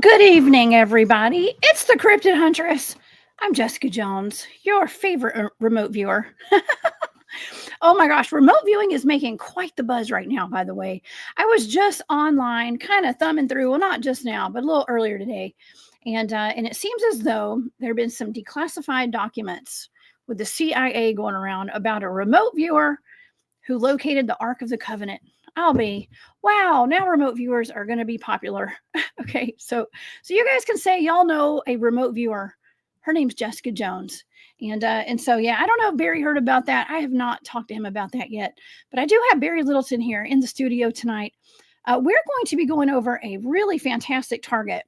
Good evening, everybody. It's the Cryptid Huntress. I'm Jessica Jones, your favorite remote viewer. Oh my gosh, remote viewing is making quite the buzz right now, by the way. I was just online, kind of thumbing through, well, not just now, but a little earlier today. And it seems as though there have been some declassified documents with the CIA going around about a remote viewer who located the Ark of the Covenant. Wow, now remote viewers are going to be popular. Okay, so you guys can say y'all know a remote viewer. Her name's Jessica Jones. And so, yeah, I don't know if Barry heard about that. I have not talked to him about that yet. But I do have Barry Littleton here in the studio tonight. We're going to be going over a really fantastic target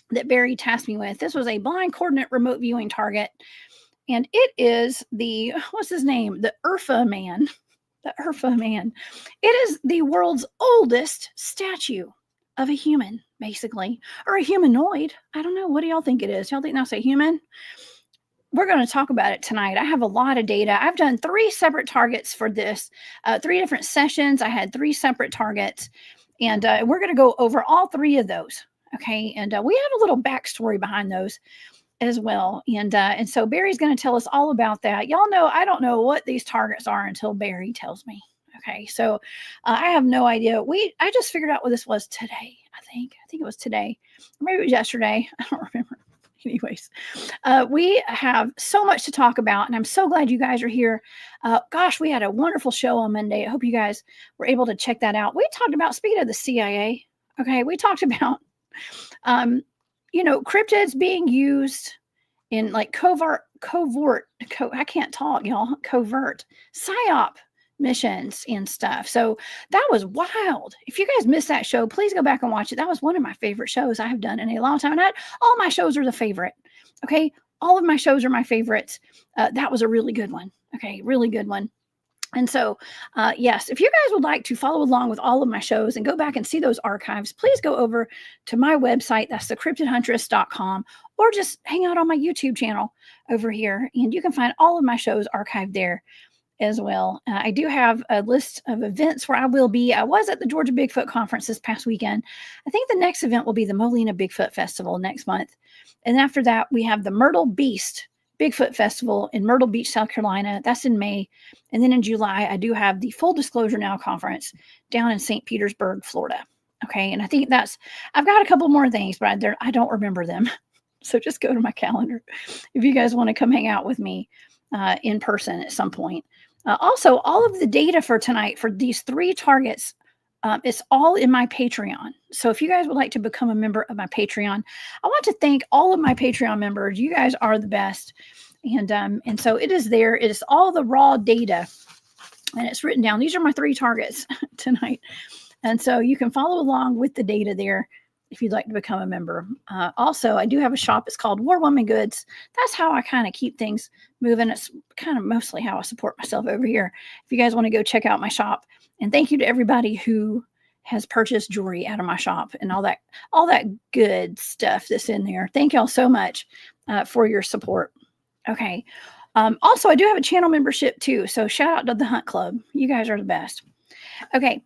that Barry tasked me with. This was a blind coordinate remote viewing target. And it is what's his name? The Urfa Man. The Urfa Man. It is the world's oldest statue of a human, basically, or a humanoid. I don't know. What do y'all think it is? Y'all think that's a human? We're going to talk about it tonight. I have a lot of data. I've done 3 separate targets for this, 3 different sessions. I had 3 separate targets, and we're going to go over all 3 of those. Okay, and we have a little backstory behind those as well. And so Barry's going to tell us all about that. Y'all know I don't know what these targets are until Barry tells me. Okay, so I have no idea. I just figured out what this was today. I think it was today, maybe it was yesterday. I don't remember. Anyways, we have so much to talk about, and I'm so glad you guys are here. Gosh, we had a wonderful show on Monday. I hope you guys were able to check that out. We talked about, speaking of the CIA, okay, we talked about cryptids being used in like covert, I can't talk, y'all, covert psyop missions and stuff. So that was wild. If you guys missed that show, please go back and watch it. That was one of my favorite shows I have done in a long time. And all my shows are the favorite. Okay. All of my shows are my favorites. That was a really good one. Okay. Really good one. And so, yes, if you guys would like to follow along with all of my shows and go back and see those archives, please go over to my website. That's thecryptidhuntress.com, or just hang out on my YouTube channel over here. And you can find all of my shows archived there as well. I do have a list of events where I will be. I was at the Georgia Bigfoot Conference this past weekend. I think the next event will be the Molina Bigfoot Festival next month. And after that, we have the Myrtle Beast Bigfoot Festival in Myrtle Beach, South Carolina. That's in May. And then in July, I do have the Full Disclosure Now conference down in St. Petersburg, Florida. Okay. And I think I've got a couple more things, but I don't remember them. So just go to my calendar if you guys want to come hang out with me in person at some point. Also, all of the data for tonight for these 3 targets, it's all in my Patreon. So if you guys would like to become a member of my Patreon, I want to thank all of my Patreon members. You guys are the best. And so it is there. It is all the raw data, and it's written down. These are my 3 targets tonight. And so you can follow along with the data there if you'd like to become a member. Also, I do have a shop. It's called War Woman Goods. That's how I kind of keep things moving. It's kind of mostly how I support myself over here. If you guys want to go check out my shop. And thank you to everybody who has purchased jewelry out of my shop and all that good stuff that's in there. Thank y'all so much for your support. Okay. Also, I do have a channel membership too. So shout out to the Hunt Club. You guys are the best. Okay.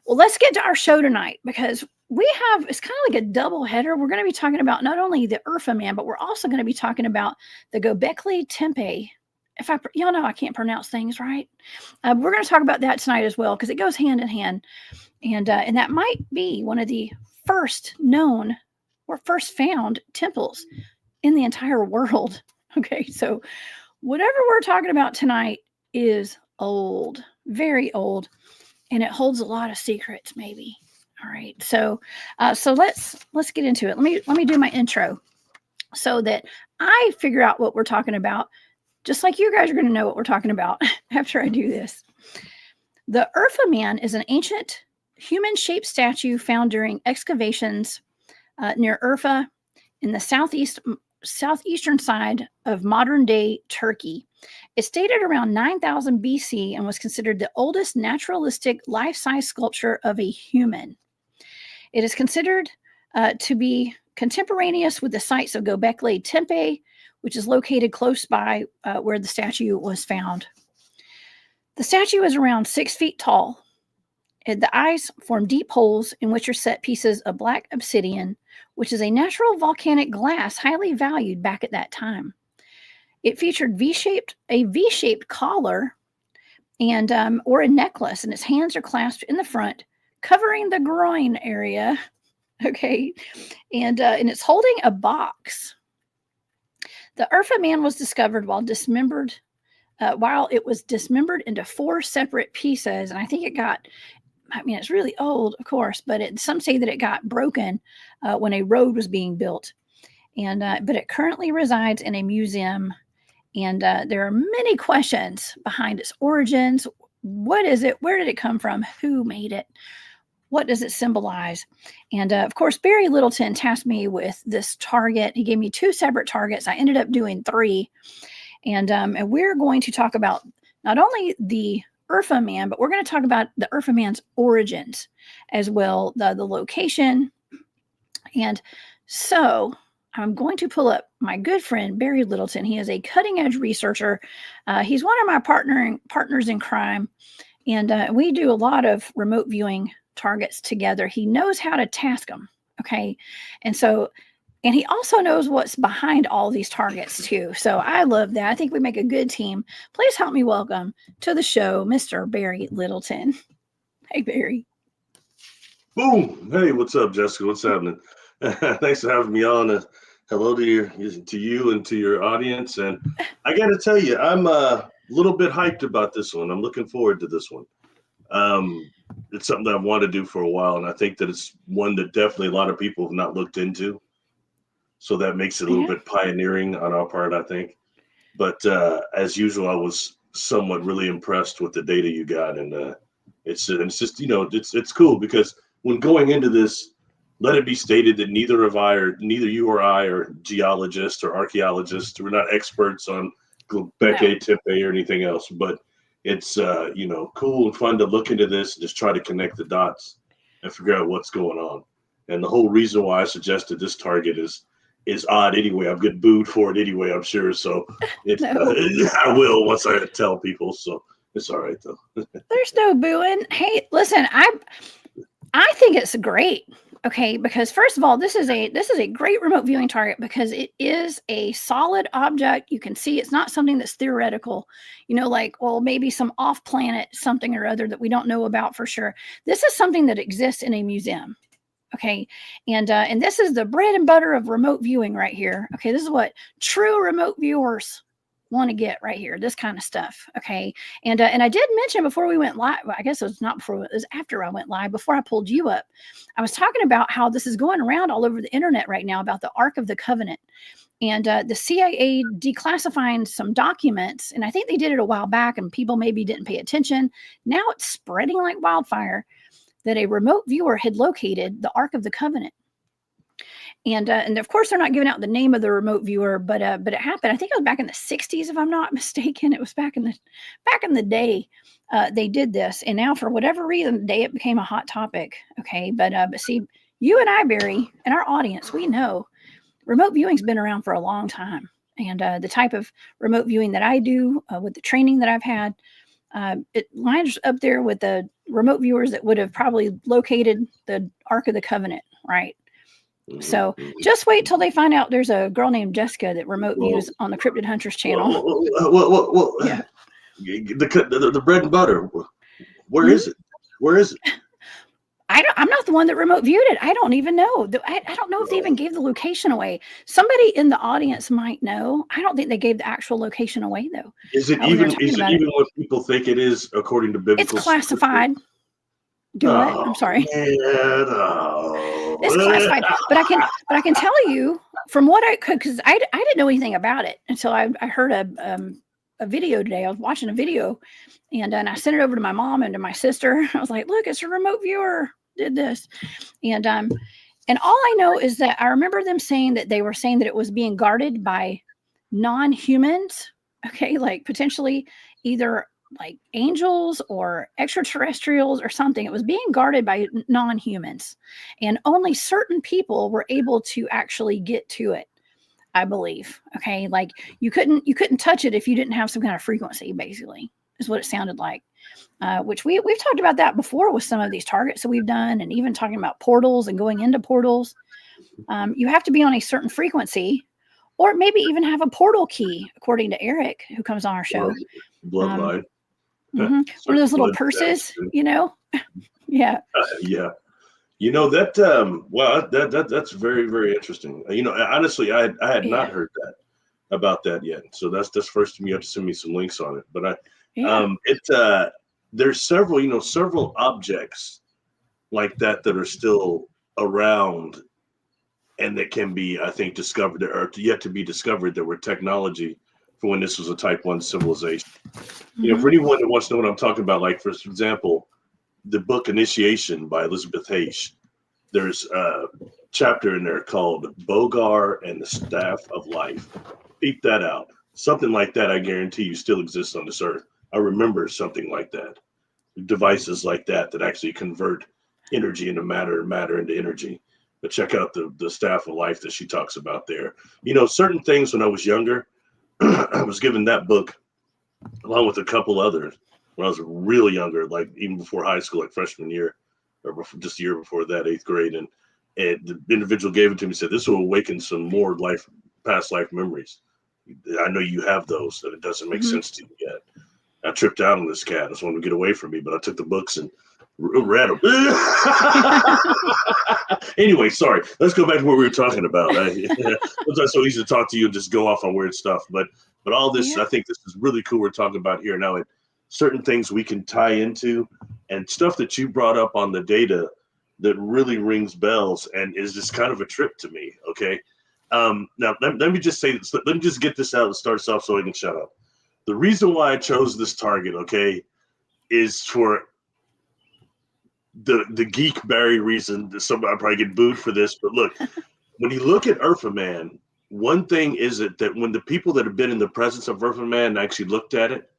Well, let's get to our show tonight, because it's kind of like a double header. We're going to be talking about not only the Urfa Man, but we're also going to be talking about the Göbekli Tepe. Y'all know I can't pronounce things right. We're going to talk about that tonight as well, because it goes hand in hand. And that might be one of the first known or first found temples in the entire world. Okay, so whatever we're talking about tonight is old, very old, and it holds a lot of secrets, maybe. All right, so let's get into it. Let me do my intro so that I figure out what we're talking about, just like you guys are going to know what we're talking about after I do this. The Urfa Man is an ancient human-shaped statue found during excavations near Urfa in the southeastern side of modern-day Turkey. It's dated around 9000 BC and was considered the oldest naturalistic life-size sculpture of a human. It is considered to be contemporaneous with the sites of Göbekli Tepe, which is located close by where the statue was found. The statue is around 6 feet tall, The eyes form deep holes in which are set pieces of black obsidian, which is a natural volcanic glass highly valued back at that time. It featured a V-shaped collar and or a necklace, and its hands are clasped in the front, covering the groin area. Okay, and it's holding a box. The Urfa Man was discovered while it was dismembered into 4 separate pieces, and I think it got. I mean, it's really old, of course, but some say that it got broken when a road was being built, and but it currently resides in a museum. And there are many questions behind its origins. What is it? Where did it come from? Who made it? What does it symbolize? And of course, Barry Littleton tasked me with this target. He gave me 2 separate targets. I ended up doing 3. And we're going to talk about not only the Urfa Man, but we're going to talk about the Urfa Man's origins as well, the location. And so I'm going to pull up my good friend, Barry Littleton. He is a cutting edge researcher. He's one of my partners in crime. And we do a lot of remote viewing targets together. He knows how to task them. Okay. And he also knows what's behind all these targets too. So I love that. I think we make a good team. Please help me welcome to the show, Mr. Barry Littleton. Hey, Barry. Boom. Hey, what's up, Jessica? What's happening? Thanks for having me on. Hello to you and to your audience. And I got to tell you, I'm a little bit hyped about this one. I'm looking forward to this one. It's something that I've wanted to do for a while, and I think that it's one that definitely a lot of people have not looked into. So that makes it a little bit pioneering on our part, I think. But as usual, I was somewhat really impressed with the data you got, and it's just it's cool because when going into this, let it be stated that neither you or I are geologists or archaeologists. We're not experts on Göbekli Tepe or anything else, but it's cool and fun to look into this and just try to connect the dots and figure out what's going on. And the whole reason why I suggested this target is odd anyway. I'm getting booed for it anyway, I'm sure. So I will once I tell people. So it's all right though. There's no booing. Hey, listen, I think it's great. Okay, because first of all, this is a great remote viewing target because it is a solid object. You can see it's not something that's theoretical, like, well, maybe some off-planet something or other that we don't know about for sure. This is something that exists in a museum. Okay, and this is the bread and butter of remote viewing right here. Okay, this is what true remote viewers want to get right here, this kind of stuff. Okay, and I did mention before we went live, I guess it was not before, it was after I went live, before I pulled you up, I was talking about how this is going around all over the internet right now about the Ark of the Covenant, and the CIA declassifying some documents, and I think they did it a while back and people maybe didn't pay attention. Now it's spreading like wildfire that a remote viewer had located the Ark of the Covenant. And of course, they're not giving out the name of the remote viewer, but it happened. I think it was back in the 60s, if I'm not mistaken. It was back in the day they did this. And now, for whatever reason, today it became a hot topic. Okay, but see, you and I, Barry, and our audience, we know remote viewing's been around for a long time. And the type of remote viewing that I do with the training that I've had, it lines up there with the remote viewers that would have probably located the Ark of the Covenant, right? So just wait till they find out there's a girl named Jessica that remote views on the Cryptid Huntress channel. Yeah. The bread and butter. Where is it? Where is it? I'm not the one that remote viewed it. I don't even know. I don't know if they even gave the location away. Somebody in the audience might know. I don't think they gave the actual location away, though. Is it even what people think it is according to biblical? It's classified. What? I'm sorry. It's classified, but I can tell you from what I could, because I didn't know anything about it until I heard a video today. I was watching a video, and I sent it over to my mom and to my sister. I was like, "Look, it's a remote viewer did this," and all I know is that I remember them saying that they were saying that it was being guarded by non-humans. Okay, like potentially either like angels or extraterrestrials or something. It was being guarded by non-humans, and only certain people were able to actually get to it, I believe. Okay, like you couldn't touch it if you didn't have some kind of frequency, basically, is what it sounded like. which we've talked about that before with some of these targets that we've done, and even talking about portals and going into portals. You have to be on a certain frequency, or maybe even have a portal key, according to Eric, who comes on our show. Bloodline. One of those little purses, Yeah. Yeah. That that's very, very interesting. Honestly, I had not heard that about that yet. So that's first to me. You have to send me some links on it. But there's several objects like that are still around and that can be, I think, discovered or yet to be discovered that were technology for when this was a type 1 civilization. For anyone that wants to know what I'm talking about, like for example, the book Initiation by Elizabeth Hayes, there's a chapter in there called Bogar and the Staff of Life. Peep that out. Something like that, I guarantee you, still exists on this earth. I remember something like that. Devices like that actually convert energy into matter and matter into energy. But check out the Staff of Life that she talks about there. Certain things when I was younger, I was given that book along with a couple others when I was really younger, like even before high school, like freshman year, or just a year before that, 8th grade. And the individual gave it to me and said, this will awaken some more past life memories. I know you have those, that it doesn't make sense to you yet. I tripped out on this cat. I just wanted to get away from me, but I took the books and read them. Anyway, sorry. Let's go back to what we were talking about. It's so easy to talk to you and just go off on weird stuff. But all this, I think this is really cool we're talking about here now. And certain things we can tie into and stuff that you brought up on the data that really rings bells and is just kind of a trip to me. Okay. Now let me just say this. Let me just get this out and start us off so I can shut up. The reason why I chose this target, okay, is for the geek Barry reason that somebody probably get booed for this. But look, when you look at Urfa Man, one thing is that when the people that have been in the presence of Urfa Man actually looked at it,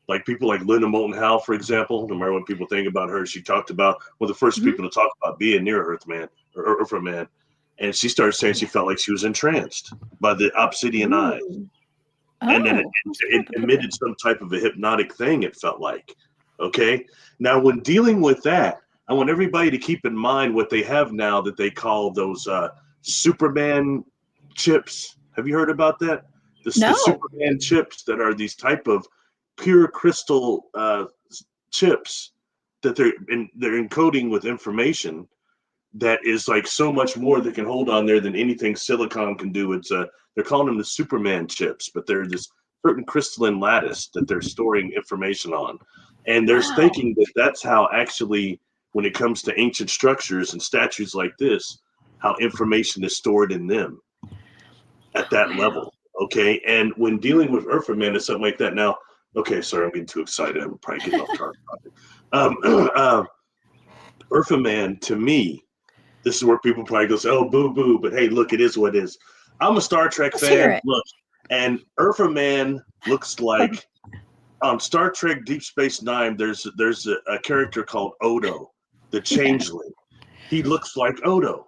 like people like Linda Moulton Howe, for example, no matter what people think about her, she talked about one of the first people to talk about being near Urfa Man. And she started saying she felt like she was entranced by the obsidian eyes. And then it emitted some type of a hypnotic thing, it felt like. Okay. Now, when dealing with that, I want everybody to keep in mind what they have now that they call those Superman chips. Have you heard about that? The Superman chips that are these type of pure crystal chips that they're encoding with information that is like so much more that can hold on there than anything silicon can do. It's they're calling them the Superman chips, but they're this certain crystalline lattice that they're storing information on. And there's thinking that that's how actually, when it comes to ancient structures and statues like this, how information is stored in them at that level. Okay. And when dealing with Urfa Man or something like that. Now, okay, sorry, I'm getting too excited. I'm probably getting off target. Urfa Man, to me, this is where people probably go say, oh, boo, boo. But hey, look, it is what it is. I'm a Star Trek fan. Look, and Urfa Man looks like on Star Trek Deep Space Nine, there's a character called Odo, the Changeling. He looks like Odo.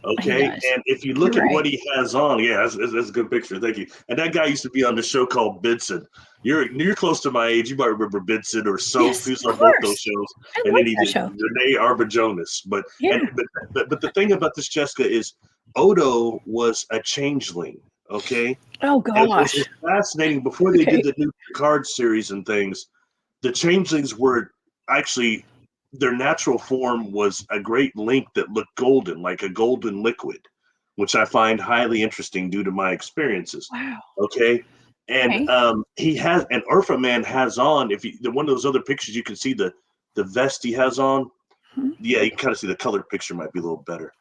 Okay, and if you look at what he has on, that's a good picture. Thank you. And that guy used to be on the show called Benson. You're close to my age. You might remember Benson or Soph. Yes, he was on both those shows. And then he did Renee Arbajonas. But the thing about this, Jessica, is Odo was a changeling. Okay. Oh gosh. It was fascinating. Before they did the new card series and things, the changelings were actually, their natural form was a great link that looked golden, like a golden liquid, which I find highly interesting due to my experiences. Wow. Okay. And he has, and Urfa Man has on, if you, one of those other pictures, you can see the vest he has on. Yeah, you can kind of see the colored picture might be a little better.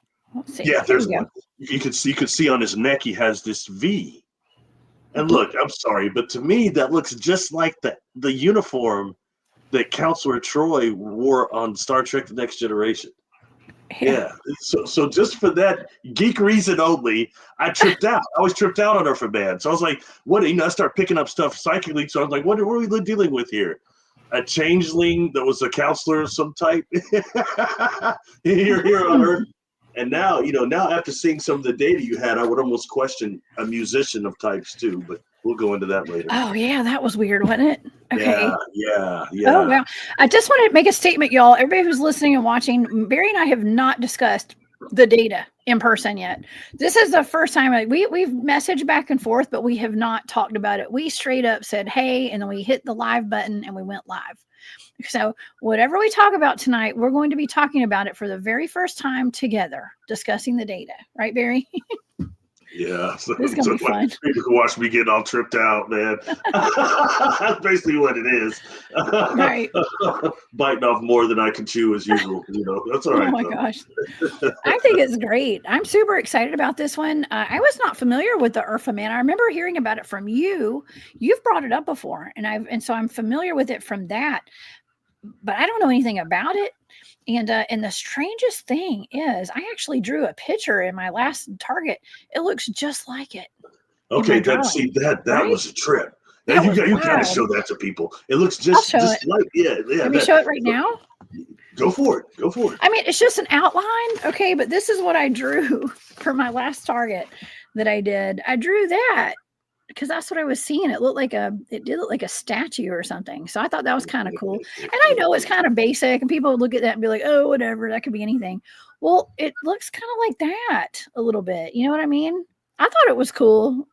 Yeah, there's one. You can see on his neck he has this V. And look, I'm sorry, but to me that looks just like the uniform that Counselor Troy wore on Star Trek: The Next Generation. Yeah. So just for that geek reason only, I tripped out. I was tripped out on Urfa Man. So I was like, what? I start picking up stuff psychically. So I was like, what are we dealing with here? A changeling that was a counselor of some type here on Earth. And now, now after seeing some of the data you had, I would almost question a musician of types too. But we'll go into that later. Oh yeah, that was weird, wasn't it? Okay. Yeah. Oh well, I just want to make a statement, y'all. Everybody who's listening and watching, Barry and I have not discussed the data in person yet. This is the first time we've messaged back and forth, but we have not talked about it. We straight up said, hey, and then we hit the live button and we went live. So whatever we talk about tonight, we're going to be talking about it for the very first time together, discussing the data. Right, Barry? Yeah, so This is gonna be fun. People can watch me getting all tripped out, man. That's basically what it is. Right. Biting off more than I can chew as usual. That's all right. Oh my gosh. I think it's great. I'm super excited about this one. I was not familiar with the Urfa Man. I remember hearing about it from you. You've brought it up before, and so I'm familiar with it from that, but I don't know anything about it. And the strangest thing is, I actually drew a picture in my last target. It looks just like it. Okay, that right? Was a trip. You gotta show that to people. It looks just like Let me show it right now. Go for it. I mean, it's just an outline, okay, but this is what I drew for my last target that I did. I drew that because that's what I was seeing. It did look like a statue or something. So I thought that was kind of cool. And I know it's kind of basic, and people would look at that and be like, oh, whatever, that could be anything. Well, it looks kind of like that a little bit. You know what I mean? I thought it was cool.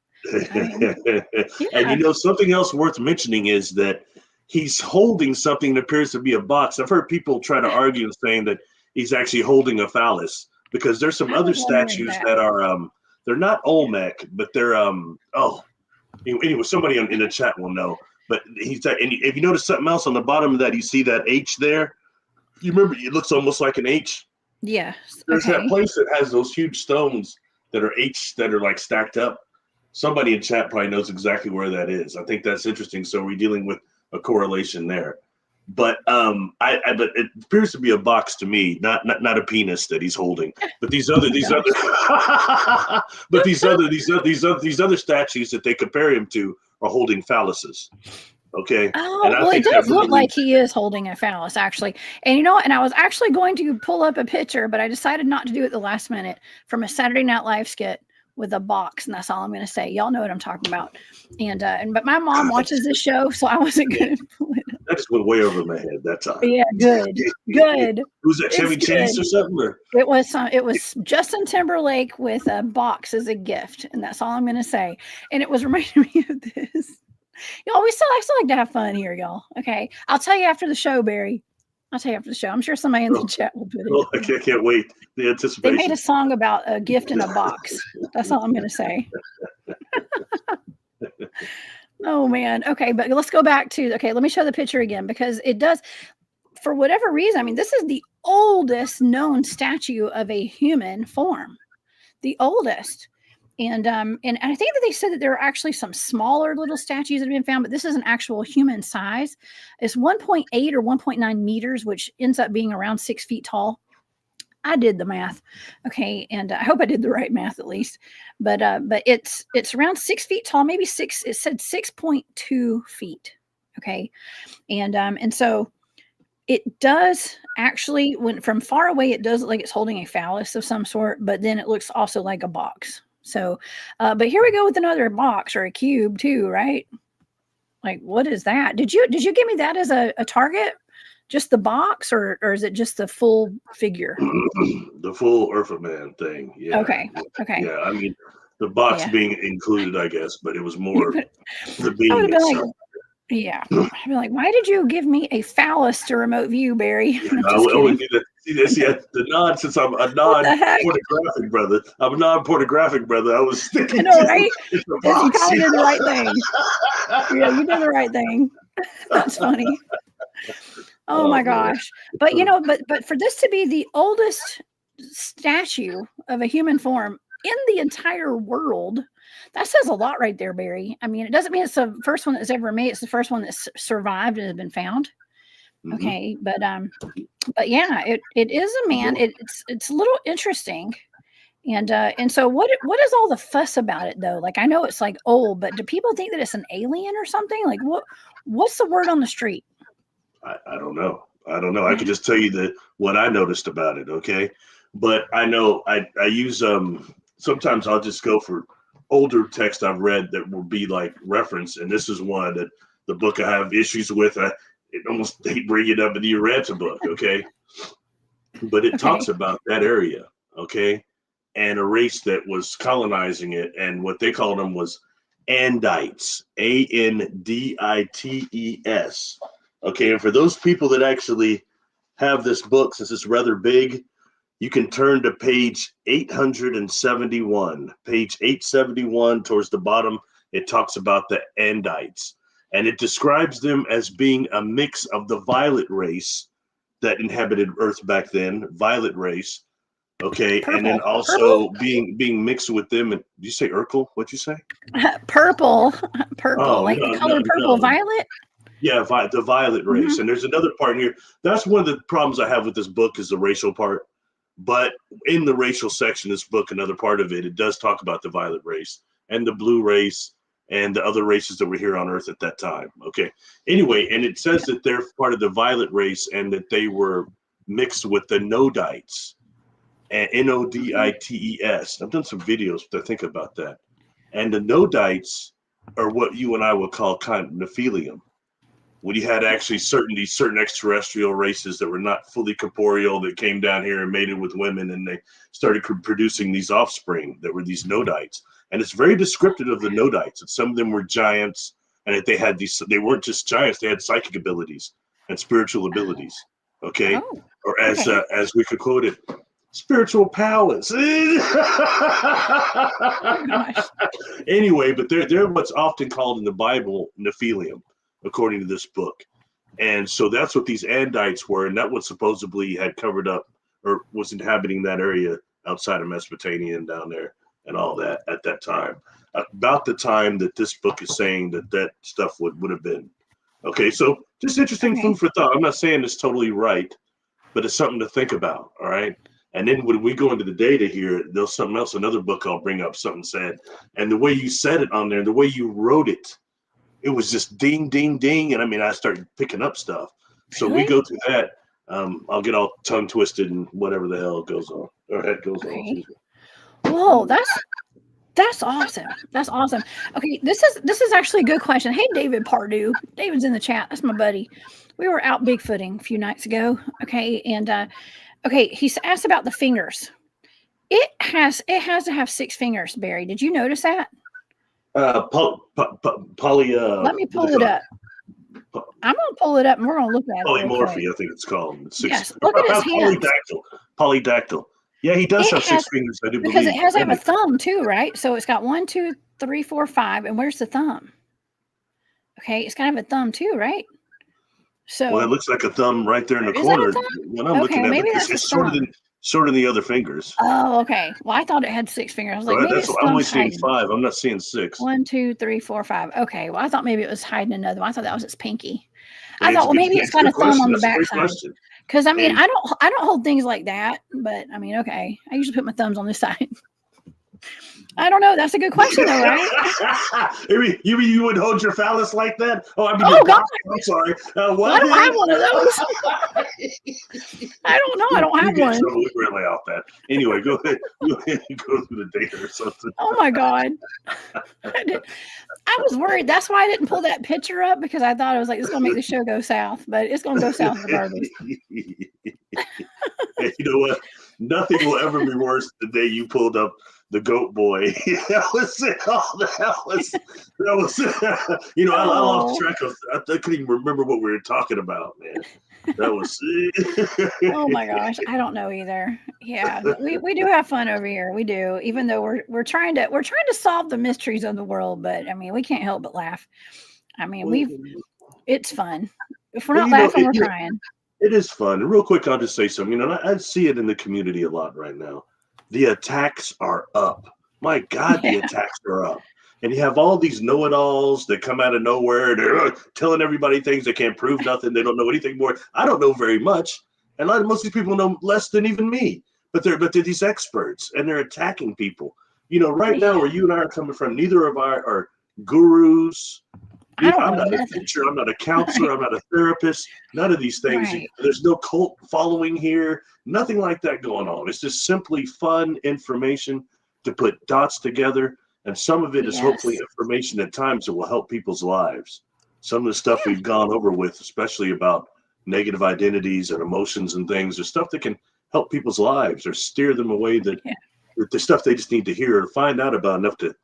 And something else worth mentioning is that he's holding something that appears to be a box. I've heard people try to argue and saying that he's actually holding a phallus, because there's some other statues that are they're not Olmec, but they're anyway, somebody in the chat will know. But and if you notice something else on the bottom of that, you see that H there. You remember, it looks almost like an H. Yeah. There's that place that has those huge stones that are H that are like stacked up. Somebody in chat probably knows exactly where that is. I think that's interesting. So we're dealing with a correlation there. But but it appears to be a box to me, not a penis that he's holding. But these other statues that they compare him to are holding phalluses. Okay. Oh, it does look like he is holding a phallus, actually. And and I was actually going to pull up a picture, but I decided not to do it the last minute, from a Saturday Night Live skit with a box, and that's all I'm going to say. Y'all know what I'm talking about. But my mom watches this show, so I wasn't going to pull it up. That just went way over my head that time. Yeah, good. Was that Chevy Chase or something? Or? It was Justin Timberlake with a box as a gift, and that's all I'm going to say. And it was reminding me of this. Y'all, I still like to have fun here, y'all. Okay, I'll tell you after the show, Barry. I'll tell you after the show. I'm sure somebody in the chat will put it. I can't wait. The anticipation. They made a song about a gift in a box. That's all I'm going to say. Oh, man. Okay, but let's go back to, let me show the picture again, because it does, for whatever reason, I mean, this is the oldest known statue of a human form. The oldest. And I think that they said that there are actually some smaller little statues that have been found, but this is an actual human size. It's 1.8 or 1.9 meters, which ends up being around 6 feet tall. I did the math. Okay. And I hope I did the right math at least, but it's around 6 feet tall, maybe six, it said 6.2 feet. Okay. And so it does actually, when from far away, it does look like it's holding a phallus of some sort, but then it looks also like a box. So, but here we go with another box or a cube too, right? Like, what is that? Did you give me that as a target? Just the box, or is it just the full figure? The full Urfa Man thing. Yeah. Okay. Yeah. I mean, the box being included, I guess, but it was more the being itself. Yeah. I'd be like, why did you give me a phallus to remote view, Barry? Yeah, the nod, since I'm a non-pornographic brother. I'm a non-pornographic brother. I was sticking to right? You kind of did the right thing. Yeah, you did the right thing. That's funny. Oh my gosh. But but for this to be the oldest statue of a human form in the entire world, that says a lot right there, Barry. I mean, it doesn't mean it's the first one that's ever made. It's the first one that's survived and has been found. Mm-hmm. Okay. But yeah, it is a man. It's a little interesting. And so what is all the fuss about it though? Like, I know it's like old, but do people think that it's an alien or something? Like what's the word on the street? I don't know. I can just tell you what I noticed about it. Okay. But I know I use, sometimes I'll just go for older text I've read that will be like reference, and this is one that the book I have issues with. It almost hate bringing it up in the Uranta book, okay? But it talks about that area, okay? And a race that was colonizing it, and what they called them was Andites, Andites. Okay, and for those people that actually have this book, since it's rather big, you can turn to page 871. Page 871, towards the bottom, it talks about the Andites, and it describes them as being a mix of the violet race that inhabited Earth back then, violet race. Okay, purple. And then also being mixed with them. And did you say Urkel? What'd you say? Purple, like the color purple, violet. Yeah, the violet race. And there's another part here. That's one of the problems I have with this book is the racial part. But in the racial section, this book, another part of it, it does talk about the violet race and the blue race and the other races that were here on Earth at that time. Okay. Anyway, and it says that they're part of the violet race and that they were mixed with the Nodites. And Nodites. I've done some videos to think about that. And the Nodites are what you and I would call kind of Nephilim. When you had actually certain extraterrestrial races that were not fully corporeal that came down here and mated with women, and they started producing these offspring that were these Nodites. And it's very descriptive of the Nodites. And some of them were giants, and that they weren't just giants, they had psychic abilities and spiritual abilities. Okay. Oh, or as we could quote it, spiritual powers. Anyway, but they're what's often called in the Bible Nephilim, according to this book. And so that's what these Andites were, and that was supposedly had covered up or was inhabiting that area outside of Mesopotamia and down there and all that at that time. About the time that this book is saying that stuff would have been. Okay, so just interesting food for thought. I'm not saying it's totally right, but it's something to think about, all right? And then when we go into the data here, there's something else, another book I'll bring up, something said. And the way you said it on there, the way you wrote it, it was just ding, ding, ding. And I mean, I started picking up stuff. So we go through that. I'll get all tongue twisted and whatever the hell goes on, or head goes on. Whoa, that's awesome. That's awesome. Okay, this is actually a good question. Hey, David Pardue. David's in the chat. That's my buddy. We were out Bigfooting a few nights ago. Okay, and okay, he's asked about the fingers. It has to have 6 fingers, Barry. Did you notice that? Let me pull it up. I'm gonna pull it up and we're gonna look at it. Polymorphy, I think it's called. 6. Yes, look at his hands. Polydactyl. Yeah, he does have 6 fingers. I do believe. Because it has to have a thumb too, right? So it's got 1, 2, 3, 4, 5. And where's the thumb? Okay, it's gotta have a thumb too, right? So well, it looks like a thumb right there in the corner. When I'm looking at it, because it's shorter than the other fingers. Oh, okay. Well, I thought it had 6 fingers. I was like, maybe it's I'm only seeing 5. I'm not seeing 6. 1, 2, 3, 4, 5. Okay. Well, I thought maybe it was hiding another one. I thought that was its pinky. I thought, well, maybe it's got a thumb on the backside. Because I mean, I don't hold things like that, but I mean, okay. I usually put my thumbs on this side. I don't know. That's a good question, though, right? you would hold your phallus like that? Oh, I mean, God. I'm sorry. What? I don't have one of those. I don't know. I don't have one. We really off that. Anyway, go ahead. Go through the data or something. Oh my God. I was worried. That's why I didn't pull that picture up, because I thought I was like, it's going to make the show go south, but it's going to go south regardless. Hey, you know what? Nothing will ever be worse than the day you pulled up the goat boy. That was it. Oh, that was you know, I lost track of, I couldn't even remember what we were talking about, man. That was oh my gosh, I don't know either. Yeah, we do have fun over here. We do, even though we're trying to solve the mysteries of the world, but I mean, we can't help but laugh. I mean, it's fun. If we're not laughing, we're trying. It is fun. And real quick, I'll just say something. You know, I see it in the community a lot right now. The attacks are up. My God, the attacks are up. And you have all these know-it-alls that come out of nowhere. They're telling everybody things. They can't prove nothing. They don't know anything more. I don't know very much. And most of these people know less than even me. But they're these experts, and they're attacking people. You know, right now where you and I are coming from, neither of our are gurus. I'm not a teacher. I'm not a counselor. I'm not a therapist. None of these things. Right. There's no cult following here. Nothing like that going on. It's just simply fun information to put dots together And some of it is hopefully Yes. information at times that will help people's lives. Some of the stuff we've gone over with, especially about negative identities and emotions and things, is stuff that can help people's lives or steer them away that Yeah. the stuff they just need to hear or find out about enough to,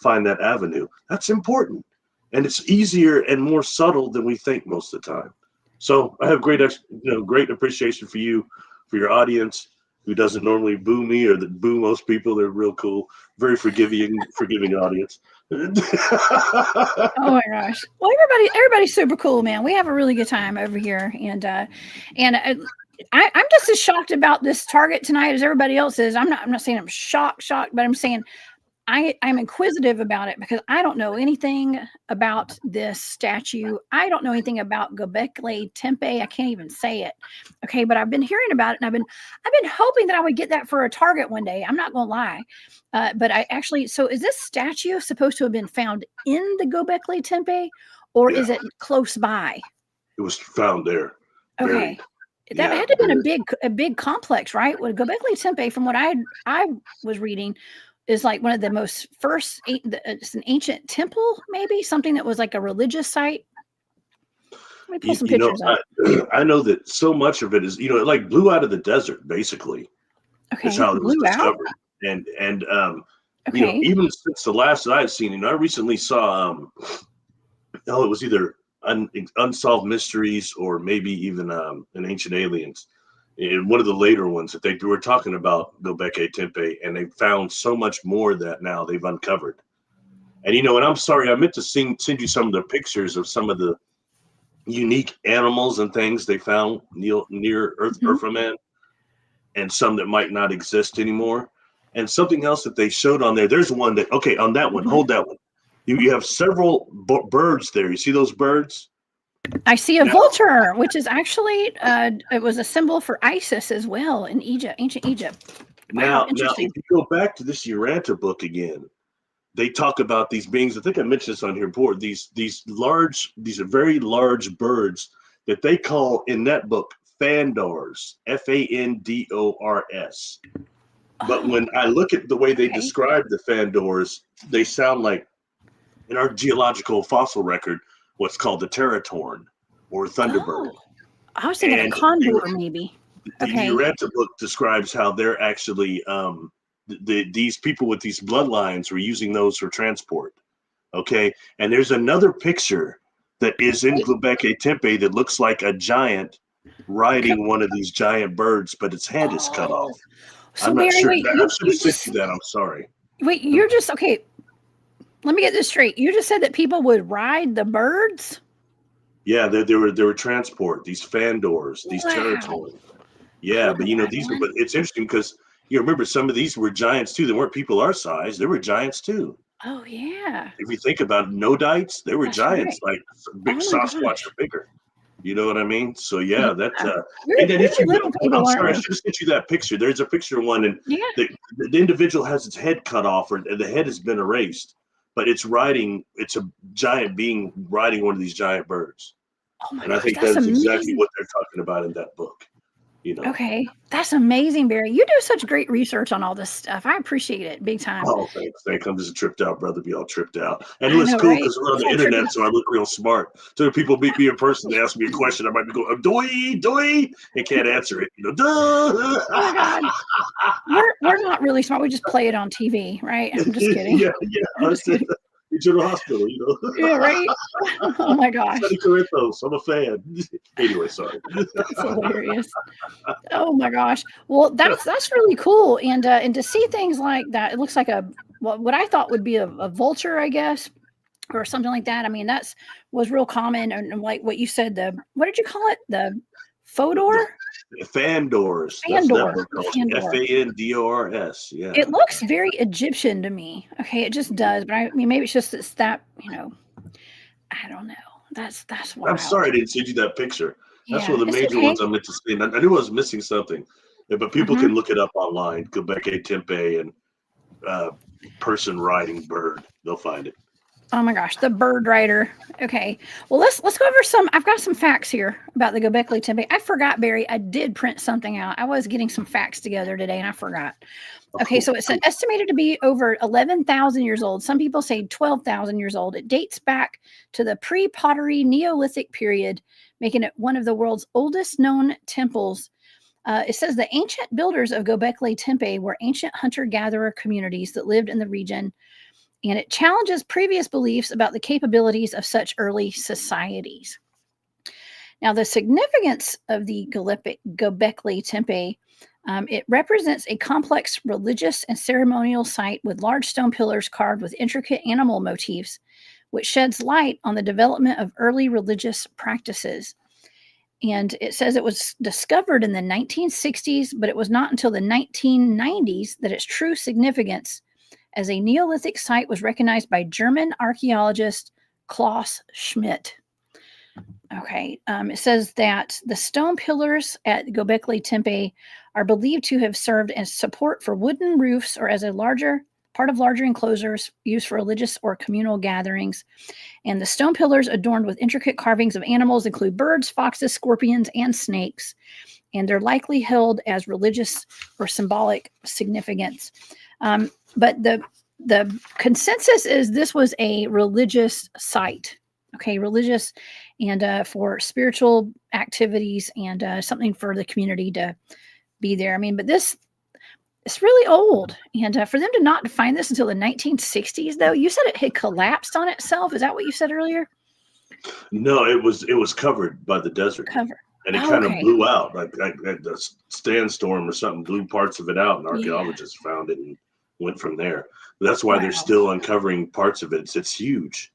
find that avenue. That's important. And it's easier and more subtle than we think most of the time. So I have great appreciation for you, for your audience who doesn't normally boo me or that boo most people. They're real cool, very forgiving audience. Oh my gosh. Well, everybody's super cool, man. We have a really good time over here, and I'm just as shocked about this target tonight as everybody else is. I'm not saying I'm shocked, but I'm saying I'm inquisitive about it because I don't know anything about this statue. I don't know anything about Göbekli Tepe. I can't even say it. Okay, but I've been hearing about it, and I've been hoping that I would get that for a target one day. I'm not gonna lie, but so is this statue supposed to have been found in the Göbekli Tepe, or is it close by? It was found there. Okay. That had to have been a big complex, right? Well, Göbekli Tepe, from what I was reading, is like one of the most it's an ancient temple, maybe something that was like a religious site. Let me pull some pictures up. I know that so much of it is, it like blew out of the desert, basically. Okay, is how it was discovered. Out? And even since the last that I've seen, I recently saw, it was either Unsolved Mysteries or maybe even an Ancient Aliens. In one of the later ones that they were talking about Göbekli Tepe, and they found so much more that now they've uncovered. And and I'm sorry, I meant to send you some of the pictures of some of the unique animals and things they found near Urfa Man, and some that might not exist anymore. And something else that they showed on there. There's one that on that one, hold that one. You have several birds there. You see those birds? I see a vulture, which is actually it was a symbol for Isis as well in Egypt, ancient Egypt. Wow, now, if you go back to this Uranta book again, they talk about these beings. I think I mentioned this on here before. These are very large birds that they call in that book Fandors, Fandors. But when I look at the way they describe the Fandors, they sound like, in our geological fossil record, what's called the Teratorn or Thunderbird. I was thinking a condor, maybe. The Uranta book describes how they're actually these people with these bloodlines were using those for transport. Okay, and there's another picture that is in Göbekli Tepe that looks like a giant riding one of these giant birds, but its head is cut off. So I'm not Barry, sure. wait, I should have sent you that. I'm sorry. Wait, you're just okay. Let me get this straight. You just said that people would ride the birds? Yeah, they were transport, these Fandors, these Teratorn. Yeah, but these were, but it's interesting because you remember some of these were giants too. They weren't people our size, they were giants too. Oh yeah. If you think about Nodites, they were giants, like big Sasquatch or bigger. You know what I mean? So yeah, that and then I'm sorry, I should have sent you that picture. There's a picture of one, and the individual has its head cut off, or the head has been erased. But it's a giant being riding one of these giant birds. Oh my and I think that's exactly what they're talking about in that book. Okay, that's amazing, Barry. You do such great research on all this stuff. I appreciate it big time. Oh, thanks. I'm just tripped out, brother. Be all tripped out. And it's cool because we're on the internet, so I look real smart. So if people meet me in person, they ask me a question, I might be going, doy, and can't answer it. Duh. Oh my God. We're not really smart. We just play it on TV, right? I'm just kidding. Yeah. I'm just kidding. General Hospital, Yeah, right. Oh my gosh. I'm a fan. Anyway, sorry. That's hilarious. Oh my gosh. Well, that's really cool, and to see things like that, it looks like what I thought would be a vulture, I guess, or something like that. I mean, was real common, and like what you said, what did you call it? The Fodor? Fandors. Fandor. Fandors. Yeah. It looks very Egyptian to me. Okay, it just does. But I mean, maybe it's just that I don't know. That's wild. I'm sorry I didn't send you that picture. That's one of the major ones I meant to say. I knew I was missing something, but people can look it up online. Göbekli Tepe and person riding bird. They'll find it. Oh my gosh, the bird rider. Okay. Well, let's go over some. I've got some facts here about the Göbekli Tepe. I forgot, Barry. I did print something out. I was getting some facts together today, and I forgot. Okay, so it's estimated to be over 11,000 years old. Some people say 12,000 years old. It dates back to the pre-pottery Neolithic period, making it one of the world's oldest known temples. It says the ancient builders of Göbekli Tepe were ancient hunter-gatherer communities that lived in the region, and it challenges previous beliefs about the capabilities of such early societies. Now, the significance of the Göbekli Tepe, it represents a complex religious and ceremonial site with large stone pillars carved with intricate animal motifs, which sheds light on the development of early religious practices. And it says it was discovered in the 1960s, but it was not until the 1990s that its true significance as a Neolithic site was recognized by German archaeologist Klaus Schmidt. Okay, it says that the stone pillars at Göbekli Tepe are believed to have served as support for wooden roofs or as a part of larger enclosures used for religious or communal gatherings. And the stone pillars adorned with intricate carvings of animals include birds, foxes, scorpions, and snakes. And they're likely held as religious or symbolic significance. But the consensus is this was a religious site. Okay, religious and for spiritual activities and something for the community to be there. I mean, but it's really old. And for them to not define this until the 1960s, though, you said it had collapsed on itself. Is that what you said earlier? No, it was covered by the desert. And it kind of blew out, like the sandstorm or something blew parts of it out, and archaeologists found it and went from there. But that's why they're still uncovering parts of it. It's huge.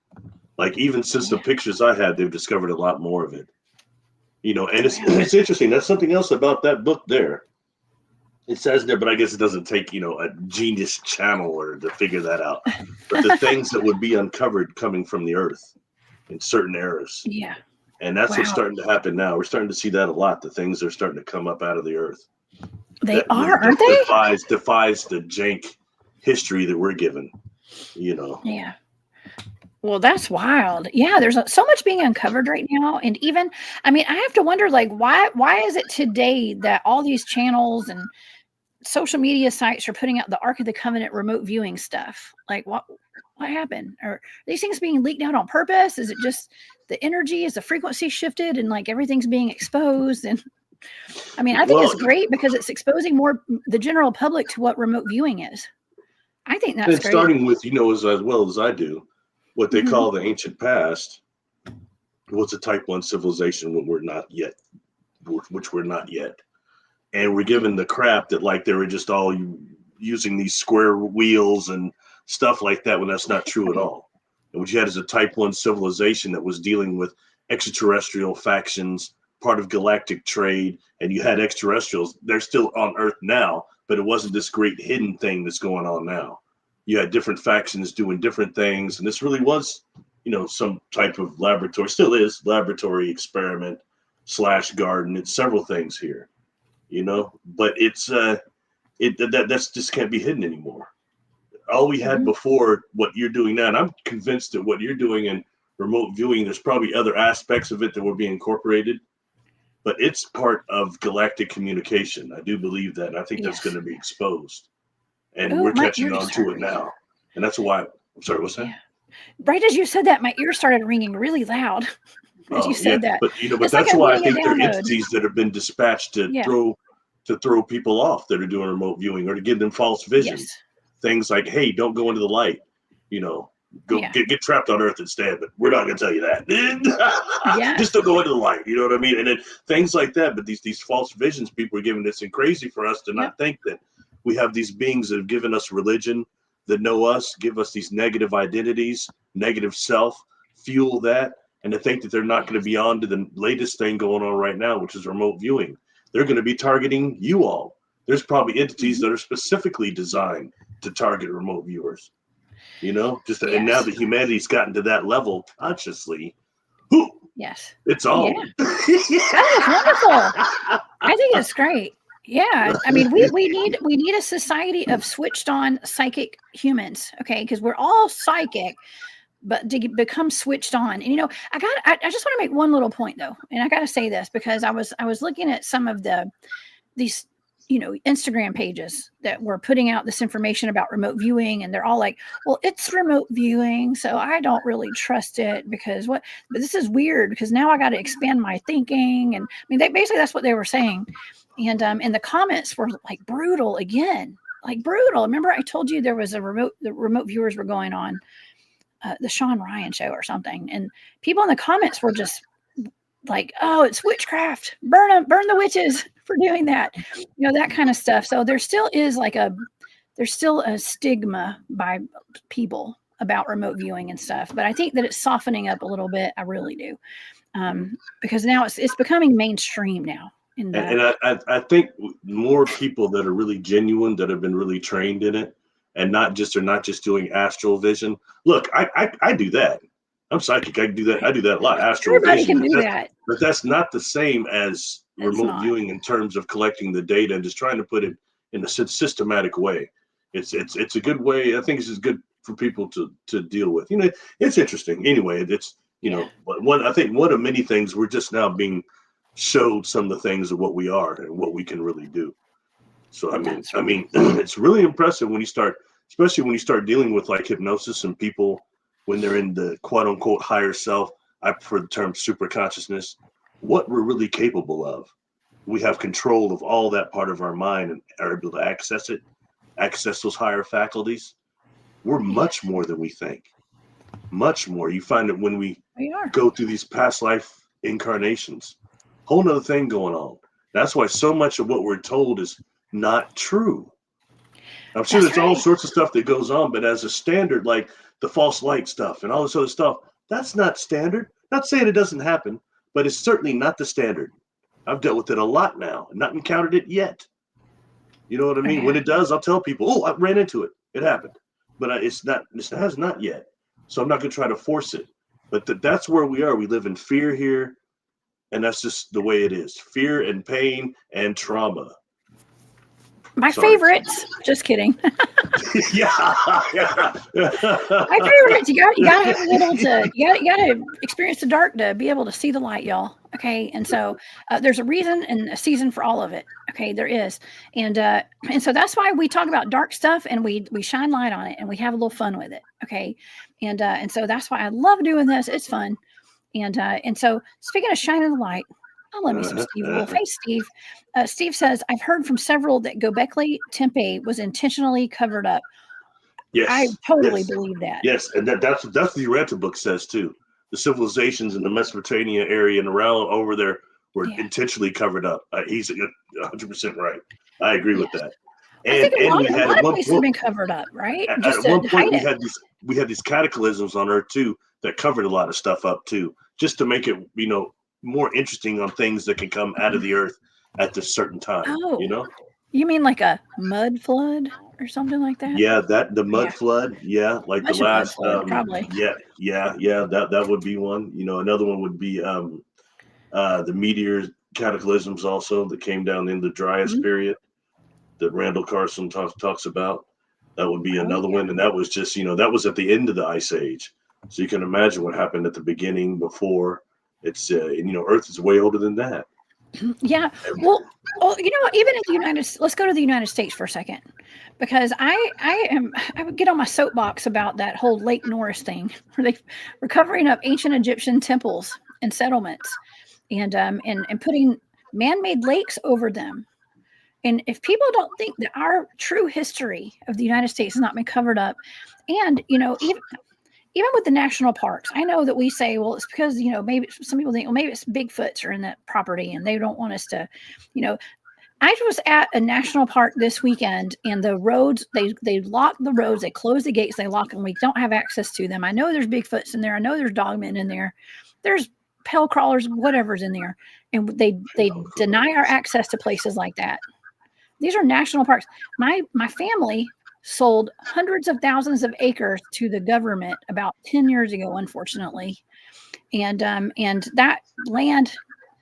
Like even since the pictures I had, they've discovered a lot more of it. You know, and it's interesting. That's something else about that book there. It says there, but I guess it doesn't take, a genius channeler to figure that out. But the things that would be uncovered coming from the earth in certain eras. Yeah. And that's what's starting to happen now. We're starting to see that a lot. The things are starting to come up out of the earth. They aren't they? Defies the jank history that we're given, Yeah. Well, that's wild. Yeah, there's so much being uncovered right now. And even, I mean, I have to wonder, like, why is it today that all these channels and social media sites are putting out the Ark of the Covenant remote viewing stuff? Like, what happened? Are these things being leaked out on purpose? Is it just the energy? Is the frequency shifted and like everything's being exposed? And I mean, I think it's great because it's exposing more the general public to what remote viewing is. I think that's great. Starting with, as well as I do, what they call the ancient past was a type 1 civilization when we're not yet, which we're not yet. And we're given the crap that like they were just all using these square wheels and stuff like that when that's not true at all. And what you had is a type 1 civilization that was dealing with extraterrestrial factions, part of galactic trade, and you had extraterrestrials. They're still on Earth now, but it wasn't this great hidden thing that's going on now. You had different factions doing different things, and this really was, some type of laboratory, still is laboratory experiment / garden. It's several things here, but it's that's just can't be hidden anymore. All we had before, what you're doing now, and I'm convinced that what you're doing in remote viewing, there's probably other aspects of it that will be incorporated, but it's part of galactic communication. I do believe that, and I think that's going to be exposed. And we're catching on to it now. And that's why, I'm sorry, what's that? Yeah. Right as you said that, my ear started ringing really loud as you said that. But, but that's why I think there are entities that have been dispatched to throw people off that are doing remote viewing or to give them false visions. Yes. Things like, hey, don't go into the light, go get trapped on Earth instead, but we're not going to tell you that. Just don't go into the light. You know what I mean? And then things like that. But these false visions people are giving this, and crazy for us to not think that we have these beings that have given us religion, that know us, give us these negative identities, negative self, fuel that, and to think that they're not going to be on to the latest thing going on right now, which is remote viewing. They're going to be targeting you all. There's probably entities that are specifically designed to target remote viewers, and now that humanity's gotten to that level consciously, it's all. Yeah. That was wonderful. I think it's great. Yeah, I mean, we need a society of switched on psychic humans, okay? Because we're all psychic, become switched on. And I just want to make one little point though, and I got to say this because I was looking at some of these Instagram pages that were putting out this information about remote viewing, and they're all like, well, it's remote viewing, so I don't really trust it but this is weird because now I got to expand my thinking. And I mean, basically that's what they were saying. And the comments were like brutal again, like brutal. Remember I told you there was the remote viewers were going on the Sean Ryan show or something, and people in the comments were just like, oh, it's witchcraft, burn the witches for doing that, that kind of stuff. So there still is there's still a stigma by people about remote viewing and stuff, but I think that it's softening up a little bit. I really do, because now it's becoming mainstream now. And I think more people that are really genuine, that have been really trained in it, and are not just doing astral vision. Look, I do that. I'm psychic. I do that. I do that a lot. Astral Everybody vision, can do that. But that's not the same as remote viewing in terms of collecting the data and just trying to put it in a systematic way. It's a good way. I think this is good for people to deal with. It's interesting. Anyway, it's I think one of many things, we're just now being showed some of the things of what we are and what we can really do. So I mean, it's really impressive especially when you start dealing with like hypnosis and people when they're in the quote unquote higher self. I prefer the term super consciousness. What we're really capable of. We have control of all that part of our mind and are able to access those higher faculties. We're much more than we think. Much more. You find that when we go through these past life incarnations, whole nother thing going on. That's why so much of what we're told is not true. I'm sure there's all sorts of stuff that goes on, but as a standard, like the false light stuff and all this other stuff, that's not standard. Not saying it doesn't happen, but it's certainly not the standard. I've dealt with it a lot now and not encountered it yet. You know what I mean? When it does, I'll tell people, oh, I ran into it. It happened. But it has not yet. So I'm not going to try to force it. But that's where we are. We live in fear here. And that's just the way it is. Fear and pain and trauma. My favorites. Just kidding. yeah. My favorites. You gotta have you gotta experience the dark to be able to see the light, y'all. Okay, and so there's a reason and a season for all of it. Okay, there is, and so that's why we talk about dark stuff and we shine light on it and we have a little fun with it. Okay, and so that's why I love doing this. It's fun, and so speaking of shining the light. I'll love me some Steve Wolf. Hey, Steve. Steve says, I've heard from several that Göbekli Tepe was intentionally covered up. Yes. I totally believe that. Yes, and that's what the Urfa book says, too. The civilizations in the Mesopotamia area and around over there were intentionally covered up. He's 100% right. I agree with that. I think a lot of places have been covered up, right? At one point, we had these cataclysms on Earth, too, that covered a lot of stuff up, too, just to make it, more interesting on things that can come out of the earth at this certain time. You mean like a mud flood or something like that? Yeah, the mud flood. Yeah, like the last flood, probably. Yeah. That would be one. Another one would be the meteor cataclysms also that came down in the Dryas period that Randall Carson talks about. That would be another one, and that was just that was at the end of the ice age. So you can imagine what happened at the beginning before. It's Earth is way older than that. Yeah. Well, even in the United States, let's go to the United States for a second, because I would get on my soapbox about that whole Lake Norris thing, where we're covering up ancient Egyptian temples and settlements, and putting man-made lakes over them. And if people don't think that our true history of the United States has not been covered up, and even with the national parks, I know that we say, well, it's because, maybe some people think, well, maybe it's Bigfoots are in that property and they don't want us to, I was at a national park this weekend and the roads, they lock the roads, they close the gates, they lock them. We don't have access to them. I know there's Bigfoots in there. I know there's dogmen in there. There's pale crawlers, whatever's in there. And they deny our access to places like that. These are national parks. My family sold hundreds of thousands of acres to the government about 10 years ago, unfortunately. And that land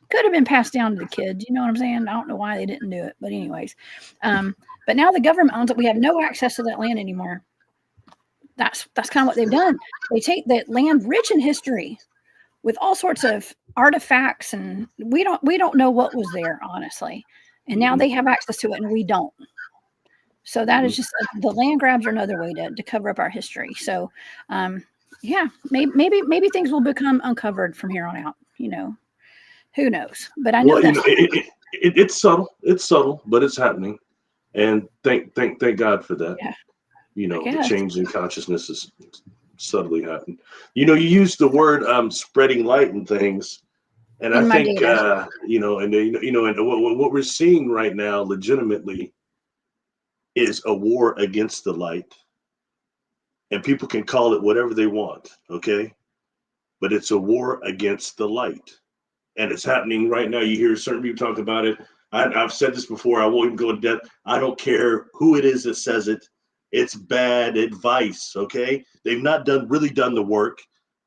could have been passed down to the kids. You know what I'm saying? I don't know why they didn't do it, but anyways. But now the government owns it. We have no access to that land anymore. that's kind of what they've done. They take that land rich in history with all sorts of artifacts, and we don't know what was there, honestly. And now they have access to it and we don't. So that is just the land grabs are another way to cover up our history. So yeah, maybe things will become uncovered from here on out, who knows, but I know that's it's subtle, but it's happening. And thank God for that. Yeah. The change in consciousness is subtly happening. You used the word spreading light and things, and I think and what we're seeing right now, legitimately, is a war against the light, and people can call it whatever they want, okay? But it's a war against the light, and it's happening right now. You hear certain people talk about it. I've said this before. I won't even go into depth. I don't care who it is that says it. It's bad advice, okay? They've not really done the work.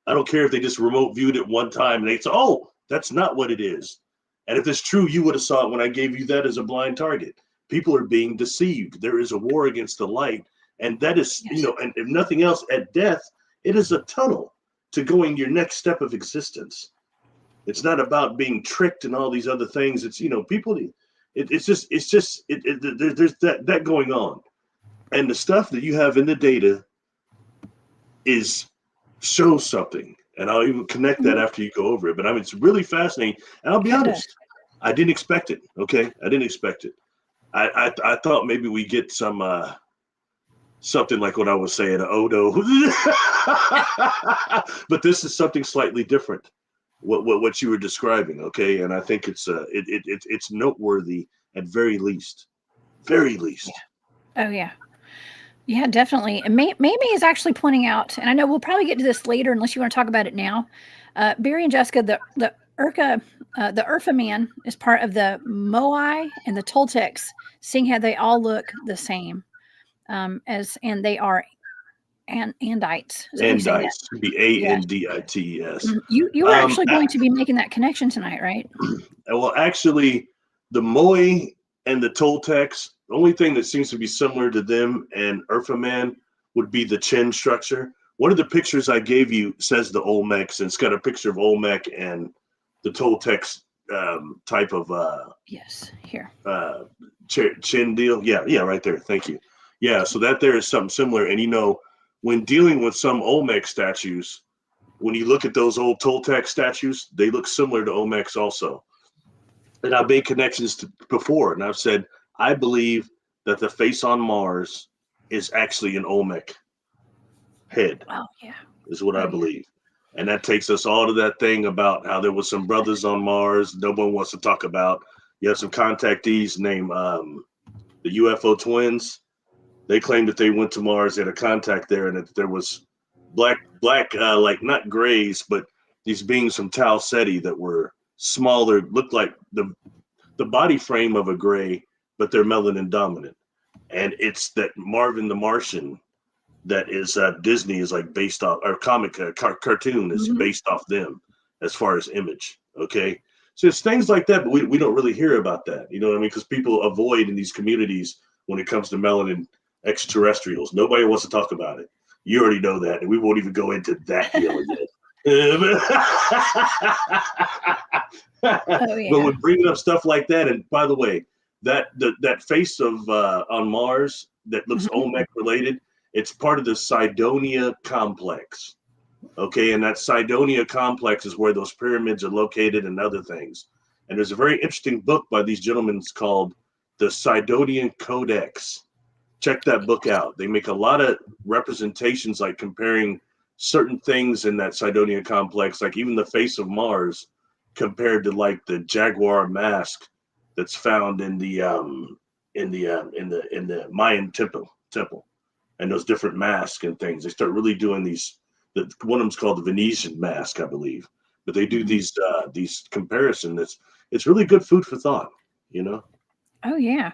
I don't care if they just remote viewed it one time and they say, oh, that's not what it is. And if it's true, you would have saw it when I gave you that as a blind target. People are being deceived. There is a war against the light. And that is, and if nothing else, at death, it is a tunnel to going your next step of existence. It's not about being tricked and all these other things. It's, people, there's that going on. And the stuff that you have in the data shows something. And I'll even connect that after you go over it. But I mean, it's really fascinating. And I'll be honest, I didn't expect it. Okay. I didn't expect it. I thought maybe we get some, something like what I was saying, Odo. But this is something slightly different. What you were describing. Okay. And I think it's noteworthy at very least. Very least. Yeah. Oh yeah. Yeah, definitely. And maybe is actually pointing out, and I know we'll probably get to this later unless you want to talk about it now. Barry and Jessica, the Urfa Man is part of the Moai and the Toltecs, seeing how they all look the same, and they are Andites. Andites, the Andits. You were actually going to be making that connection tonight, right? Well, actually, the Moai and the Toltecs, the only thing that seems to be similar to them and Urfa Man would be the chin structure. One of the pictures I gave you says the Olmecs, and it's got a picture of Olmec and the Toltecs type of yes, here chin deal. Yeah, right there. Thank you. Yeah, so that there is something similar. And when dealing with some Olmec statues, when you look at those old Toltec statues, they look similar to Olmecs also. And I've made connections before, and I've said, I believe that the face on Mars is actually an Olmec head. Wow, yeah. Is what I believe. And that takes us all to that thing about how there was some brothers on Mars no one wants to talk about. You have some contactees named the UFO twins. They claimed that they went to Mars, they had a contact there, and that there was black, like not grays, but these beings from Tau Ceti that were smaller, looked like the body frame of a gray, but they're melanin dominant. And it's that Marvin the Martian that is Disney is like based off, or comic cartoon is based off them as far as image. Okay. So it's things like that, but we don't really hear about that. You know what I mean? Because people avoid in these communities when it comes to melanin extraterrestrials. Nobody wants to talk about it. You already know that, and we won't even go into that deal again. But when bringing up stuff like that, and by the way, that face of on Mars that looks Olmec related, it's part of the Cydonia complex. Okay, and that Cydonia complex is where those pyramids are located and other things. And there's a very interesting book by these gentlemen called the Sidonian Codex. Check that book out. They make a lot of representations, like comparing certain things in that Cydonia complex, like even the face of Mars compared to like the jaguar mask that's found in the Mayan temple, and those different masks and things. They start really doing these. One of them's called the Venetian mask, I believe, but they do these comparisons. It's really good food for thought, Oh yeah.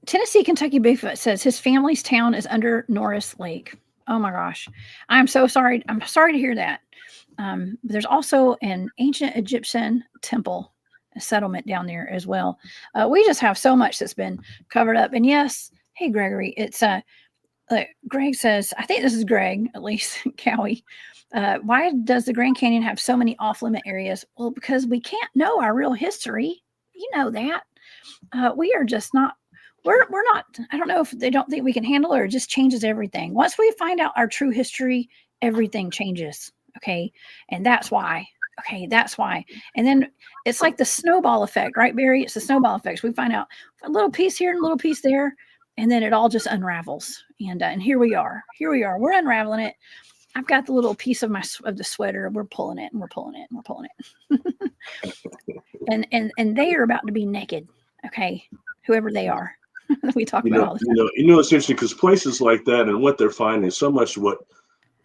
Tennessee Kentucky Bigfoot says his family's town is under Norris Lake. Oh my gosh. I'm so sorry. I'm sorry to hear that. There's also an ancient Egyptian temple settlement down there as well. We just have so much that's been covered up. And yes, hey Gregory, it's Greg says, I think this is Greg, at least Cowie. Why does the Grand Canyon have so many off-limit areas? Well, because we can't know our real history. You know that. We are just not. We're not. I don't know if they don't think we can handle it, or it just changes everything. Once we find out our true history, everything changes. Okay, and that's why. Okay, that's why. And then it's like the snowball effect, right, Barry? It's the snowball effect. So we find out a little piece here and a little piece there, and then it all just unravels. And here we are. Here we are. We're unraveling it. I've got the little piece of the sweater. We're pulling it and we're pulling it and we're pulling it. and they are about to be naked. Okay, whoever they are. We talk about all the time. It's interesting because places like that and what they're finding, so much what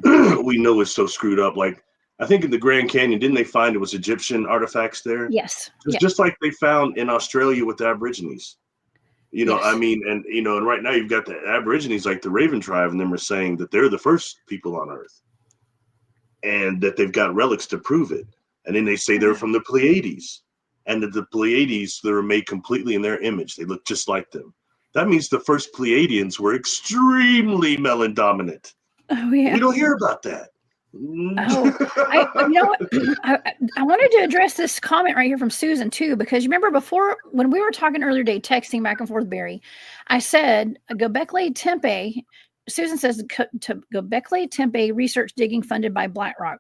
we know is so screwed up. Like, I think in the Grand Canyon, didn't they find it was Egyptian artifacts there? Yes. It's just like they found in Australia with the Aborigines. Yes. I mean, and right now you've got the Aborigines, like the Raven tribe, and them are saying that they're the first people on Earth, and that they've got relics to prove it. And then they say they're from the Pleiades, and that the Pleiades, they were made completely in their image. They look just like them. That means the first Pleiadians were extremely melon dominant. Oh yeah. We don't hear about that. You know what? I wanted to address this comment right here from Susan too, because you remember before when we were talking earlier today, texting back and forth, Barry, I said Göbekli Tepe. Susan says to Göbekli Tepe research digging funded by BlackRock.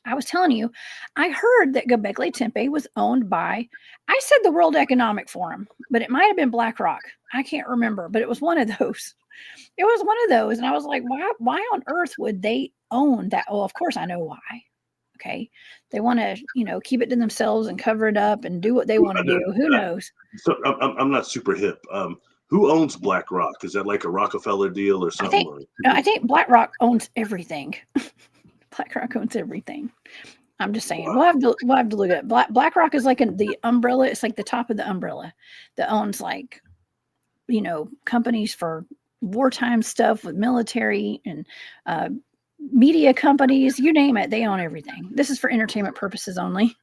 I was telling you, I heard that Göbekli Tepe was owned by, I said the World Economic Forum, but it might have been BlackRock. I can't remember, but it was one of those. It was one of those. And I was like, why on earth would they own that? Well, of course I know why. Okay. They want to, keep it to themselves and cover it up and do what they want to do. Who knows? So I'm not super hip. Who owns BlackRock? Is that like a Rockefeller deal or something? I think BlackRock owns everything. BlackRock owns everything. I'm just saying. Wow. We'll have to look at it. BlackRock is like the umbrella. It's like the top of the umbrella that owns like, companies for wartime stuff with military and media companies, you name it, they own everything. This is for entertainment purposes only.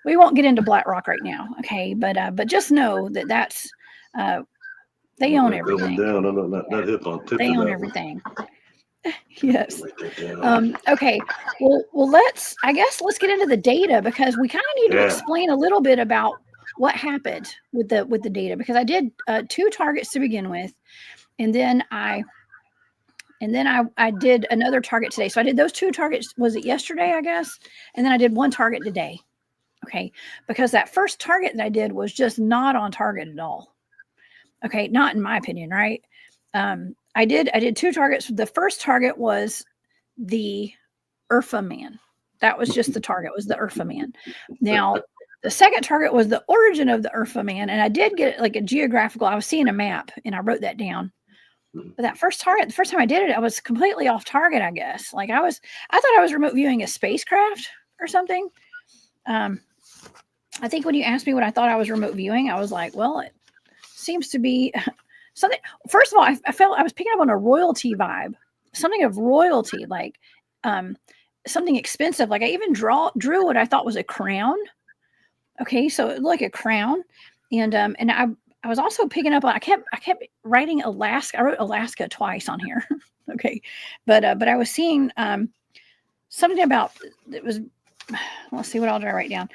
We won't get into BlackRock right now, okay? But just know that that's they own everything. Down. I'm not hip on tip. They own everything. Yes. Okay. Well, let's get into the data, because we kind of need to explain a little bit about what happened with the data, because I did 2 targets to begin with, and then I did another target today. So I did those 2 targets. Was it yesterday, I guess? And then I did 1 target today. Okay. Because that first target that I did was just not on target at all. Okay. Not in my opinion. Right. I did 2 targets. The first target was the Urfa Man. That was just the target, was the Urfa Man. Now, the second target was the origin of the Urfa Man. And I did get like a geographical, I was seeing a map and I wrote that down. But that first target, the first time I did it, I was completely off target, I guess. Like I thought I was remote viewing a spacecraft or something. I think when you asked me what I thought I was remote viewing, I was like, well, it seems to be something. First of all, I felt I was picking up on a royalty vibe, something of royalty, like something expensive. Like I even drew what I thought was a crown. Okay, so it looked like a crown, and I was also picking up on. I kept writing Alaska. I wrote Alaska twice on here. Okay, but I was seeing something about it was. Let's see, what all did I write down?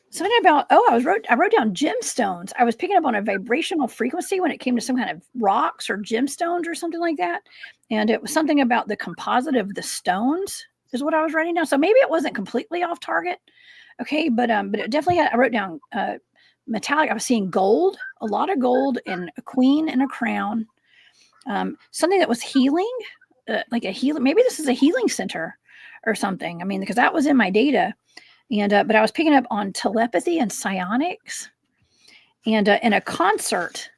Something about I wrote down gemstones. I was picking up on a vibrational frequency when it came to some kind of rocks or gemstones or something like that, and it was something about the composite of the stones is what I was writing down. So maybe it wasn't completely off target. Okay, but it definitely had. I wrote down metallic. I was seeing gold, a lot of gold, and a queen and a crown. Something that was healing, like a healing. Maybe this is a healing center or something. I mean, because that was in my data, and but I was picking up on telepathy and psionics, and a concert,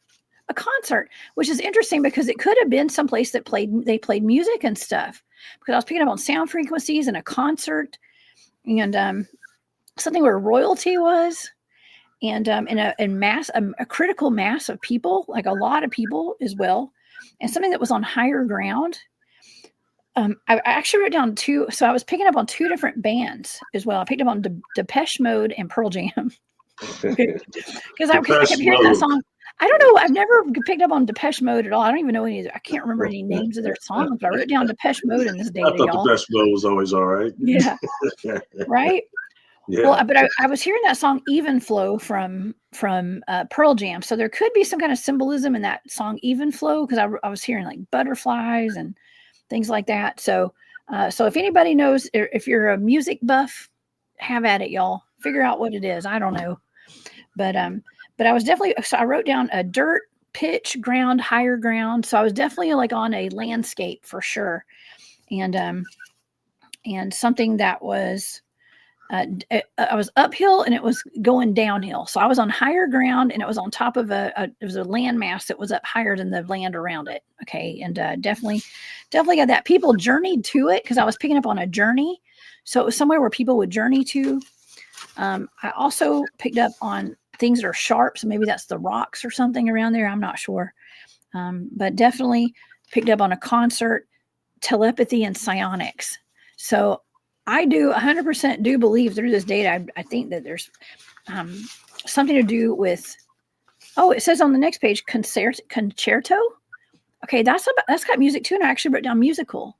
which is interesting because it could have been someplace that they played music and stuff. Because I was picking up on sound frequencies and a concert, and something where royalty was. And a critical mass of people, like a lot of people as well, and something that was on higher ground. I actually wrote down 2. So I was picking up on 2 different bands as well. I picked up on Depeche Mode and Pearl Jam because I kept hearing that song. I don't know. I've never picked up on Depeche Mode at all. I don't even know any. I can't remember any names of their songs. But I wrote down Depeche Mode in this I data, thought y'all. the best mode was always all right. Yeah. Right. Yeah. Well, but I was hearing that song "Even Flow" from Pearl Jam, so there could be some kind of symbolism in that song "Even Flow" because I was hearing like butterflies and things like that. So if anybody knows, if you're a music buff, have at it, y'all. Figure out what it is. I don't know, but I was definitely, so I wrote down a dirt, pitch, ground, higher ground. So I was definitely like on a landscape for sure, and something that was. I was uphill and it was going downhill. So I was on higher ground and it was on top of it was a landmass that was up higher than the land around it. Okay. And definitely got that. People journeyed to it because I was picking up on a journey. So it was somewhere where people would journey to. I also picked up on things that are sharp. So maybe that's the rocks or something around there. I'm not sure. But definitely picked up on a concert, telepathy, and psionics. So I do 100% do believe through this data. I think that there's something to do with. Oh, it says on the next page concerto. Okay, that's got music too, and I actually wrote down musical.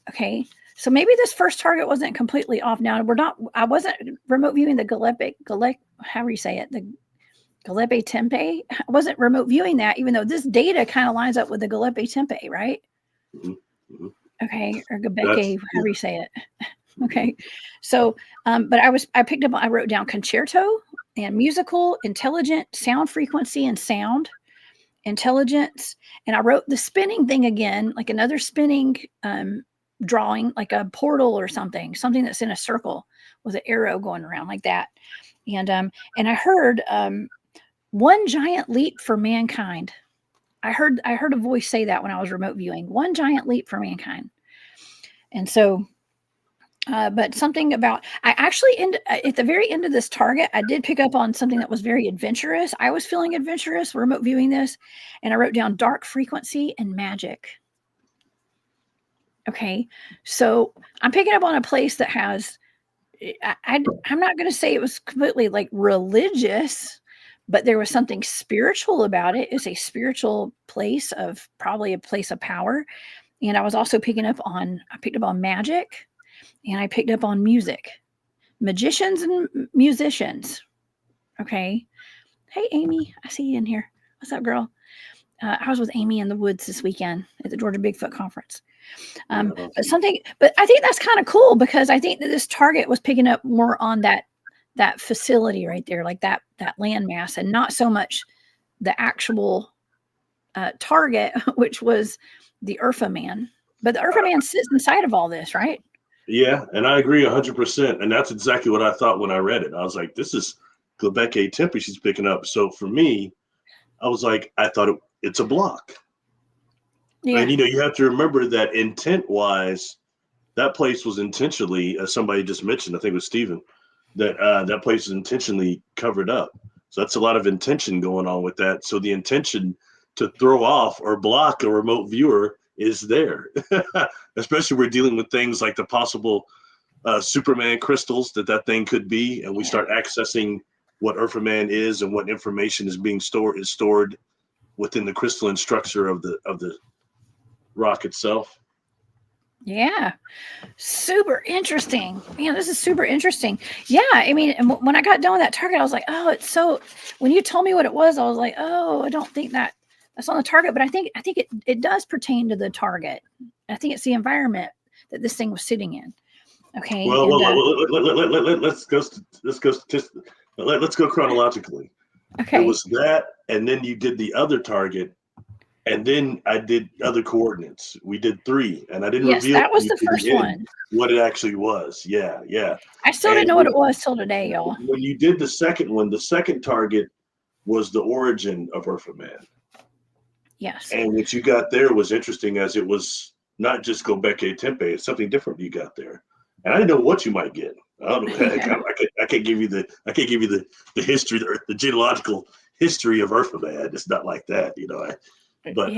Okay, so maybe this first target wasn't completely off. Now I wasn't remote viewing the however you say it, the Göbekli Tepe. I wasn't remote viewing that, even though this data kind of lines up with the Göbekli Tepe, right? Mm-hmm. Okay, or Göbekli, however you say it. Okay, so but I wrote down concerto and musical, intelligent, sound frequency and sound intelligence, and I wrote the spinning thing again, like another spinning drawing, like a portal or something that's in a circle with an arrow going around like that, and I heard one giant leap for mankind. I heard a voice say that when I was remote viewing, one giant leap for mankind. And so, but something about, I actually, at the very end of this target, I did pick up on something that was very adventurous. I was feeling adventurous remote viewing this, and I wrote down dark frequency and magic. Okay. So I'm picking up on a place that has, I'm not going to say it was completely like religious, but there was something spiritual about it. It's a spiritual place probably a place of power. And I was also picked up on magic, and I picked up on music, magicians and musicians. Okay. Hey, Amy, I see you in here. What's up, girl? I was with Amy in the woods this weekend at the Georgia Bigfoot Conference. But I think that's kind of cool because I think that this target was picking up more on that facility right there, like that landmass, and not so much the actual target, which was the Urfa Man. But the Urfa Man sits inside of all this, right? Yeah, and I agree 100%. And that's exactly what I thought when I read it. I was like, this is Göbekli Tepe she's picking up. So for me, I was like, I thought it's a block. Yeah. And, you have to remember that intent-wise, that place was intentionally, as somebody just mentioned, I think it was Stephen, that place is intentionally covered up. So that's a lot of intention going on with that. So the intention to throw off or block a remote viewer is there, especially we're dealing with things like the possible Superman crystals that thing could be, and we start accessing what Urfa Man is and what information is being stored within the crystalline structure of the rock itself. Yeah, super interesting. Man, this is super interesting. Yeah, I mean, when I got done with that target, I was like, oh, it's so. When you told me what it was, I was like, oh, I don't think that's on the target, but I think it does pertain to the target. I think it's the environment that this thing was sitting in. Okay. Well, let's go chronologically. Okay. It was that, and then you did the other target, and then I did other coordinates. We did 3, and I didn't reveal that was the first one. What it actually was. Yeah. I still didn't know what it was till today, y'all. When you did the second one, the second target was the origin of Urfa Man. Yes. And what you got there was interesting, as it was not just Göbekli Tepe, it's something different you got there. And I didn't know what you might get. I don't know. I can't give you the history, the genealogical history of Urfa Man. It's not like that, But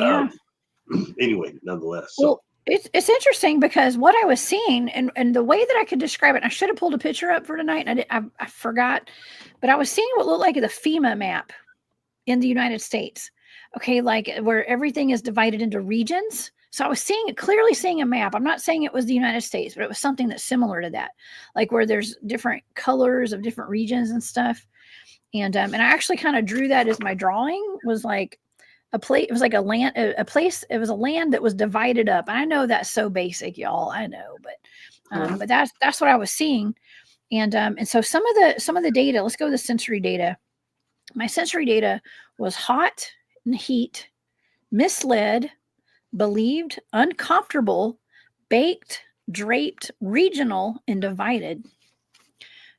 anyway, nonetheless. Well, it's interesting because what I was seeing and the way that I could describe it, I should have pulled a picture up for tonight, and I forgot, but I was seeing what looked like the FEMA map. in the United States. Okay, like where everything is divided into regions. So I was clearly seeing a map. I'm not saying it was the United States, but it was something that's similar to that, like where there's different colors of different regions and stuff. And I actually kind of drew that as my drawing was like a place. It was like a place. It was a land that was divided up. And I know that's so basic, y'all. I know, but that's what I was seeing. And so some of the data. Let's go to the sensory data. My sensory data was hot and heat, misled, believed, uncomfortable, baked, draped, regional, and divided.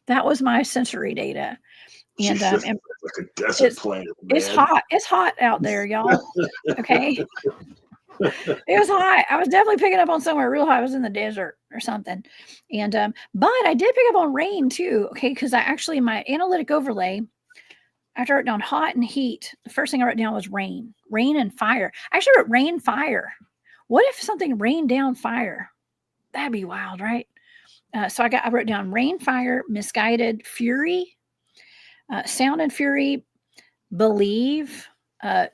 That was my sensory data. And like a desert planet, man. It's hot out there, y'all. Okay. It was hot. I was definitely picking up on somewhere real hot. I was in the desert or something. And but I did pick up on rain too. Okay, because I actually my analytic overlay, after I wrote down hot and heat, the first thing I wrote down was rain and fire. I actually wrote rain, fire. What if something rained down fire? That'd be wild, right? So I wrote down rain, fire, misguided, fury, sound and fury, believe,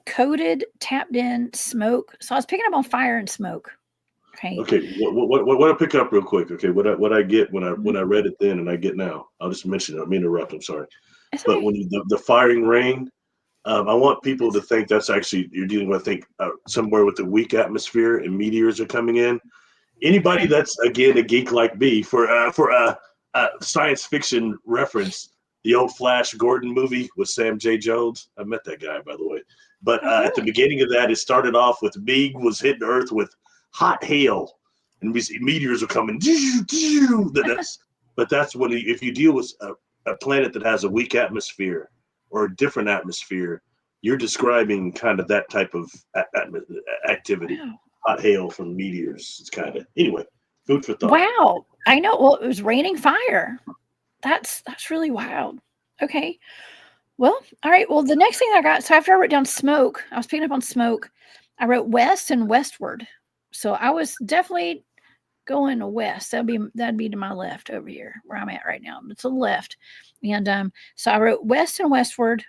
coded, tapped in, smoke. So I was picking up on fire and smoke. Okay. Okay. What I pick up real quick. Okay. What I get when I read it then and I get now. I'll just mention it. I'm interrupt. I'm sorry. But when the firing rain, I want people to think that's actually you're dealing with. I think somewhere with a weak atmosphere and meteors are coming in. Anybody that's again a geek like me for a science fiction reference, the old Flash Gordon movie with Sam J. Jones. I met that guy, by the way. But at the beginning of that, it started off with Meeg was hitting Earth with hot hail, and meteors are coming. But that's when if you deal with a planet that has a weak atmosphere or a different atmosphere, you're describing kind of that type of activity. Wow. Hot hail from meteors. It's kind of anyway. Food for thought. Wow, I know. Well, it was raining fire. That's really wild. Okay. Well, all right. Well, the next thing I got. So after I wrote down smoke, I was picking up on smoke. I wrote west and westward. So I was definitely going west. That'd be to my left over here where I'm at right now. It's to the left. And so I wrote west and westward,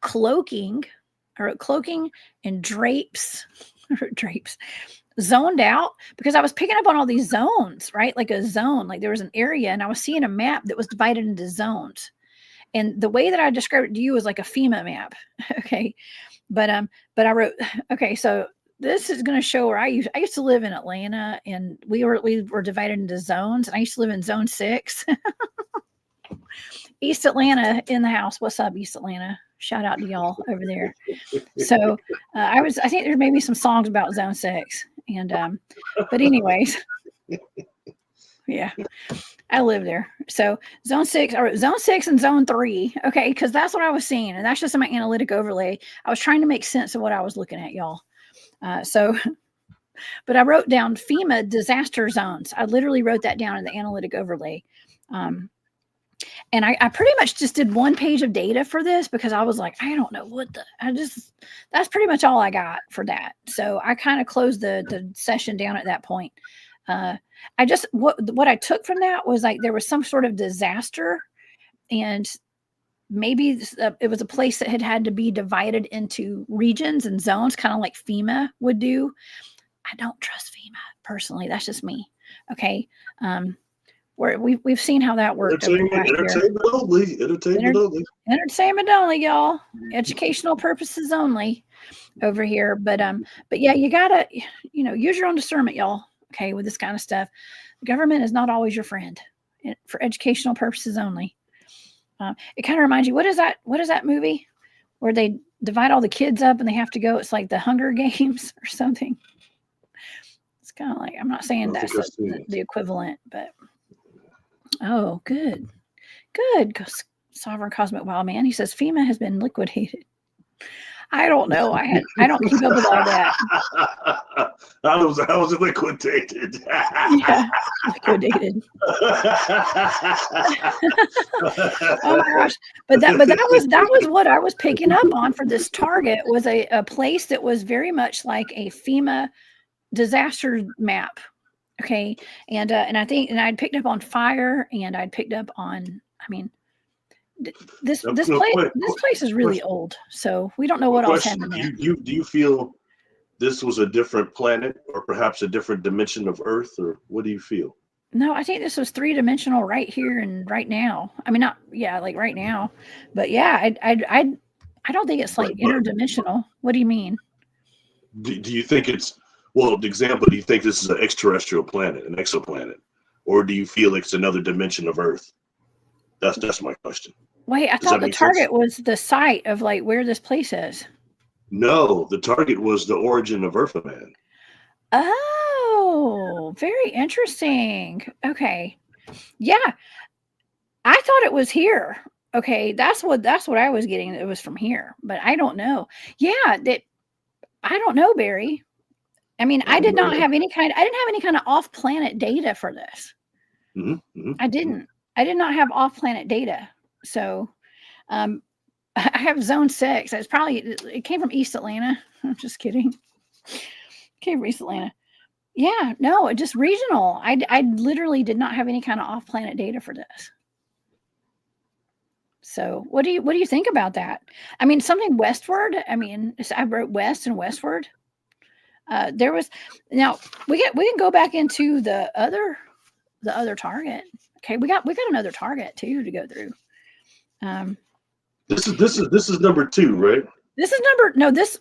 cloaking. I wrote cloaking and drapes. I wrote drapes. Zoned out because I was picking up on all these zones, right? Like a zone, like there was an area and I was seeing a map that was divided into zones. And the way that I described it to you was like a FEMA map. Okay. But I wrote, okay, so this is going to show where I used to live in Atlanta and we were divided into zones and I used to live in zone 6. East Atlanta in the house. What's up, East Atlanta? Shout out to y'all over there. So I think there may be some songs about zone 6. And but anyways, yeah, I live there. So zone 6, I wrote zone 6 and zone 3. Okay, because that's what I was seeing. And that's just in my analytic overlay. I was trying to make sense of what I was looking at, y'all. But I wrote down FEMA disaster zones. I literally wrote that down in the analytic overlay. And I pretty much just did one page of data for this because I was like, I don't know that's pretty much all I got for that. So I kind of closed the session down at that point. What I took from that was like, there was some sort of disaster and maybe it was a place that had to be divided into regions and zones, kind of like FEMA would do. I don't trust FEMA personally. That's just me. Okay. Where we've seen how that worked. Entertainment only, y'all. Educational purposes only over here. But yeah, you gotta, use your own discernment, y'all. Okay, with this kind of stuff. The government is not always your friend for educational purposes only. It kind of reminds you, what is that movie where they divide all the kids up and they have to go? It's like the Hunger Games or something. It's kind of like, I'm not saying that's the equivalent, but. Oh, good. Sovereign Cosmic Wild Man. He says FEMA has been liquidated. I don't know. I don't keep up with all that. I was liquidated. Yeah, liquidated. Oh my gosh! But that was what I was picking up on for this target was a place that was very much like a FEMA disaster map. Okay. And I'd picked up on fire and I'd picked up on, This No, this no, place que- this place is really old, so we don't know what else question: happened Do there. you feel this was a different planet, or perhaps a different dimension of Earth, or what do you feel? No, I think this was three-dimensional right here and right now. I mean, not yeah, like right now, but yeah, I don't think it's But, like but interdimensional. What do you mean? do you think it's, well, the example? Do you think this is an extraterrestrial planet, an exoplanet, or do you feel it's another dimension of Earth? That's my question. Wait, I Does thought that the make sense? target was the site of like where this place is. No, the target was the origin of Urfa Man. Oh, very interesting. Okay. Yeah, I thought it was here. Okay, that's what I was getting. It was from here, but I don't know. Yeah, that I don't know, Barry. I mean, I did not have any kind. I didn't have any kind of off-planet data for this. I didn't. I did not have off-planet data. So, um, I have Zone 6. It's probably it came from East Atlanta. I'm just kidding. It came from East Atlanta. Yeah, no, it just regional. I literally did not have any kind of off-planet data for this. So, what do you think about that? I mean, something westward. I mean, I wrote west and westward. There was now we can go back into the other target. Okay, we got another target too to go through. This is number 2, right? This is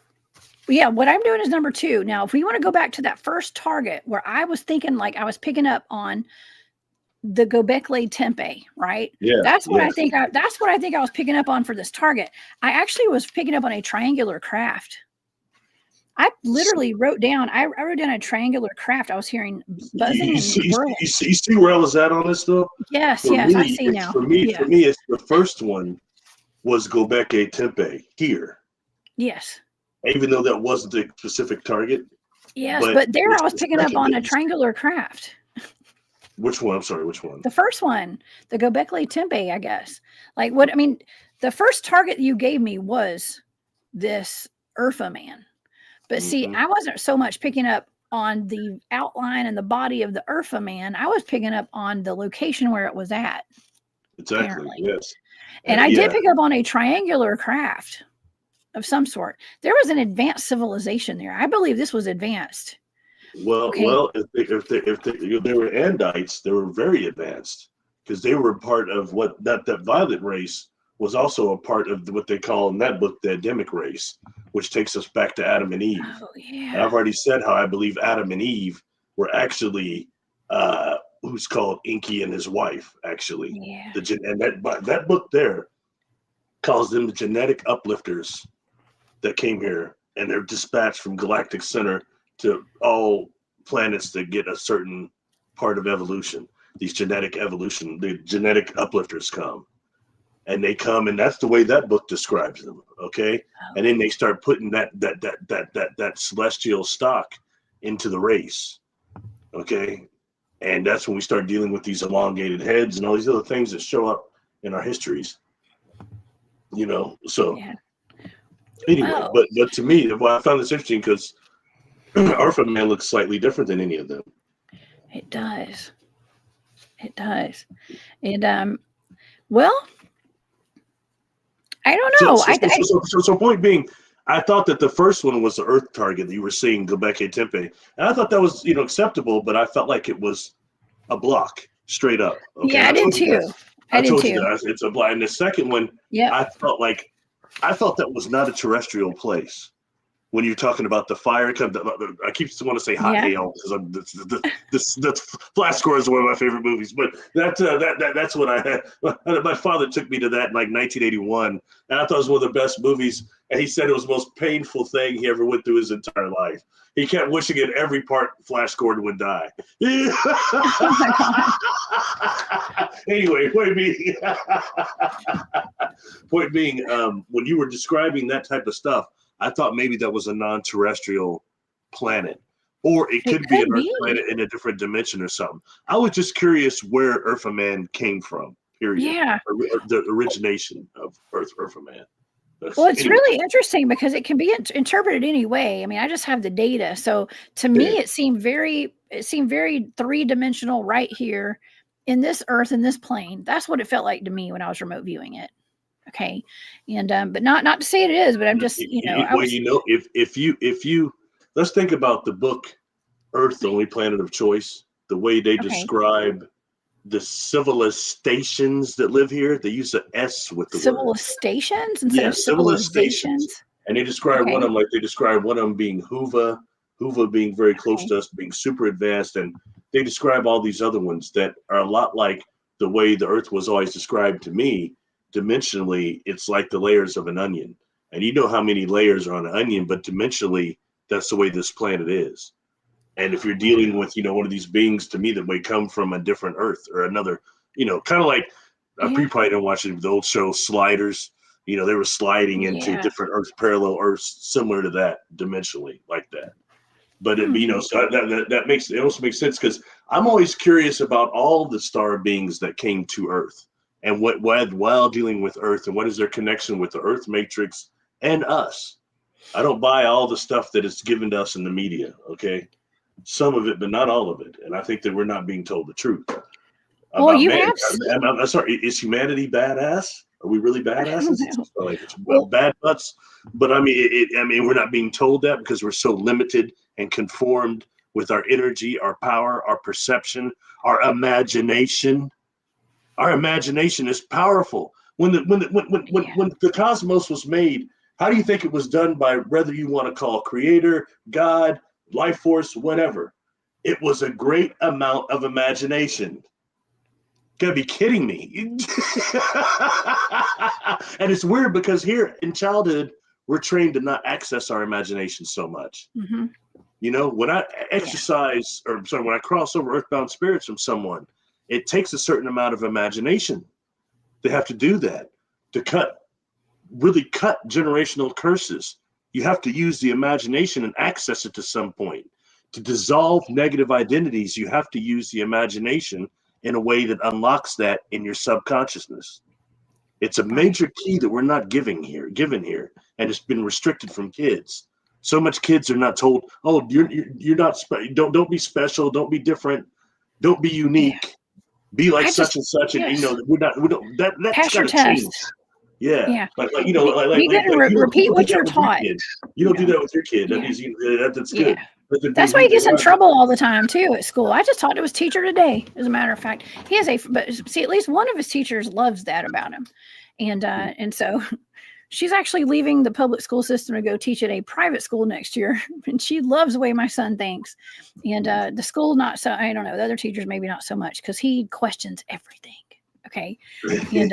yeah, what I'm doing is number 2. Now, if we want to go back to that first target where I was thinking like I was picking up on the Göbekli Tepe, right? Yeah. That's what I think I was picking up on for this target. I actually was picking up on a triangular craft. I literally wrote down a triangular craft. I was hearing buzzing You and whirling. you see where I was at on this though? Yes, For I me, see now. For me, Yeah. it's the first one was Göbekli Tepe here. Yes. Even though that wasn't the specific target. Yes, but there I was picking up on a one. triangular craft. Which one? I'm sorry, which one? The first one, the Göbekli Tepe, I guess. Like what I mean, the first target you gave me was this Urfa Man. But see, I wasn't so much picking up on the outline and the body of the Urfa Man. I was picking up on the location where it was at. Exactly. Apparently. Yes. And I did pick up on a triangular craft of some sort. There was an advanced civilization there. I believe this was advanced. Well, if they were Andites, they were very advanced because they were part of what that violet race was also a part of what they call in that book the Adamic race, which takes us back to Adam and Eve. Oh, yeah. And I've already said how I believe Adam and Eve were actually who's called Enki and his wife, actually. Yeah. And that book there calls them the genetic uplifters that came here, and they're dispatched from galactic center to all planets that get a certain part of evolution. These genetic evolution, the genetic uplifters come. And they come, and that's the way that book describes them. Okay. And then they start putting that celestial stock into the race. Okay. And that's when we start dealing with these elongated heads and all these other things that show up in our histories. You know, so anyway, but to me, I found this interesting because Urfa Man looks slightly different than any of them. It does. It does. And well, I don't know. So point being, I thought that the first one was the Earth target that you were seeing, Göbekli Tepe, and I thought that was acceptable, but I felt like it was a block straight up. Okay? Yeah, I did too. I told you that it's a block. And the second one, yeah, I felt that was not a terrestrial place. When you're talking about the fire, I keep want to say hot hail because the Flash Score is one of my favorite movies. But that's what I had. My father took me to that in like 1981, and I thought it was one of the best movies. And he said it was the most painful thing he ever went through his entire life. He kept wishing in every part Flash Gordon would die. Oh my God. Anyway, point being, when you were describing that type of stuff, I thought maybe that was a non-terrestrial planet, or it could be an Earth planet in a different dimension or something. I was just curious where Urfa Man came from. Period. Yeah, the origination of Urfa Man. Well, it's really interesting because it can be interpreted any way. I mean, I just have the data, so to me, it seemed very three-dimensional right here in this Earth, in this plane. That's what it felt like to me when I was remote viewing it. Okay. And but not to say it is, but I'm just, Well, if you let's think about the book Earth, the Only Planet of Choice, the way they okay. describe the civilizations that live here. They use the S with the word. Civilizations instead Yeah, of civilizations. civilizations. And they describe one Okay. of them, like they describe one of them being Hoover being very close Okay. to us, being super advanced. And they describe all these other ones that are a lot like the way the Earth was always described to me. Dimensionally, it's like the layers of an onion. And you know how many layers are on an onion, but dimensionally, that's the way this planet is. And if you're dealing with, one of these beings to me that may come from a different Earth or another, kind of like Yeah. you probably don't watch the old show Sliders. They were sliding into Yeah. different Earths, parallel Earths, similar to that dimensionally, like that. But Hmm. so that makes it also makes sense because I'm always curious about all the star beings that came to Earth and what while dealing with Earth and what is their connection with the Earth matrix and us. I don't buy all the stuff that is given to us in the media. Okay, some of it, but not all of it. And I think that we're not being told the truth Well, about you man. have. I'm sorry. Is humanity badass? Are we really I don't badasses? It's know. just like it's Well, bad butts. But I mean, we're not being told that because we're so limited and conformed with our energy, our power, our perception, our imagination. Our imagination is powerful. When yeah. when the cosmos was made, how do you think it was done by whether you want to call creator, God, life force, whatever? It was a great amount of imagination. Gotta be kidding me. And it's weird because here in childhood, we're trained to not access our imagination so much. Hmm. When I Yeah. exercise, or sorry, when I cross over earthbound spirits from someone, it takes a certain amount of imagination. They have to do that to really cut generational curses. You have to use the imagination and access it to some point. To dissolve negative identities, you have to use the imagination in a way that unlocks that in your subconsciousness. It's a Right. major key that we're not given here, and it's been restricted from kids. So much kids are not told, "Oh, you're not don't be special, don't be different, don't be Yeah. unique, be like I such just and such," and yes. we don't that's Pass got your to change. test. Yeah, Yeah. like Be good and you repeat don't do what that you're with your taught. kid. You You don't do know. that with your kid. That Yeah. means that's Yeah. good. But That's why he gets in trouble all the time too at school. I just talked to his teacher today, as a matter of fact. He has but see, at least one of his teachers loves that about him, and so she's actually leaving the public school system to go teach at a private school next year, and she loves the way my son thinks. And the school, not so. I don't know. The other teachers maybe not so much because he questions everything. Okay, and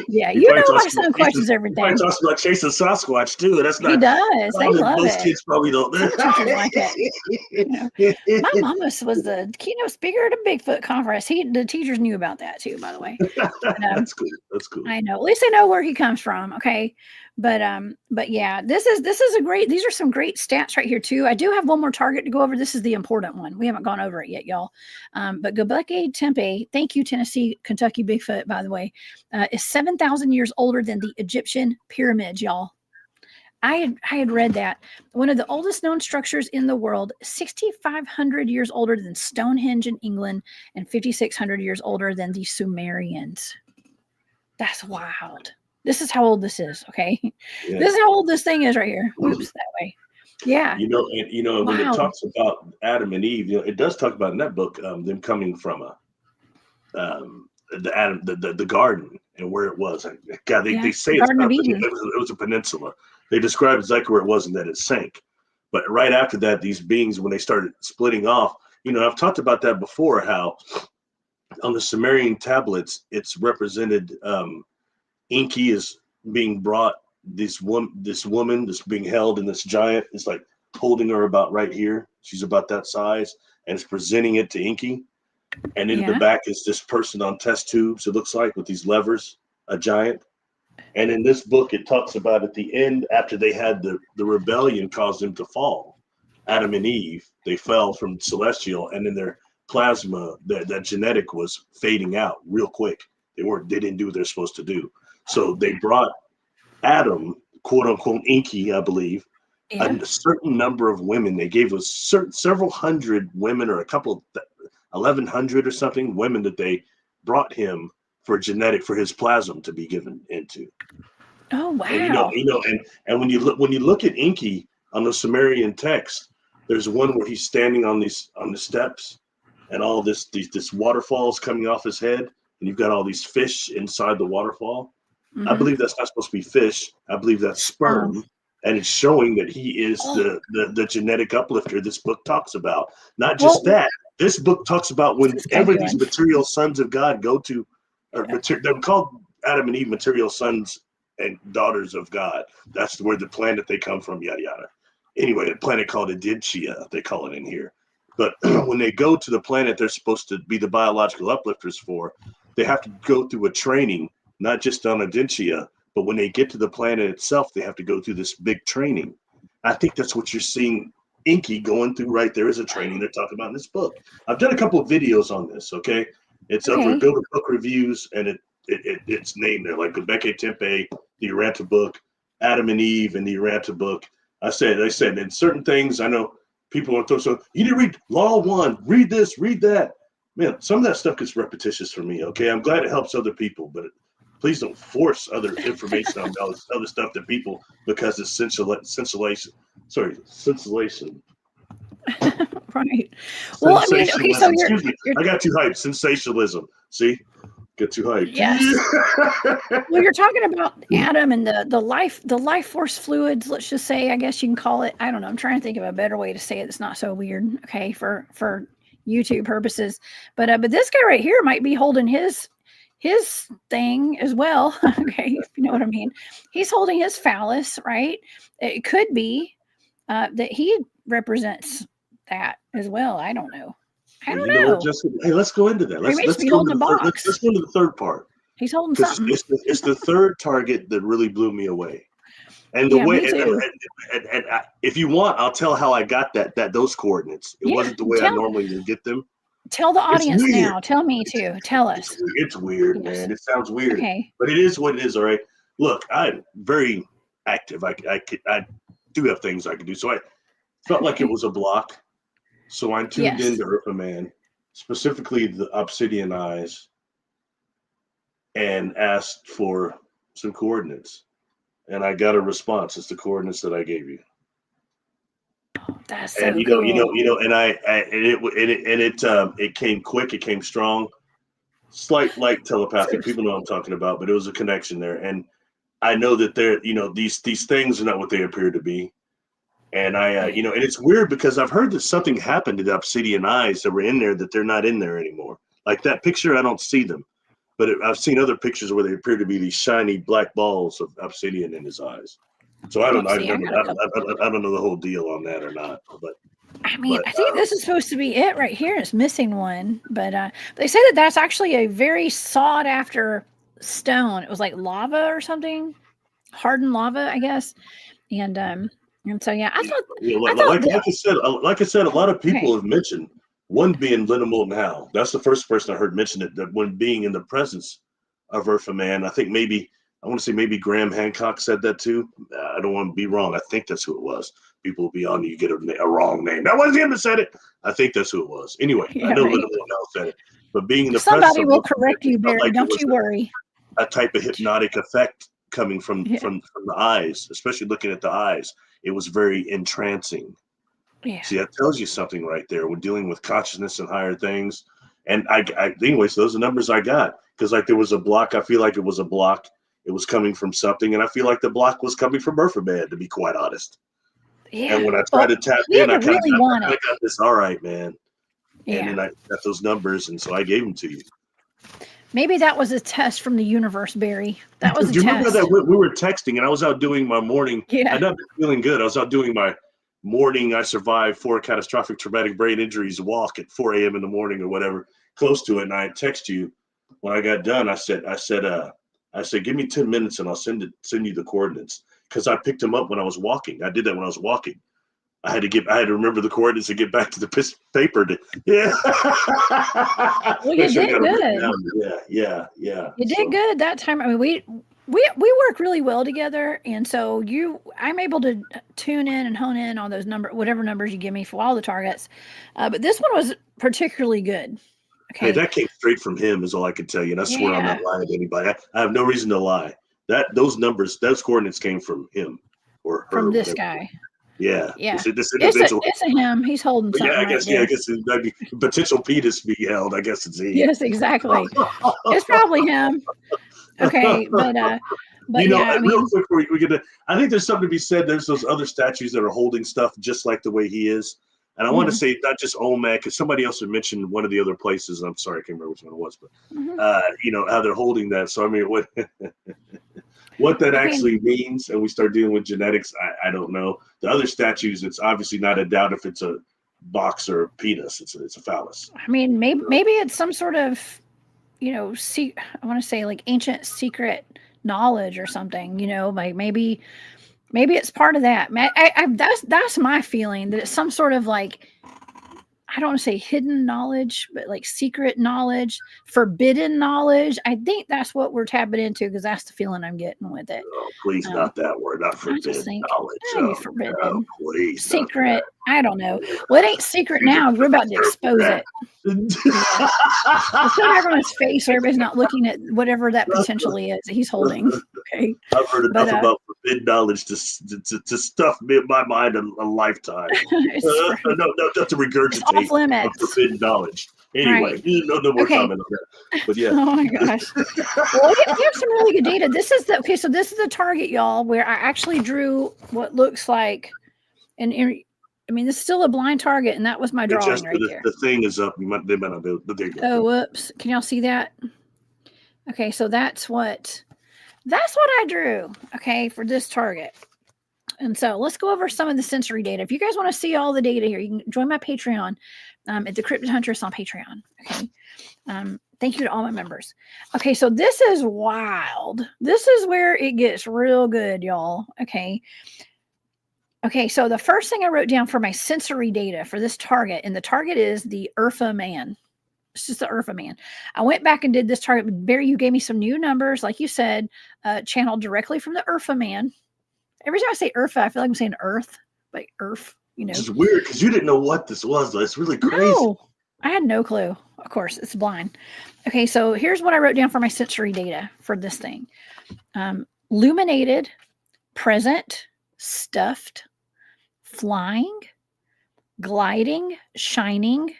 yeah, my son questions he probably everything. talks about chasing Sasquatch too. That's He not does. They probably love most it. kids probably don't. Some teachers like it. My mama was the keynote speaker at a Bigfoot conference. The teachers knew about that too, by the way. But, That's cool. That's cool. I know. At least they know where he comes from. Okay. But yeah, this is a great, these are some great stats right here too. I do have one more target to go over. This is the important one. We haven't gone over it yet, y'all. But Göbekli Tepe, thank you, Tennessee, Kentucky Bigfoot, by the way, is 7,000 years older than the Egyptian pyramids, y'all. I had read that one of the oldest known structures in the world, 6,500 years older than Stonehenge in England, and 5,600 years older than the Sumerians. That's wild. This is how old this is. Okay, Yeah. this is how old this thing is right here. Oops, that way. Yeah. And when it talks about Adam and Eve, it does talk about in that book them coming from the garden and where it was. God, they say it's Garden of Eden. it was a peninsula. They describe exactly where it was and that it sank. But right after that, these beings, when they started splitting off, I've talked about that before, how on the Sumerian tablets, it's represented Enki is being brought, this woman that's being held in this giant is like holding her about right here. She's about that size, and it's presenting it to Enki. And in the back is this person on test tubes, it looks like, with these levers, a giant. And in this book, it talks about at the end, after they had the rebellion caused them to fall, Adam and Eve, they fell from celestial, and in their plasma, that genetic was fading out real quick. They didn't do what they're supposed to do. So they brought Adam, quote unquote, Enki, I believe, a certain number of women. They gave us several hundred women, or 1,100 or something women that they brought him for his plasm to be given into. Oh, And wow. and when you look at Enki on the Sumerian text, there's one where he's standing on the steps, and all this waterfalls coming off his head, and you've got all these fish inside the waterfall. I believe that's not supposed to be fish. I believe that's sperm, and it's showing that he is the genetic uplifter this book talks about. Not just that, this book talks about whenever these material sons of God go to, they're called Adam and Eve material sons and daughters of God. That's where the planet they come from, yada yada. Anyway, a planet called Adintia, they call it in here. But when they go to the planet they're supposed to be the biological uplifters for, they have to go through a training, not just on Adintia, but when they get to the planet itself, they have to go through this big training. I think that's what you're seeing Enki going through right there is a training they're talking about in this book. I've done a couple of videos on this, okay? It's over Go to Book Reviews, and it's named there, like Göbekli Tepe, the Uranta book, Adam and Eve, and the Uranta book. I said in certain things, I know people want to throw, so you need to read Law 1, read this, read that. Man, some of that stuff gets repetitious for me, okay? I'm glad it helps other people, but please don't force other information on other stuff to people because it's scintillation. Right. Well, I mean, okay, so excuse me. I got too hyped. Sensationalism. See? Get too hyped. Yes. Well, you're talking about Adam and the life force fluids, let's just say, I guess you can call it. I don't know. I'm trying to think of a better way to say it that's not so weird, okay, for YouTube purposes. But this guy right here might be holding his thing as well. Okay, if you know what I mean. He's holding his phallus, right? It could be that he represents that as well. I don't know. I don't know. Hey, let's go into that. Let's go into the third part. He's holding something. It's the third target that really blew me away. And the way, and if you want, I'll tell how I got those coordinates. It wasn't the way I normally would get them. Tell the audience now. Tell me too. Tell us. It's weird, man. It sounds weird, but it is what it is. All right. Look, I'm very active. I do have things I can do. So I felt like it was a block. So I tuned into Urfa Man, specifically the obsidian eyes, and asked for some coordinates. And I got a response. It's the coordinates that I gave you. That's so cool. It came quick. It came strong. Slight light telepathic. People know what I'm talking about, but it was a connection there. And I know that these things are not what they appear to be. And and it's weird because I've heard that something happened to the obsidian eyes that were in there that they're not in there anymore. Like that picture, I don't see them. But I've seen other pictures where they appear to be these shiny black balls of obsidian in his eyes. So I don't know the whole deal on that or not. But I think this is supposed to be it right here. It's missing one, but they say that that's actually a very sought after stone. It was like lava or something, hardened lava, I guess. And so I thought, like I said, a lot of people have mentioned one being Linda Moulton Howe. That's the first person I heard mention it. That when being in the presence of Urfa Man, I think I want to say maybe Graham Hancock said that too. I don't want to be wrong. I think that's who it was. People will be on you get a wrong name. That wasn't him that said it. I think that's who it was. Anyway, I know Linda Moulton Howe said it. But being in the somebody will correct you, Barry. Don't you worry. A type of hypnotic effect coming from the eyes, especially looking at the eyes. It was very entrancing. Yeah. See, that tells you something right there. We're dealing with consciousness and higher things. And anyways, those are the numbers I got. Because like there was a block. I feel like it was a block. It was coming from something. And I feel like the block was coming from Urfa Man, to be quite honest. Yeah. And when I tried to tap in, I kind of got this. All right, man. Yeah. And then I got those numbers. And so I gave them to you. Maybe that was a test from the universe, Barry. That was a test. Do you remember that we were texting and I was out doing my morning? Yeah. I'd not been feeling good. I was out doing my morning. I survived 4 catastrophic traumatic brain injuries walk at 4 a.m. in the morning or whatever, close to it. And I text you when I got done. I said, give me 10 minutes and I'll send you the coordinates. Because I picked them up when I was walking. I did that when I was walking. I had to remember the coordinates and get back to the paper. Well, you did good. Yeah. You did good that time. I mean, we work really well together, and so I'm able to tune in and hone in on those whatever numbers you give me for all the targets. But this one was particularly good. Okay, hey, that came straight from him, is all I can tell you. And I swear I'm not lying to anybody. I have no reason to lie. those numbers, those coordinates came from him or her. From this guy. Yeah. Yeah. This individual. It's a him. He's holding something. I right guess. there. Yeah, I guess potential penis be held. I guess it's he. Yes, exactly. It's probably him. Okay, but yeah, real quick, we get to. I think there's something to be said. There's those other statues that are holding stuff just like the way he is. And I want to say not just Olmec, because somebody else had mentioned one of the other places. I'm sorry, I can't remember which one it was, but how they're holding that. So I mean, what that actually means, and we start dealing with genetics, I don't know. The other statues, it's obviously not a doubt if it's a box or a penis. It's a phallus. I mean, maybe it's some sort of, I want to say like ancient secret knowledge or something. Like maybe it's part of that. That's my feeling, that it's some sort of like, I don't want to say hidden knowledge, but like secret knowledge, forbidden knowledge. I think that's what we're tapping into, because that's the feeling I'm getting with it. Oh, please, not that word, not forbidden knowledge. Forbidden. Please. Secret. I don't know. Well, it ain't secret now. We're about to expose it. Let's put everyone's face so everybody's not looking at whatever that potentially is that he's holding. Okay. I've heard enough about forbidden knowledge to stuff me in my mind a lifetime. No, just to regurgitate forbidden knowledge. Anyway, no more comment on that. But yeah. Oh my gosh. Well, we have some really good data. This is the target, y'all, where I actually drew what looks like this is still a blind target, and that was my drawing right there. The thing is up. They might not be able, but there you go. Oh, whoops. Can y'all see that? Okay, so that's what I drew, okay, for this target. And so let's go over some of the sensory data. If you guys want to see all the data here, you can join my Patreon at the Cryptid Huntress on Patreon. Okay. Thank you to all my members. Okay, so this is wild. This is where it gets real good, y'all. Okay, so the first thing I wrote down for my sensory data for this target, and the target is the Urfa Man. It's just the Urfa Man. I went back and did this target. Barry, you gave me some new numbers, like you said, channeled directly from the Urfa Man. Every time I say Urfa, I feel like I'm saying Earth, like Earth, Which is weird, because you didn't know what this was. It's really crazy. No, I had no clue. Of course, it's blind. Okay, so here's what I wrote down for my sensory data for this thing. Luminated, present, stuffed, flying, gliding, shining,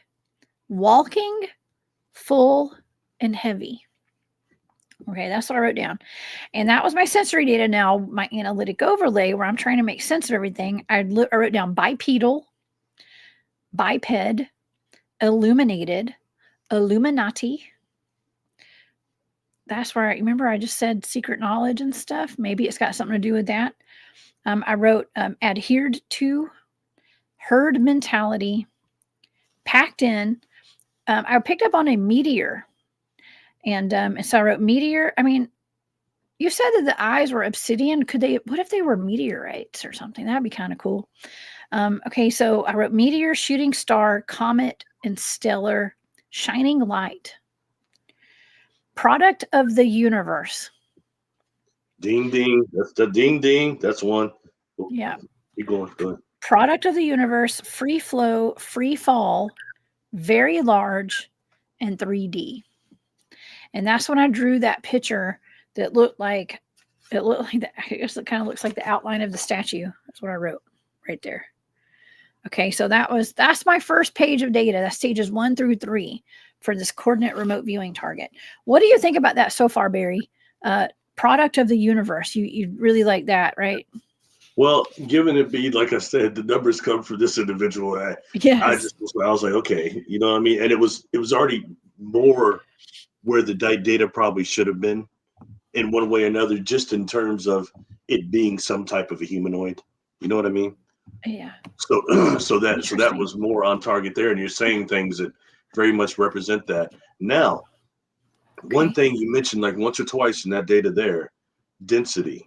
walking, full, and heavy. Okay, that's what I wrote down. And that was my sensory data. Now, my analytic overlay, where I'm trying to make sense of everything, I wrote down bipedal, biped, illuminated, illuminati. That's where remember I just said secret knowledge and stuff. Maybe it's got something to do with that. I wrote adhered to, herd mentality, packed in. I picked up on a meteor. And so I wrote meteor. I mean, you said that the eyes were obsidian. What if they were meteorites or something? That'd be kind of cool. Okay, so I wrote meteor, shooting star, comet, and stellar, shining light. Product of the universe. Ding, ding. That's the ding, ding. That's one. Yeah. Keep going. Go ahead. Product of the universe, free flow, free fall, very large, and 3D. And that's when I drew that picture that looked like I guess it kind of looks like the outline of the statue. That's what I wrote right there. Okay, so that's my first page of data. That's stages 1 through 3 for this coordinate remote viewing target. What do you think about that so far, Barry? Product of the universe. You really like that, right? Well, given it be, like I said, the numbers come from this individual. Yes. I was like, okay, you know what I mean? And it was already more where the data probably should have been in one way or another, just in terms of it being some type of a humanoid. You know what I mean? Yeah. So that was more on target there. And you're saying things that very much represent that. Now, one thing you mentioned like once or twice in that data there, density.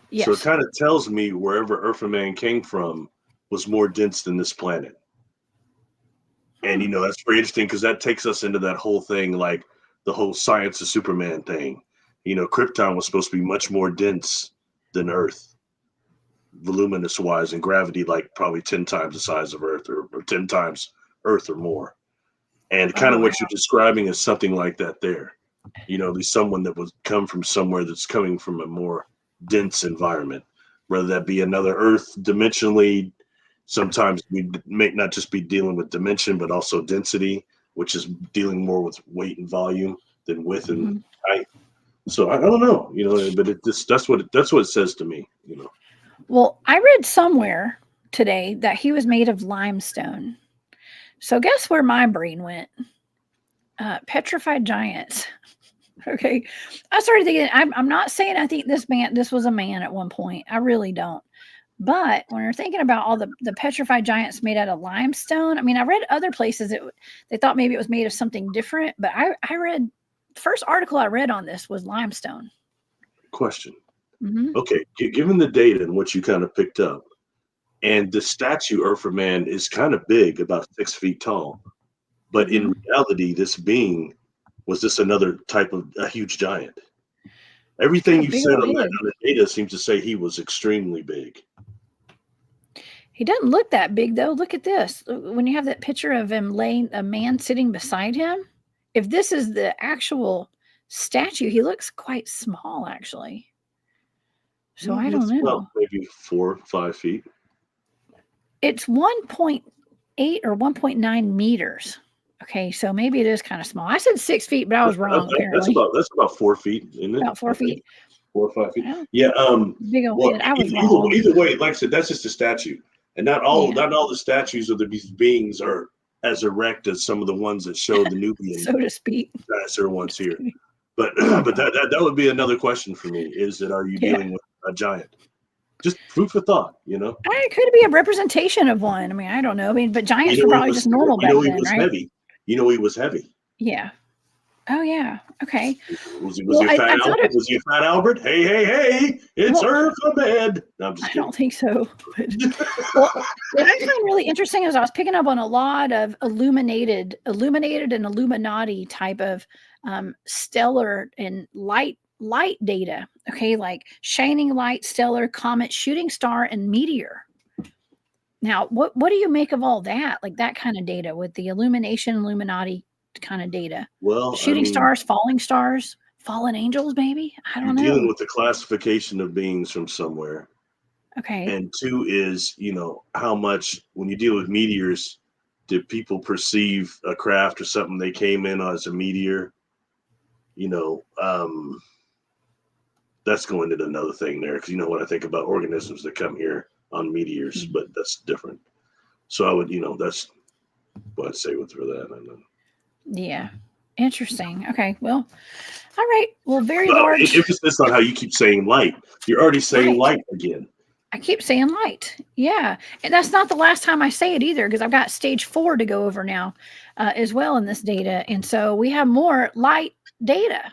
Yes. So it kind of tells me wherever Urfa Man came from was more dense than this planet. And, that's very interesting because that takes us into that whole thing, like the whole science of Superman thing. Krypton was supposed to be much more dense than Earth, voluminous wise, and gravity like probably 10 times the size of Earth or 10 times Earth or more. And kind of what you're describing is something like that there. at least someone that was come from somewhere that's coming from a more dense environment, whether that be another Earth dimensionally. Sometimes we may not just be dealing with dimension, but also density, which is dealing more with weight and volume than width and height. So I don't know, but that's what it says to me. Well, I read somewhere today that he was made of limestone. So guess where my brain went? Petrified giants. Okay. I started thinking, I'm not saying I think this was a man at one point. I really don't. But when you're thinking about all the petrified giants made out of limestone, I mean, I read other places they thought maybe it was made of something different, but I read the first article I read on this was limestone. Question. Mm-hmm. Okay, given the data and what you kind of picked up, and the statue Urfa Man is kind of big, about 6 feet tall, but in reality, this being was just another type of a huge giant. Everything you said on the data seems to say he was extremely big. He doesn't look that big, though. Look at this. When you have that picture of him laying, a man sitting beside him, if this is the actual statue, he looks quite small, actually. So I don't know. Well, maybe 4 or 5 feet. It's 1.8 or 1.9 meters. Okay, so maybe it is kind of small. I said 6 feet, but I was wrong. Apparently, that's about 4 feet, isn't it? About 4 feet. 4 or 5 feet. Well, yeah. Big old head. I was wrong. Either way, like I said, that's just a statue, and not all the statues of these beings are as erect as some of the ones that show the Nubian, so to speak, dinosaur ones here. But that would be another question for me: is that are you dealing with a giant? Just food for thought, It could be a representation of one. I mean, I don't know. I mean, but giants were probably just normal back then, right? Heavy. He was heavy. Yeah. Oh yeah. Okay. Was he a fat Albert? Was he a fat Albert? Hey! It's Urfa Man. No, I'm just kidding. I don't think so. But, what I find really interesting is I was picking up on a lot of illuminated and Illuminati type of stellar and light data. Okay, like shining light, stellar, comet, shooting star, and meteor. Now, what do you make of all that? Like that kind of data with the Illuminati kind of data? Well, shooting stars, falling stars, fallen angels, maybe? I don't know. Dealing with the classification of beings from somewhere. Okay. And 2 is, how much, when you deal with meteors, did people perceive a craft or something they came in as a meteor? That's going into another thing there, because when I think about organisms that come here on meteors, but that's different. So I would, that's what I'd say for that. Yeah. Interesting. Okay. Well, all right. Well, very large. Emphasis on how you keep saying light. You're already saying light again. I keep saying light. Yeah. And that's not the last time I say it either, because I've got stage 4 to go over now as well in this data. And so we have more light data.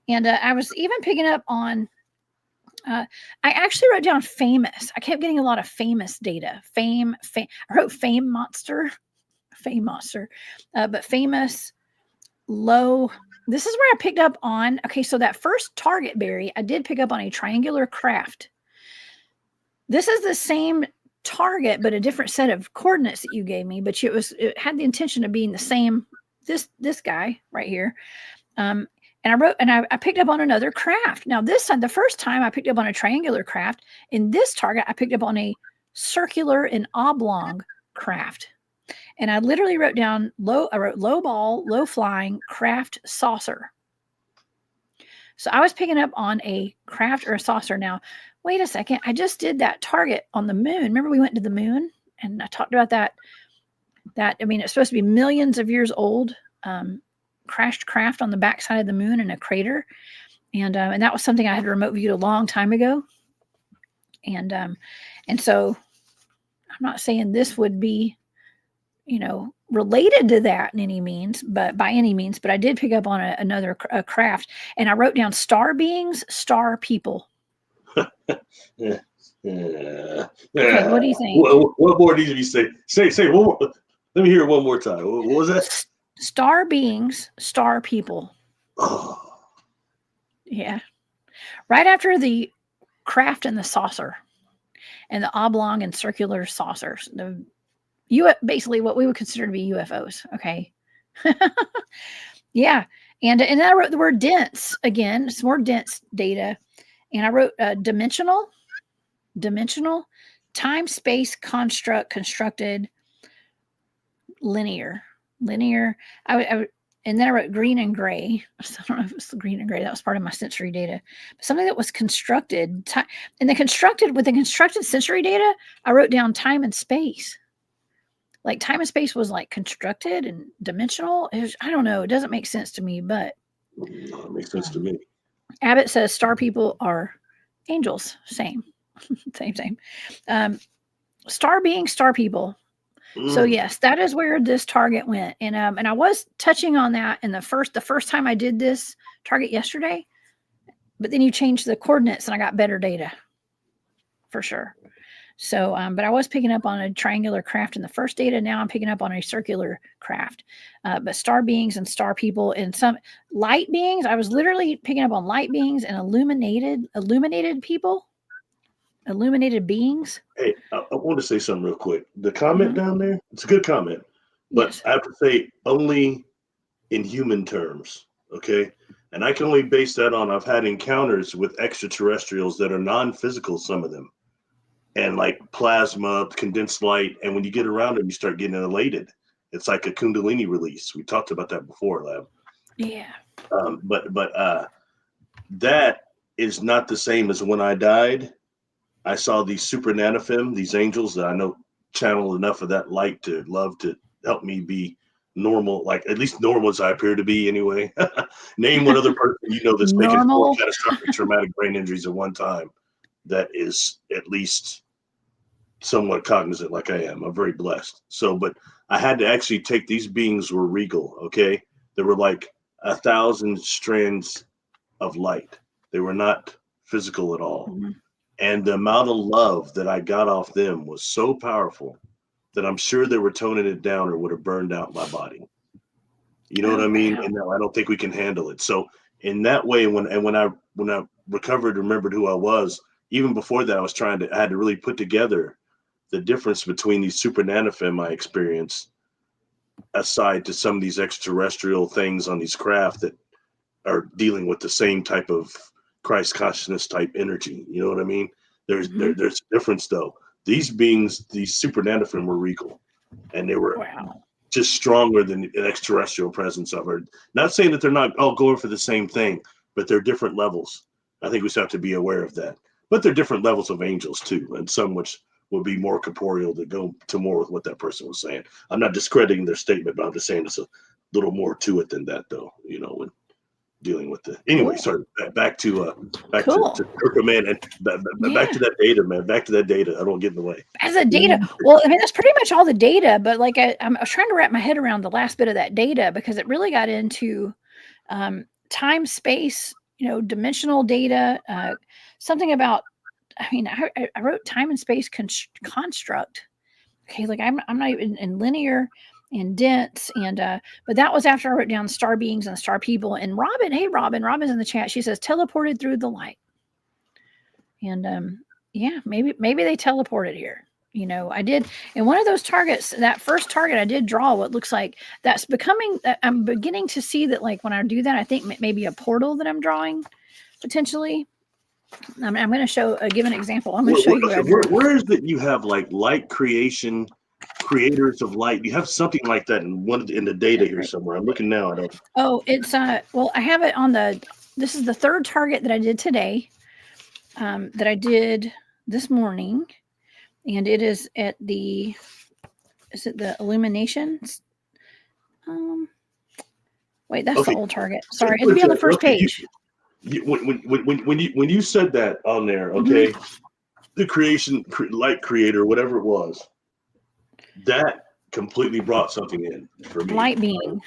And I was even picking up on, I actually wrote down famous. I kept getting a lot of famous data. I wrote fame monster, but famous, low. This is where I picked up on, okay, so that first target berry, I did pick up on a triangular craft. This is the same target, but a different set of coordinates that you gave me, but it had the intention of being the same, this guy right here. And I picked up on another craft. Now this time, the first time I picked up on a triangular craft. In this target, I picked up on a circular and oblong craft. And I literally wrote down I wrote low ball, low flying, craft, saucer. So I was picking up on a craft or a saucer. Now, wait a second. I just did that target on the moon. Remember we went to the moon and I talked about that, I mean, it's supposed to be millions of years old, crashed craft on the backside of the moon in a crater. And that was something I had remote viewed a long time ago. And so I'm not saying this would be, related to that by any means, but I did pick up on another craft, and I wrote down star beings, star people. Okay, what do you think? What more needs to be said? Say one more. Let me hear it one more time. What was that? Star beings, star people. Oh. Yeah. Right after the craft and the saucer and the oblong and circular saucers, basically what we would consider to be UFOs. Okay. Yeah. And then I wrote the word dense again. It's more dense data. And I wrote dimensional, time, space, construct, constructed, linear. And then I wrote green and gray. So I don't know if it's the green and gray. That was part of my sensory data. But something that was constructed. And with the constructed sensory data, I wrote down time and space. Like time and space was like constructed and dimensional. I don't know. It doesn't make sense to me, but. No, it makes sense to me. Abbott says star people are angels. Same. Same. Star beings, star people. So yes, that is where this target went, and I was touching on that in the first time I did this target yesterday, but then you changed the coordinates and I got better data, for sure. So, but I was picking up on a triangular craft in the first data. Now I'm picking up on a circular craft. But star beings and star people and some light beings. I was literally picking up on light beings and illuminated people. Illuminated beings. Hey, I want to say something real quick. The comment down there, it's a good comment, but Yes. I have to say only in human terms, okay? And I can only base that on I've had encounters with extraterrestrials that are non-physical, some of them, and like plasma, condensed light, and when you get around them, you start getting elated. It's like a Kundalini release. We talked about that before, Lab. Yeah. But that is not the same as when I died. I saw these super nanofem, these angels that I know channel enough of that light to love to help me be normal, like at least normal as I appear to be anyway. Name one other person you know that's taken 4 catastrophic traumatic brain injuries at one time that is at least somewhat cognizant like I am. I'm very blessed. So, but I had to actually take these beings were regal, okay? They were like 1,000 strands of light. They were not physical at all. Mm-hmm. And the amount of love that I got off them was so powerful that I'm sure they were toning it down or would have burned out my body. You know what I mean? Wow. And now I don't think we can handle it. So in that way, when I recovered, remembered who I was, even before that, I had to really put together the difference between these super nanofem I experienced aside to some of these extraterrestrial things on these craft that are dealing with the same type of Christ consciousness type energy. You know what I mean? There's a difference though. These beings, these super nanofem were regal, and they were just stronger than an extraterrestrial presence of her. Not saying that they're not all going for the same thing, but they're different levels. I think we just have to be aware of that. But they're different levels of angels too, and some which would be more corporeal to go to more with what that person was saying. I'm not discrediting their statement, but I'm just saying there's a little more to it than that though, you know, when dealing with the anyway. Sorry, back to Urfa Man and back to that data, man. Back to that data. I don't get in the way. As a data, well, I mean that's pretty much all the data. But like I was trying to wrap my head around the last bit of that data because it really got into time, space, you know, dimensional data. Something about, I mean, I wrote time and space construct. Okay, like I'm not even in linear and dense and but that was after I wrote down star beings and star people. And Robin's in the chat. She says teleported through the light. And yeah, maybe they teleported here. You know, I did in one of those targets, that first target I did draw what looks like that's becoming, I'm beginning to see that like when I do that, I think maybe a portal that I'm drawing potentially. I'm going to give an example. I'm going to show you what I drew. Where is it you have like light creation, creators of light? You have something like that in the data here somewhere. I'm looking now. I don't. Oh, it's well, I have it on this is the third target that I did today, that I did this morning, and it is at the illuminations? Wait, that's the old target. Sorry, it'll be on the first page. When you said that on there, okay, the creation, light creator, whatever it was, that completely brought something in for me. Light being,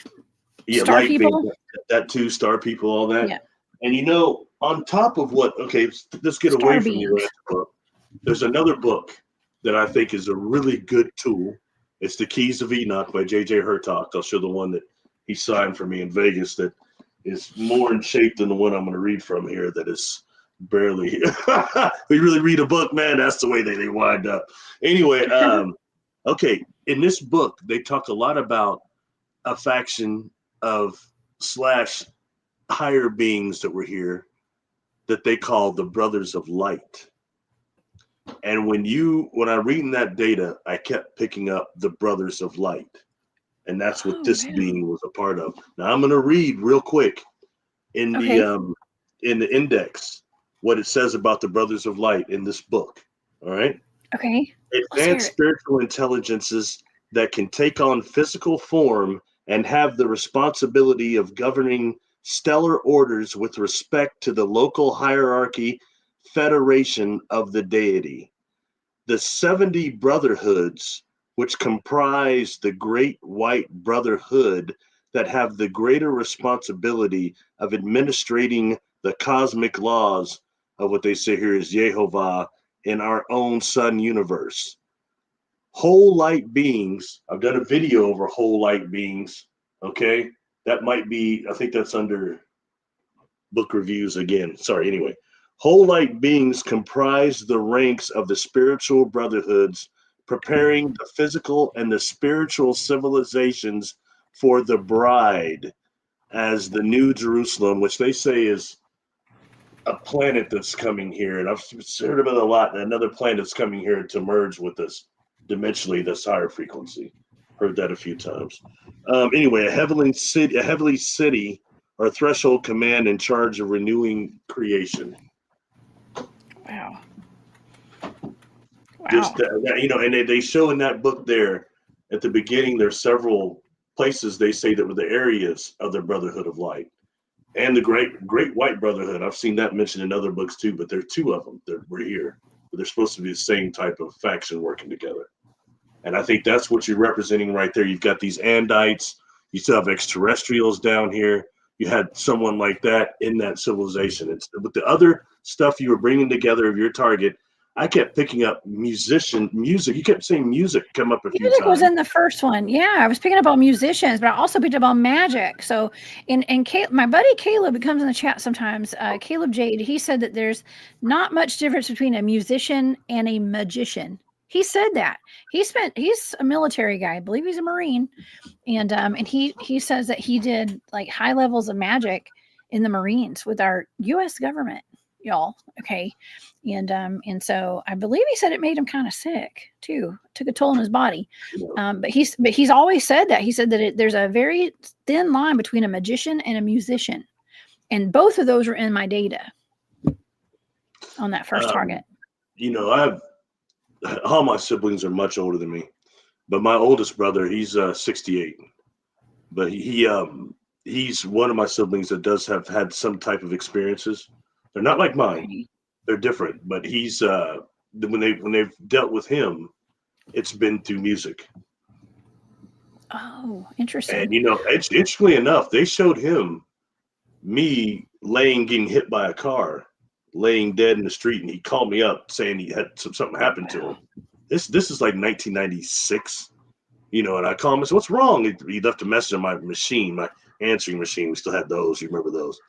star people, being, that too, star people, all that. Yeah. And you know, on top of what, okay, let's get star away from your book. There's another book that I think is a really good tool. It's The Keys of Enoch by J.J. Hertock. I'll show the one that he signed for me in Vegas that is more in shape than the one I'm going to read from here that is barely. We really read a book, man, that's the way they wind up. Anyway, okay, in this book, they talk a lot about a faction of / higher beings that were here that they call the Brothers of Light. And when I read that data, I kept picking up the Brothers of Light. And that's what this being was a part of. Now I'm going to read real quick in the index what it says about the Brothers of Light in this book. All right. Okay. Advanced spiritual intelligences that can take on physical form and have the responsibility of governing stellar orders with respect to the local hierarchy federation of the deity. The 70 brotherhoods, which comprise the Great White Brotherhood, that have the greater responsibility of administrating the cosmic laws of what they say here is Yehovah in our own sun universe. Whole light beings, I've done a video over whole light beings, okay? That might be, I think that's under book reviews again. Sorry, anyway. Whole light beings comprise the ranks of the spiritual brotherhoods, preparing the physical and the spiritual civilizations for the bride as the New Jerusalem, which they say is a planet that's coming here. And I've heard about it a lot. Another planet that's coming here to merge with us dimensionally, this higher frequency. Heard that a few times. Anyway, a heavenly city or threshold command in charge of renewing creation. Wow. Just and they show in that book there at the beginning, there's several places they say that were the areas of the Brotherhood of Light and the Great White Brotherhood. I've seen that mentioned in other books too, but there are two of them that were here. But they're supposed to be the same type of faction working together. And I think that's what you're representing right there. You've got these Andites. You still have extraterrestrials down here. You had someone like that in that civilization. But the other stuff you were bringing together of your target, I kept picking up music. You kept saying music come up a few times. Music was in the first one. Yeah, I was picking up on musicians, but I also picked up on magic. So, my buddy Caleb, who comes in the chat sometimes, Caleb Jade, he said that there's not much difference between a musician and a magician. He said that. He's a military guy. I believe he's a Marine. And he says that he did like high levels of magic in the Marines with our US government, y'all. Okay. And so I believe he said it made him kind of sick too. Took a toll on his body. But he's always said that. He said that there's a very thin line between a magician and a musician. And both of those were in my data on that first target. All my siblings are much older than me, but my oldest brother, he's 68. But he's one of my siblings that does have had some type of experiences. They're not like mine. They're different, but he's when they've dealt with him, it's been through music. Oh, interesting. And interestingly enough, they showed him me getting hit by a car, laying dead in the street, and he called me up saying he had something happened to him. This is like 1996, and I called him and said, "What's wrong?" He left a message on my machine, my answering machine. We still had those. You remember those?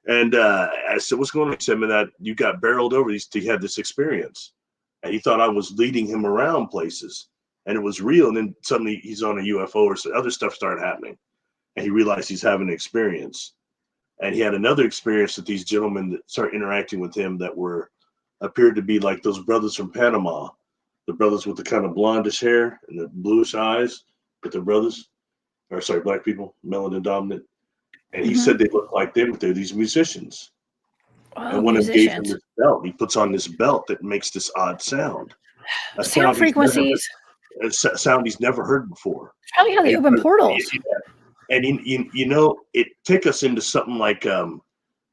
And I said, "What's going on?" He said, "That you got barreled over." He had this experience, and he thought I was leading him around places, and it was real. And then suddenly he's on a UFO or so other stuff started happening, and he realized he's having an experience. And he had another experience with these gentlemen that started interacting with him that appeared to be like those brothers from Panama, the brothers with the kind of blondish hair and the bluish eyes, but they're black people, melanin dominant. And he said they look like them, but they're these musicians. And one of them gave him this belt. He puts on this belt that makes this odd sound. Sound frequencies. A sound he's never heard before. Probably how they open portals. And it took us into something like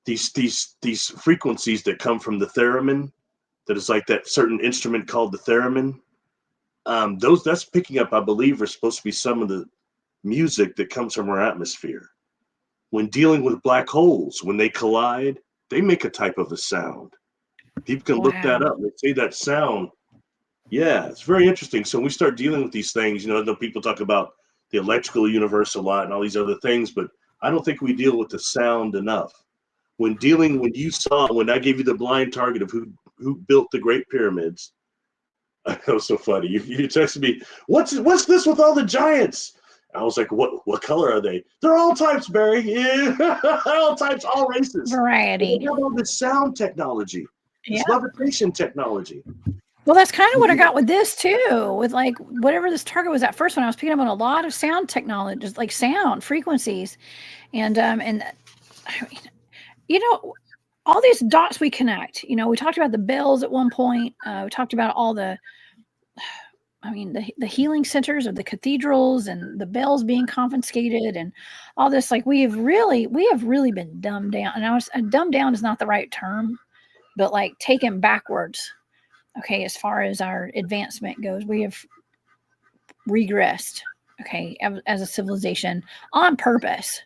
these frequencies that come from the theremin. That is like that certain instrument called the theremin. That's picking up, I believe, are supposed to be some of the music that comes from our atmosphere. When dealing with black holes, when they collide, they make a type of a sound. People can look that up. They say that sound. Yeah, it's very interesting. So when we start dealing with these things, the people talk about the electrical universe a lot and all these other things, but I don't think we deal with the sound enough. When I gave you the blind target of who built the Great Pyramids, that was so funny. You texted me, what's this with all the giants? I was like, what color are they? They're all types, Barry. Yeah, all types, all races. Variety. They have all this sound technology, this levitation technology. Well, that's kind of what I got with this too, with like whatever this target was at first when I was picking up on a lot of sound technologies, like sound frequencies. And I mean, all these dots we connect, we talked about the bells at one point. We talked about all the healing centers of the cathedrals and the bells being confiscated and all this. Like we have really been dumbed down. And dumbed down is not the right term, but like taken backwards. Okay, as far as our advancement goes, we have regressed, okay, as a civilization on purpose.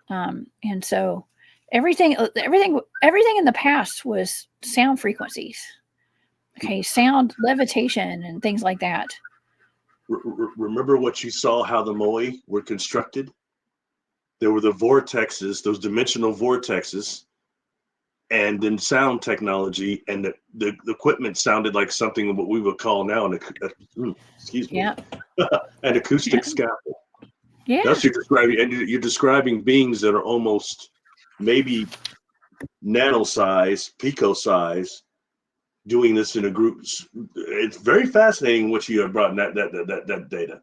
And so everything in the past was sound frequencies, okay, sound levitation and things like that. Remember what you saw, how the Moai were constructed? There were the vortexes, those dimensional vortexes, and then sound technology, and the equipment sounded like something what we would call now an acoustic scaffold. Yeah, that's what you're describing, and you're describing beings that are almost maybe nano size, pico size, doing this in a group. It's very fascinating what you have brought in that data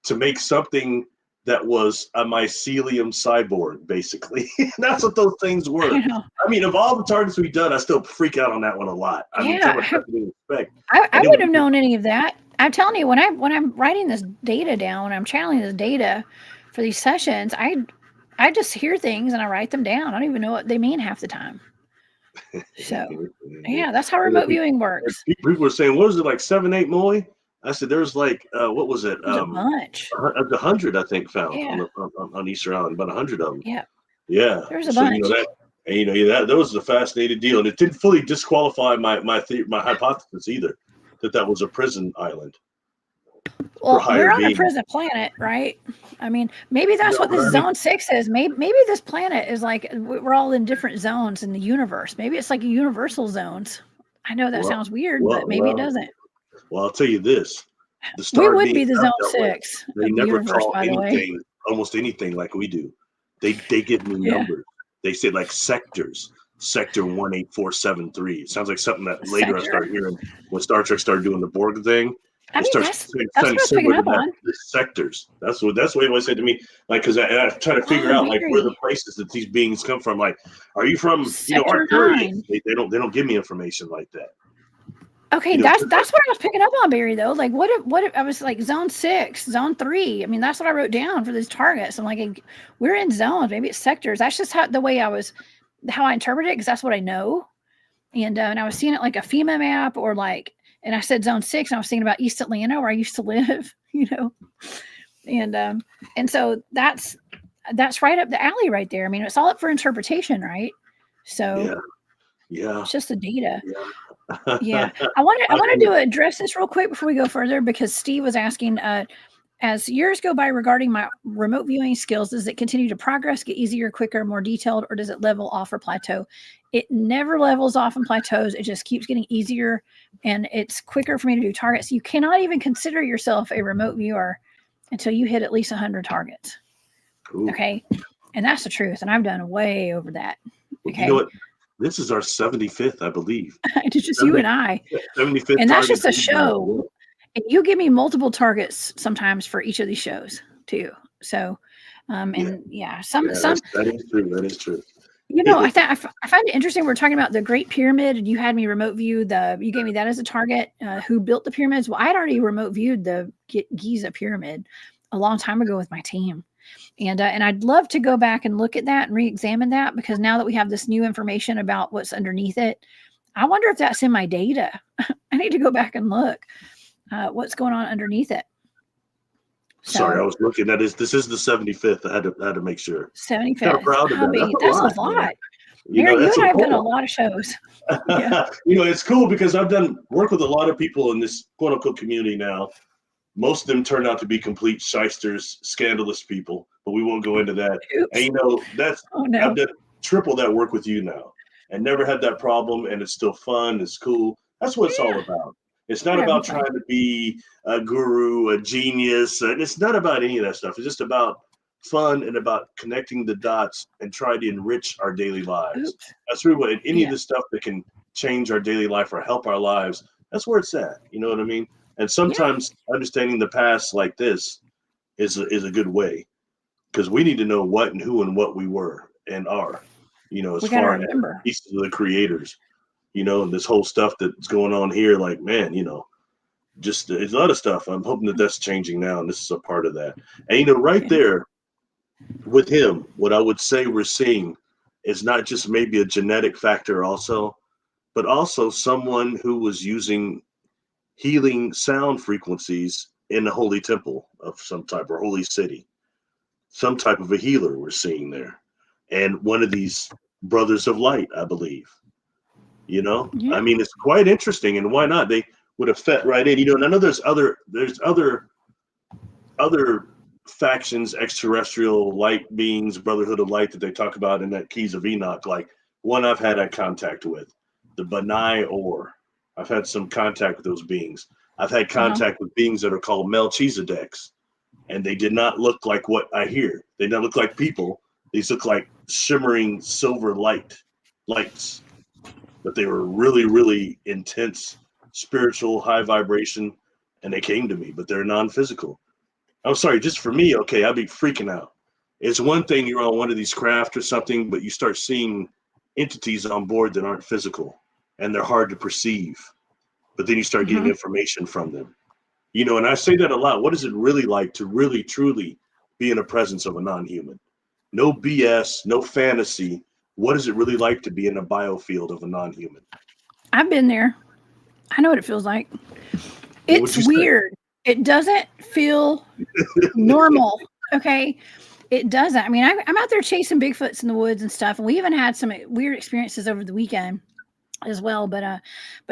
to make something that was a mycelium cyborg, basically. That's what those things were. I mean, of all the targets we've done, I still freak out on that one a lot. I mean, so much respect. I wouldn't have known any of that. I'm telling you, when I'm writing this data down, when I'm channeling this data for these sessions, I just hear things and I write them down. I don't even know what they mean half the time. So, yeah, that's how remote viewing works. People were saying, what was it, like 7, 8 Moai? I said, there's like, what was it? A bunch. 100, I think, found on Easter Island, about 100 of them. Yeah. Yeah. There's a bunch. That was a fascinating deal. And it didn't fully disqualify my hypothesis either, that was a prison island. Well, we're on a prison planet, right? I mean, maybe that's what this Zone 6 is. Maybe this planet is like, we're all in different zones in the universe. Maybe it's like universal zones. I know that sounds weird, but maybe it doesn't. Well, I'll tell you this. We would be the Zone 6. They never call anything, almost anything like we do. They give me numbers. They say like sectors. Sector 18473. It sounds like something that later I started hearing when Star Trek started doing the Borg thing. I mean, that's what I was picking up on. The sectors. That's what he said to me. Like, because I try to figure out like where the places that these beings come from. Like, are you from Arcturian? They don't give me information like that. Okay, that's what I was picking up on, Barry. Though, like, what if I was like Zone 6, Zone 3? I mean, that's what I wrote down for these targets. I'm like, we're in zones. Maybe it's sectors. That's just how I interpret it, because that's what I know. And I was seeing it like a FEMA map, or like, and I said Zone 6, and I was thinking about East Atlanta, where I used to live, and so that's right up the alley right there. I mean, it's all up for interpretation, right? So yeah, it's just the data. Yeah. I wanted to address this real quick before we go further, because Steve was asking, as years go by regarding my remote viewing skills, does it continue to progress, get easier, quicker, more detailed, or does it level off or plateau? It never levels off and plateaus. It just keeps getting easier, and it's quicker for me to do targets. You cannot even consider yourself a remote viewer until you hit at least 100 targets. Ooh. Okay. And that's the truth. And I've done way over that. Okay. You know what? This is our 75th, I believe. It's just you and I. 75th. And that's just a show. And you give me multiple targets sometimes for each of these shows too. So, that is true. That is true. I find it interesting. We're talking about the Great Pyramid, and you had me remote view you gave me that as a target. Who built the pyramids? Well, I'd already remote viewed the Giza pyramid a long time ago with my team. And I'd love to go back and look at that and re-examine that, because now that we have this new information about what's underneath it, I wonder if that's in my data. I need to go back and look what's going on underneath it. Sorry, I was looking. This is the 75th. I had to make sure. 75th. Kind of proud of that. That's a lot. You and I have done a lot of shows. Yeah. It's cool because I've done work with a lot of people in this quote unquote community now. Most of them turned out to be complete shysters, scandalous people, but we won't go into that. Oops. And I've done triple that work with you now, and never had that problem. And it's still fun. It's cool. That's what it's all about. It's not about trying to be a guru, a genius. And it's not about any of that stuff. It's just about fun and about connecting the dots and trying to enrich our daily lives. Oops. That's really what any of the stuff that can change our daily life or help our lives. That's where it's at. You know what I mean? And sometimes understanding the past like this is a good way, because we need to know what and who and what we were and are, you know, as far as pieces of the creators, you know, and this whole stuff that's going on here, like, man, you know, just there's a lot of stuff. I'm hoping that that's changing now, and this is a part of that. And, you know, right there with him, what I would say we're seeing is not just maybe a genetic factor also, but also someone who was using healing sound frequencies in the holy temple of some type, or holy city, some type of a healer we're seeing there. And one of these brothers of light, I believe, you know, I mean, it's quite interesting. And why not? They would have fit right in, you know, and I know there's other factions, extraterrestrial light beings, brotherhood of light that they talk about in that Keys of Enoch. Like one I've had contact with, the Benai Or. I've had some contact with those beings. I've had contact with beings that are called Melchizedeks, and they did not look like what I hear. They don't look like people. These look like shimmering silver lights, but they were really, really intense, spiritual, high vibration, and they came to me, but they're non-physical. I'm sorry, just for me, okay, I'd be freaking out. It's one thing you're on one of these craft or something, but you start seeing entities on board that aren't physical, and they're hard to perceive. But then you start getting information from them. You know, and I say that a lot. What is it really like to really, truly be in the presence of a non-human? No BS, no fantasy. What is it really like to be in a biofield of a non-human? I've been there. I know what it feels like. It's weird. It doesn't feel normal. Okay. It doesn't. I mean, I'm out there chasing Bigfoots in the woods and stuff. And we even had some weird experiences over the weekend as well. But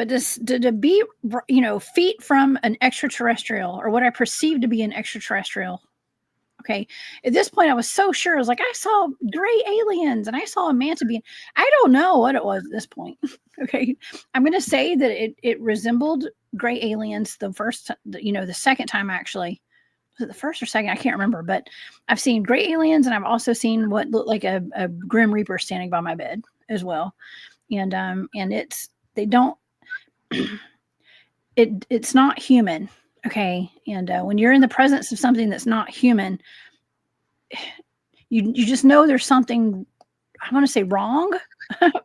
just to be, you know, feet from an extraterrestrial, or what I perceive to be an extraterrestrial. Okay. At this point, I was so sure. I was like, I saw gray aliens and I saw a manta being. I don't know what it was at this point. Okay. I'm going to say that it resembled gray aliens the second time, actually. Was it the first or second? I can't remember, but I've seen gray aliens, and I've also seen what looked like a Grim Reaper standing by my bed as well. And it's not human. Okay. And when you're in the presence of something that's not human, you just know there's something, I want to say wrong,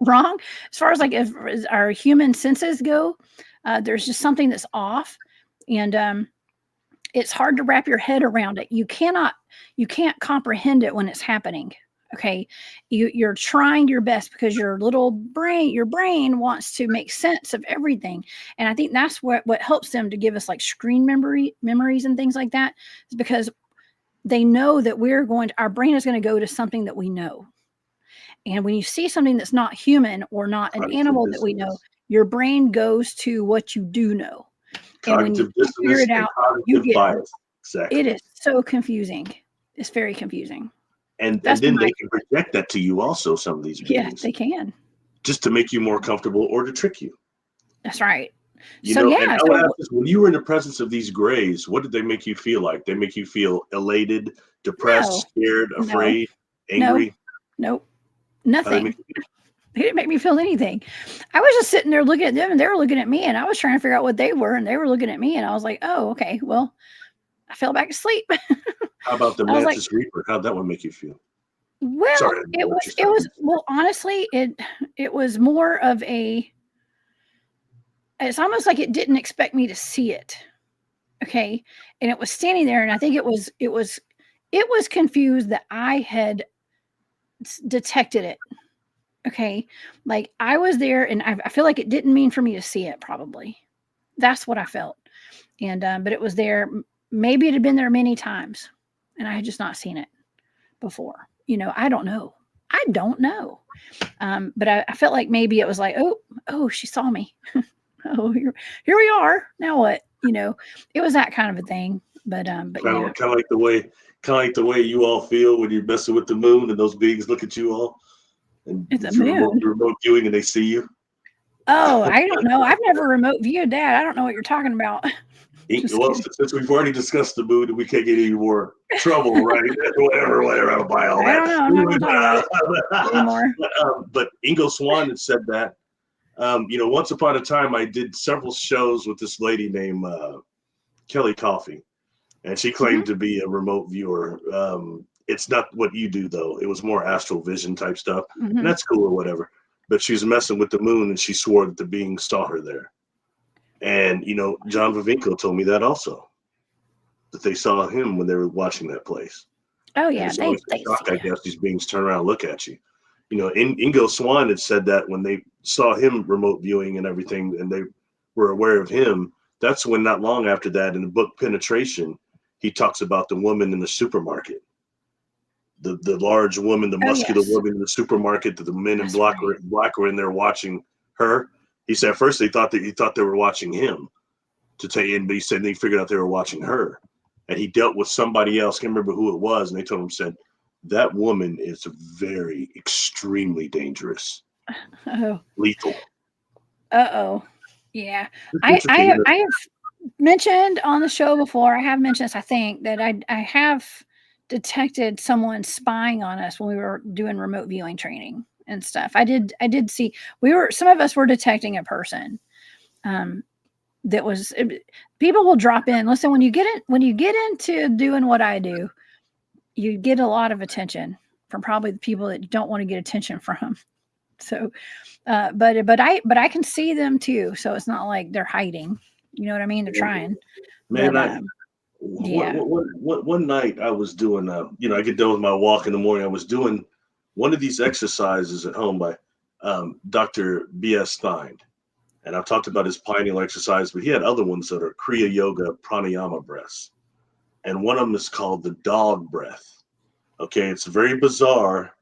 wrong. As far as like as our human senses go, there's just something that's off. And it's hard to wrap your head around it. You can't comprehend it when it's happening. Okay. You're trying your best because your brain wants to make sense of everything. And I think that's what helps them to give us like screen memories and things like that, is because they know that our brain is going to go to something that we know. And when you see something that's not human or not an animal that we know, your brain goes to what you do know. And when you figure it out, you get bias. Exactly. It is so confusing. It's very confusing. And then they can project that to you also, some of these beings. Yes, they can. Just to make you more comfortable or to trick you. That's right. When you were in the presence of these grays, what did they make you feel like? They make you feel elated, depressed, scared, afraid, angry? Nope. Nothing. They didn't make me feel anything. I was just sitting there looking at them, and they were looking at me, and I was trying to figure out what they were, and they were looking at me, and I was like, oh, okay, well, I fell back asleep. How about the Mantis Reaper? How'd that one make you feel? Well, honestly, it was more of it's almost like it didn't expect me to see it. Okay. And it was standing there, and I think it was confused that I had detected it. Okay. Like I was there, and I feel like it didn't mean for me to see it, probably. That's what I felt. And, but it was there. Maybe it had been there many times, and I had just not seen it before. You know, I don't know. But I felt like maybe it was like, oh, she saw me. Oh, here we are. Now what? You know, it was that kind of a thing. But kind of like the way you all feel when you're messing with the moon, and those beings look at you all, and it's a remote viewing, and they see you. Oh, I don't know. I've never remote viewed that. I don't know what you're talking about. Just Well, kidding. since we've already discussed the moon, we can't get any more trouble, right? whatever. I don't buy all I that. don't know. I'm not going to talk about it anymore. But Ingo Swann had said that. Once upon a time, I did several shows with this lady named Kelly Coffey, and she claimed to be a remote viewer. It's not what you do, though. It was more astral vision type stuff, and that's cool or whatever. But she's messing with the moon, and she swore that the beings saw her there. And, John Vivinko told me that also, that they saw him when they were watching that place. Oh, And yeah. it's always a shock, I guess, these beings turn around and look at you. Ingo Swann had said that when they saw him remote viewing and everything, and they were aware of him, that's when not long after that, in the book Penetration, he talks about the woman in the supermarket. The large woman, the muscular woman in the supermarket, that the men in black were in there watching her. He said at first he thought they were watching him but he said they figured out they were watching her. And he dealt with somebody else, can't remember who it was, and they told him, said, that woman is very extremely dangerous. Lethal. Yeah. I have mentioned on the show before, I have mentioned this, I think, that I have detected someone spying on us when we were doing remote viewing training and stuff. I did see some of us were detecting a person that was, people will drop in. Listen, when you get into doing what I do, you get a lot of attention from probably the people that you don't want to get attention from. So, but I can see them too. So it's not like they're hiding. You know what I mean? They're trying. Man, one night I was doing, I get done with my walk in the morning. I was doing one of these exercises at home by Dr. B.S. Stein. And I've talked about his pineal exercise, but he had other ones that are Kriya Yoga pranayama breaths. And one of them is called the dog breath. Okay, it's very bizarre,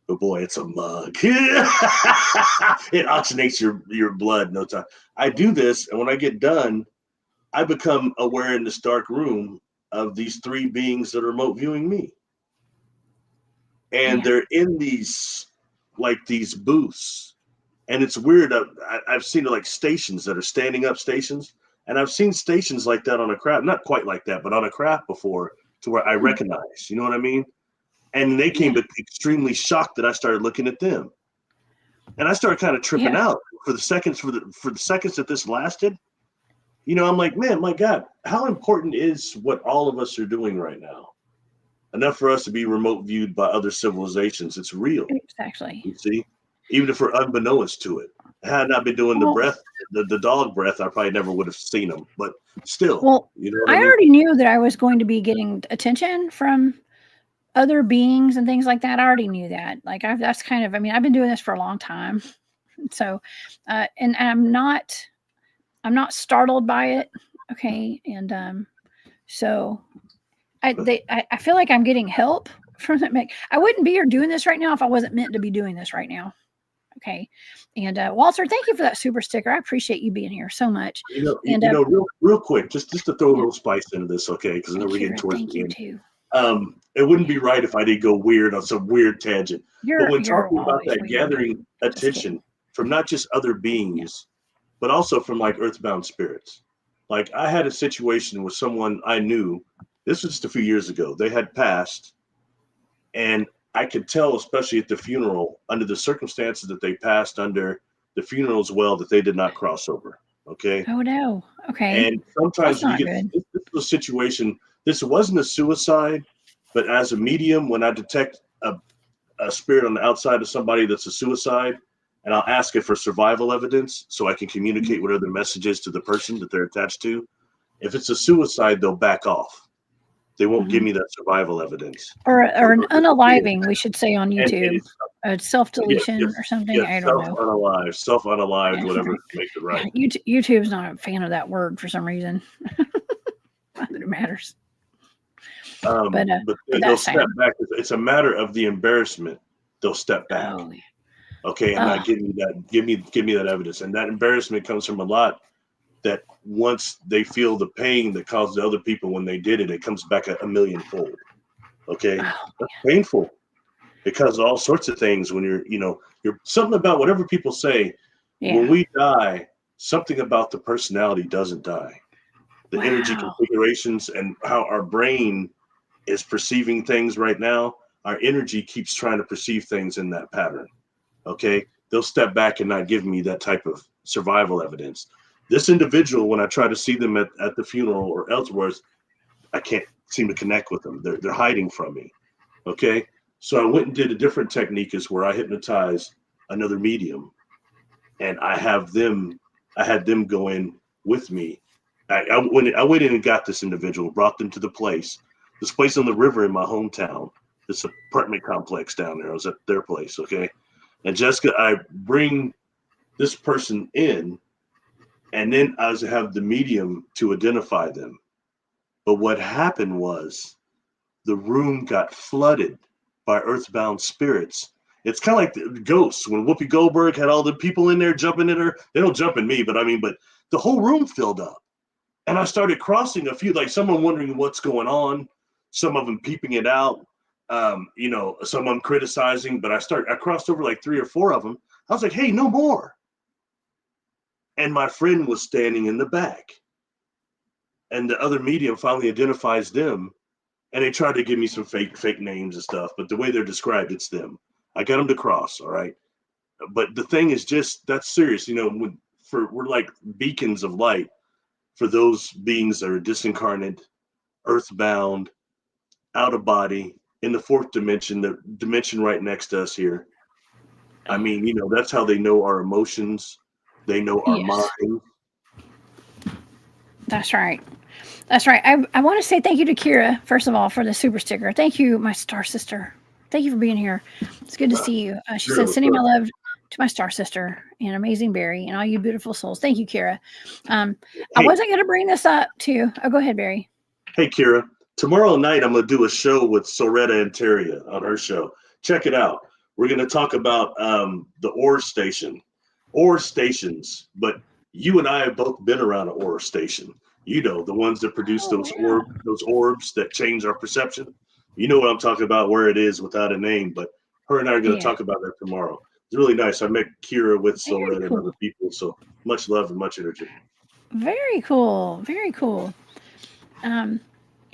but boy, it's a mug. It oxygenates your blood in no time. I do this, and when I get done, I become aware in this dark room of these three beings that are remote viewing me. And they're in these booths. And it's weird. I've seen like stations that are standing up stations. And I've seen stations like that on a craft, not quite like that, but on a craft before, to where I recognize, you know what I mean? And they came extremely shocked that I started looking at them. And I started kind of tripping out for the seconds that this lasted. I'm like, man, my God, how important is what all of us are doing right now? Enough for us to be remote viewed by other civilizations. It's real. Exactly. You see, even if we're unbeknownst to it. Had I not been doing the dog breath, I probably never would have seen them. But still, well, I mean? already knew that I was going to be getting attention from other beings and things like that. I already knew that. Like that's kind of, I've been doing this for a long time. So, and I'm not startled by it. Okay. And, so I feel like I'm getting help from that. I wouldn't be here doing this right now if I wasn't meant to be doing this right now. Okay. And, Walter, thank you for that super sticker. I appreciate you being here so much. Real quick, just to throw a little spice into this. Okay. Cause I know we're getting towards the end. Too. It wouldn't be right if I did go weird on some weird tangent. But when talking about that, gathering attention from not just other beings, but also from like earthbound spirits. Like I had a situation with someone I knew, this was just a few years ago, they had passed, and I could tell, especially at the funeral, under the circumstances that they passed under, the funeral as well, that they did not cross over. Okay. Oh no. Okay. And sometimes we get this was a situation. This wasn't a suicide, but as a medium, when I detect a spirit on the outside of somebody that's a suicide, and I'll ask it for survival evidence so I can communicate what other messages to the person that they're attached to. If it's a suicide, they'll back off. They won't give me that survival evidence. Or an unaliving, we should say on YouTube. A self-deletion or something. I don't know. Self-unalived, whatever makes it right. YouTube's not a fan of that word for some reason. Not that it matters. But they'll step back. It's a matter of the embarrassment. They'll step back. Oh, yeah. Okay, and not give me that. Give me that evidence. And that embarrassment comes from a lot that once they feel the pain that caused the other people when they did it, it comes back a millionfold. Okay, that's painful because of all sorts of things. When you're something about whatever people say, When Yeah. we die, something about the personality doesn't die. The energy Wow. configurations and how our brain is perceiving things right now, our energy keeps trying to perceive things in that pattern. Okay. They'll step back and not give me that type of survival evidence. This individual, when I try to see them at the funeral or elsewhere, I can't seem to connect with them. They're hiding from me. Okay. So I went and did a different technique is where I hypnotize another medium and I had them go in with me. I went in and got this individual, brought them to this place on the river in my hometown, this apartment complex down there. I was at their place. Okay. And Jessica, I bring this person in and then I was have the medium to identify them. But what happened was the room got flooded by earthbound spirits. It's kind of like the ghosts when Whoopi Goldberg had all the people in there jumping at her. They don't jump at me, but the whole room filled up. And I started crossing a few, like someone wondering what's going on, some of them peeping it out, some of them criticizing, but I crossed over like 3 or 4 of them. I was like, hey, no more. And my friend was standing in the back. And the other medium finally identifies them. And they tried to give me some fake names and stuff, but the way they're described, it's them. I got them to cross, all right? But the thing is just, that's serious. We're like beacons of light for those beings that are disincarnate, earthbound, out of body, in the 4th dimension, the dimension right next to us here. I mean, that's how they know our emotions. They know our mind. That's right. That's right. I want to say thank you to Kira, first of all, for the super sticker. Thank you, my star sister. Thank you for being here. It's good to see you. She said, sending my love to my star sister and Amazing Barry and all you beautiful souls. Thank you, Kira. I wasn't going to bring this up too. Oh, go ahead, Barry. Hey, Kira. Tomorrow night, I'm going to do a show with Soretta and Teria on her show. Check it out. We're going to talk about the ore stations, but you and I have both been around an ore station. The ones that produce those orbs that change our perception. You know what I'm talking about, where it is without a name, but her and I are going to talk about that tomorrow. It's really nice. I met Kira with Soretta and other people, so much love and much energy. Very cool. Very cool.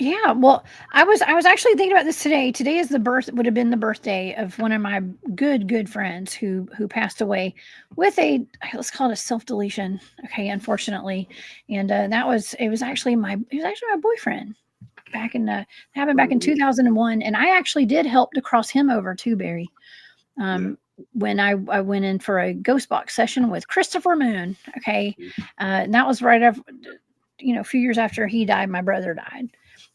Yeah, well, I was actually thinking about this today. Today would have been the birthday of one of my good friends who passed away with let's call it a self-deletion. Okay, unfortunately. And it was actually my boyfriend happened back in 2001. And I actually did help to cross him over too, Barry. When I went in for a ghost box session with Christopher Moon. Okay. And that was right after, a few years after he died, my brother died.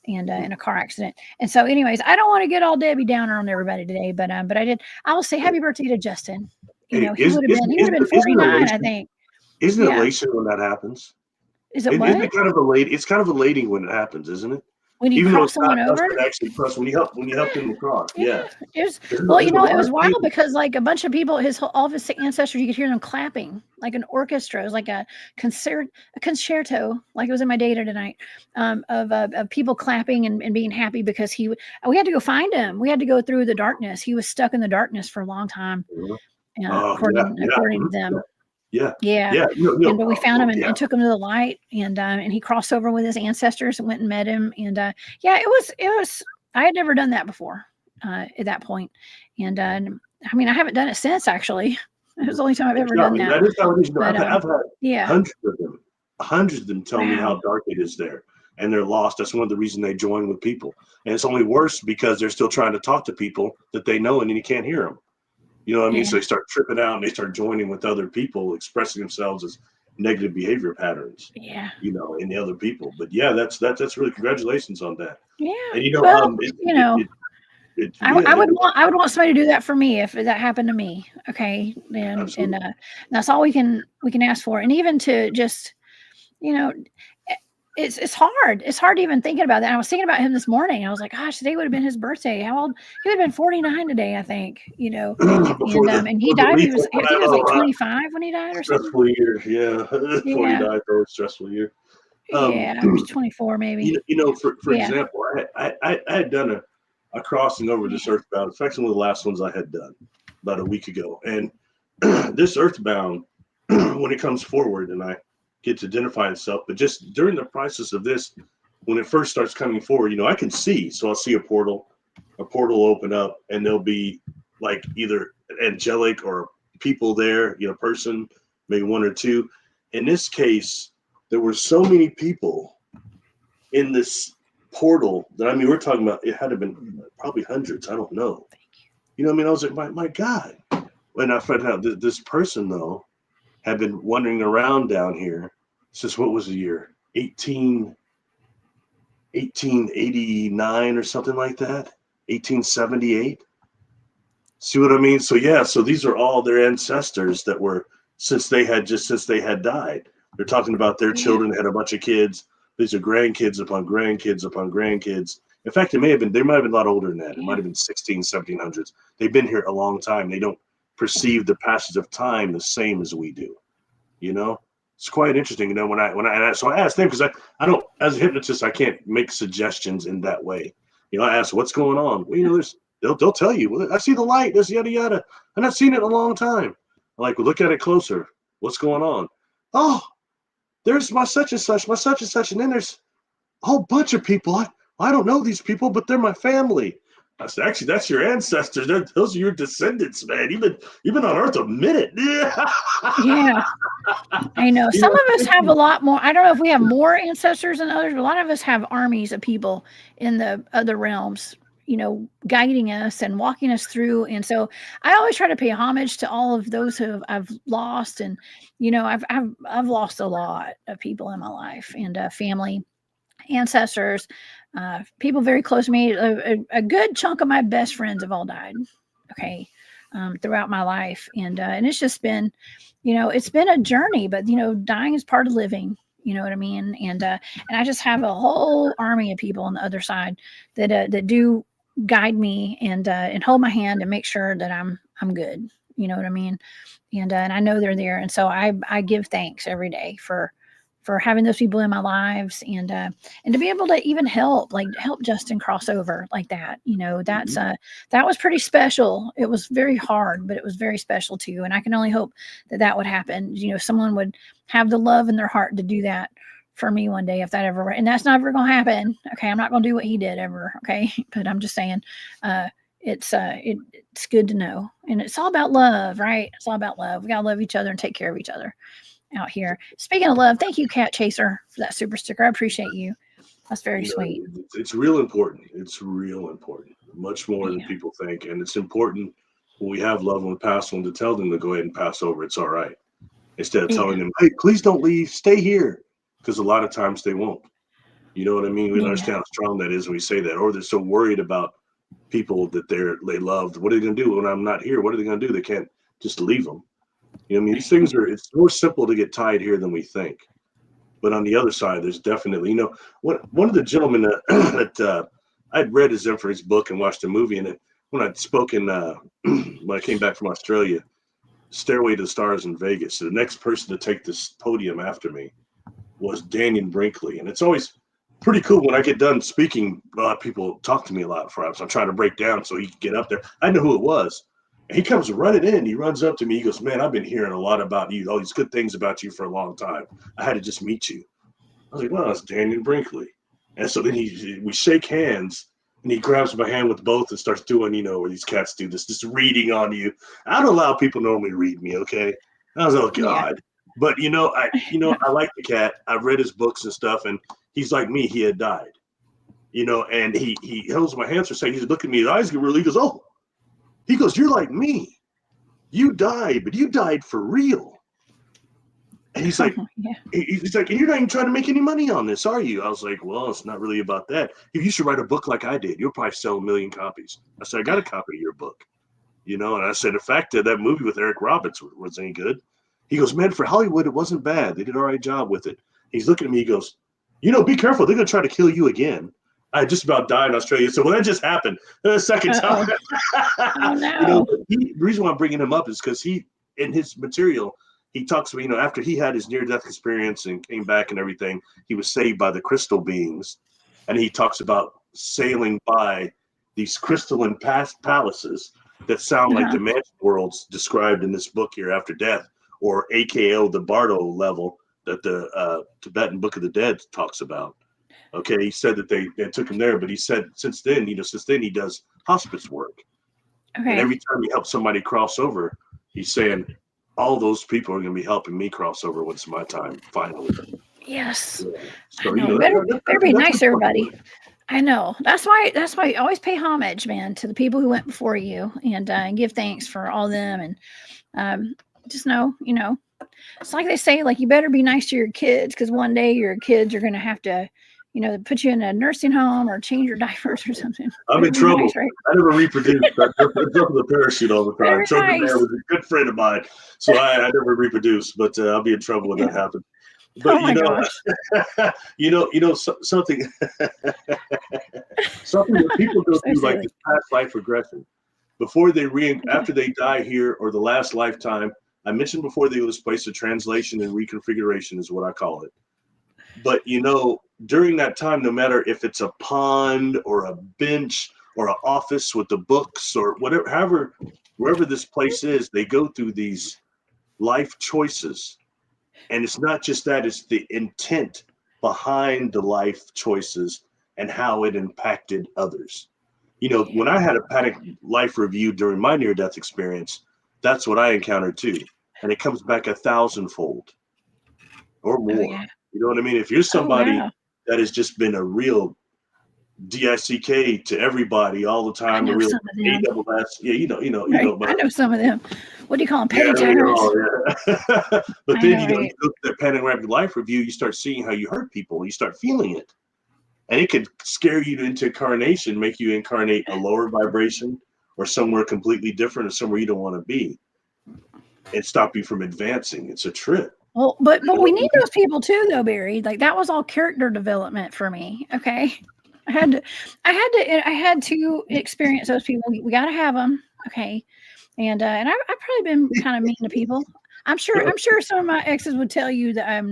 And in a car accident. And so anyways, I don't want to get all Debbie Downer on everybody today, but I will say happy birthday to Justin. He would have been 49, I think. Isn't it elation when that happens? Is it what? Isn't it kind of elating? It's kind of elating when it happens, isn't it? When you cross someone over, actually cross when you help them across. Yeah. It was wild because like a bunch of people, all of his ancestors, you could hear them clapping like an orchestra. It was like a concerto, like it was in my data tonight, of people clapping and being happy because we had to go find him. We had to go through the darkness. He was stuck in the darkness for a long time, according to them. Yeah. But we found him and took him to the light, and he crossed over with his ancestors and went and met him. And it was. I had never done that before at that point, and I haven't done it since. Actually, it was the only time I've ever done that. That is how it is. But, I've had hundreds of them tell me how dark it is there, and they're lost. That's one of the reasons they join with people, and it's only worse because they're still trying to talk to people that they know, and then you can't hear them. You know what I mean? So they start tripping out and they start joining with other people, expressing themselves as negative behavior patterns. Yeah. In the other people. But that's really congratulations on that. Yeah. And I would want somebody to do that for me if that happened to me. Okay. And that's all we can ask for. And even to just, it's hard. It's hard even thinking about that. I was thinking about him this morning. I was like, gosh, today would have been his birthday. How old? He would have been 49 today, I think, and he died. He was like 25 when he died or something. Stressful year. Yeah. 49, stressful year. He was 24 maybe. For example, I had done a crossing over this earthbound. In fact, one of the last ones I had done about a week ago. And this earthbound, when it comes forward and I get to identify itself. But just during the process of this, when it first starts coming forward, you know, I can see. So I'll see a portal open up, and there'll be like either angelic or people there, you know, person, maybe one or two. In this case, there were so many people in this portal that, I mean, we're talking about, it had to have been probably hundreds. I don't know. You know what I mean? I was like, my God. When I found out that this person, though, had been wandering around down here since, what was the year? 1889 or something like that. 1878. See what I mean? So yeah, so these are all their ancestors that were, since they had died. They're talking about their children had a bunch of kids. These are grandkids upon grandkids upon grandkids. In fact, they might have been a lot older than that. It might have been 1700s. They've been here a long time. They don't perceive the passage of time the same as we do. You know, it's quite interesting. You know, when I asked them, because I don't, as a hypnotist, I can't make suggestions in that way. You know, I ask, what's going on? Well, you know, they'll tell you, well, I see the light, there's yada yada. I've not seen it in a long time. I'm like, well, look at it closer. What's going on? Oh, there's my such and such, and then there's a whole bunch of people. I don't know these people, but they're my family. I said, actually, that's your ancestors. Those are your descendants, man. You've been on Earth a minute. Yeah. Yeah. I know. Some of us have a lot more. I don't know if we have more ancestors than others, but a lot of us have armies of people in the other realms, you know, guiding us and walking us through. And so I always try to pay homage to all of those who I've lost. And, you know, I've lost a lot of people in my life, and family, ancestors, people very close to me. A good chunk of my best friends have all died. Okay. Throughout my life. And it's just been, you know, it's been a journey, but, you know, dying is part of living, you know what I mean? And I just have a whole army of people on the other side that do guide me and hold my hand and make sure that I'm good. You know what I mean? And I know they're there. And so I give thanks every day for having those people in my lives, and to be able to even help Justin cross over like that. You know, that's that was pretty special. It was very hard, but it was very special too. And I can only hope that would happen. You know, someone would have the love in their heart to do that for me one day, if that ever, and that's not ever going to happen. Okay. I'm not going to do what he did ever. Okay. But I'm just saying, it's good to know. And it's all about love, right? It's all about love. We got to love each other and take care of each other out here. Speaking of love, thank you, Cat Chaser, for that super sticker. I appreciate you. That's very sweet. It's real important. It's real important, much more than people think. And it's important when we have loved one pass on to tell them to go ahead and pass over. It's all right. Instead of telling them, hey, please don't leave, stay here. Because a lot of times they won't. You know what I mean? We don't understand how strong that is when we say that. Or they're so worried about people that they loved. What are they going to do when I'm not here? What are they going to do? They can't just leave them. You know, I mean, these things it's more simple to get tied here than we think. But on the other side, there's definitely, you know, one of the gentlemen that I'd read his book and watched a movie in it when I'd spoken, when I came back from Australia, Stairway to the Stars in Vegas. So the next person to take this podium after me was Daniel Brinkley. And it's always pretty cool when I get done speaking. A lot of people talk to me a lot for us. I'm trying to break down so he can get up there. I know who it was. He comes running in. He runs up to me. He goes, man, I've been hearing a lot about you, all these good things about you for a long time. I had to just meet you. I was like, well, it's Daniel Brinkley. And so then we shake hands, and he grabs my hand with both and starts doing, you know, where these cats do this, just reading on you. I don't allow people to normally read me, okay? I was like, oh, God. Yeah. But, I like the cat. I've read his books and stuff, and he's like me. He had died, you know, and he holds my hands for a second. He's looking at me. His eyes get really, he goes, oh. He goes, you're like me. You died, but you died for real. And he's like, he's like, and you're not even trying to make any money on this, are you? I was like, well, it's not really about that. You should write a book like I did. You'll probably sell 1 million copies. I said, I got a copy of your book. You know, and I said, in fact, that movie with Eric Roberts was any good. He goes, man, for Hollywood, it wasn't bad. They did an all right job with it. He's looking at me. He goes, you know, be careful. They're going to try to kill you again. I just about died in Australia. So when that just happened, the second time, oh, no. You know, the reason why I'm bringing him up is because he, in his material, he talks about, you know, after he had his near-death experience and came back and everything, he was saved by the crystal beings. And he talks about sailing by these crystalline palaces that sound like the mansion worlds described in this book here after death, or AKO, the Bardo level that the Tibetan Book of the Dead talks about. Okay, he said that they took him there, but he said since then he does hospice work. Okay. And every time he helps somebody cross over, he's saying, all those people are going to be helping me cross over when it's my time, finally. Yes. Yeah. So, I know. Better be nice, everybody. I know. That's why I always pay homage, man, to the people who went before you, and give thanks for all them. And just know, it's like they say, like, you better be nice to your kids, because one day your kids are going to have to, put you in a nursing home or change your diapers or something. I'm in trouble. Nice, right? I never reproduced. I jump in the parachute all the time. Trumpet Man was a good friend of mine, so I never reproduced. But I'll be in trouble when that happens. But something that people go through, like this past life regression, before they after they die here, or the last lifetime. I mentioned before, they go to this place of translation and reconfiguration is what I call it. But during that time, no matter if it's a pond or a bench or an office with the books or whatever, wherever this place is, they go through these life choices. And it's not just that, it's the intent behind the life choices and how it impacted others. When I had a panic life review during my near-death experience, that's what I encountered too. And it comes back 1,000-fold or more. Oh, yeah. You know what I mean? If you're somebody that has just been a real DICK to everybody all the time, a real ASS, But I know some of them. What do you call them? Petty tyrants. But then you go to that panic life review, you start seeing how you hurt people, you start feeling it. And it could scare you into incarnation, make you incarnate a lower vibration or somewhere completely different or somewhere you don't want to be, and stop you from advancing. It's a trip. Well, but we need those people too, though, Barry. Like, that was all character development for me. Okay, I had to experience those people. We got to have them. Okay, and I've probably been kind of mean to people. I'm sure some of my exes would tell you that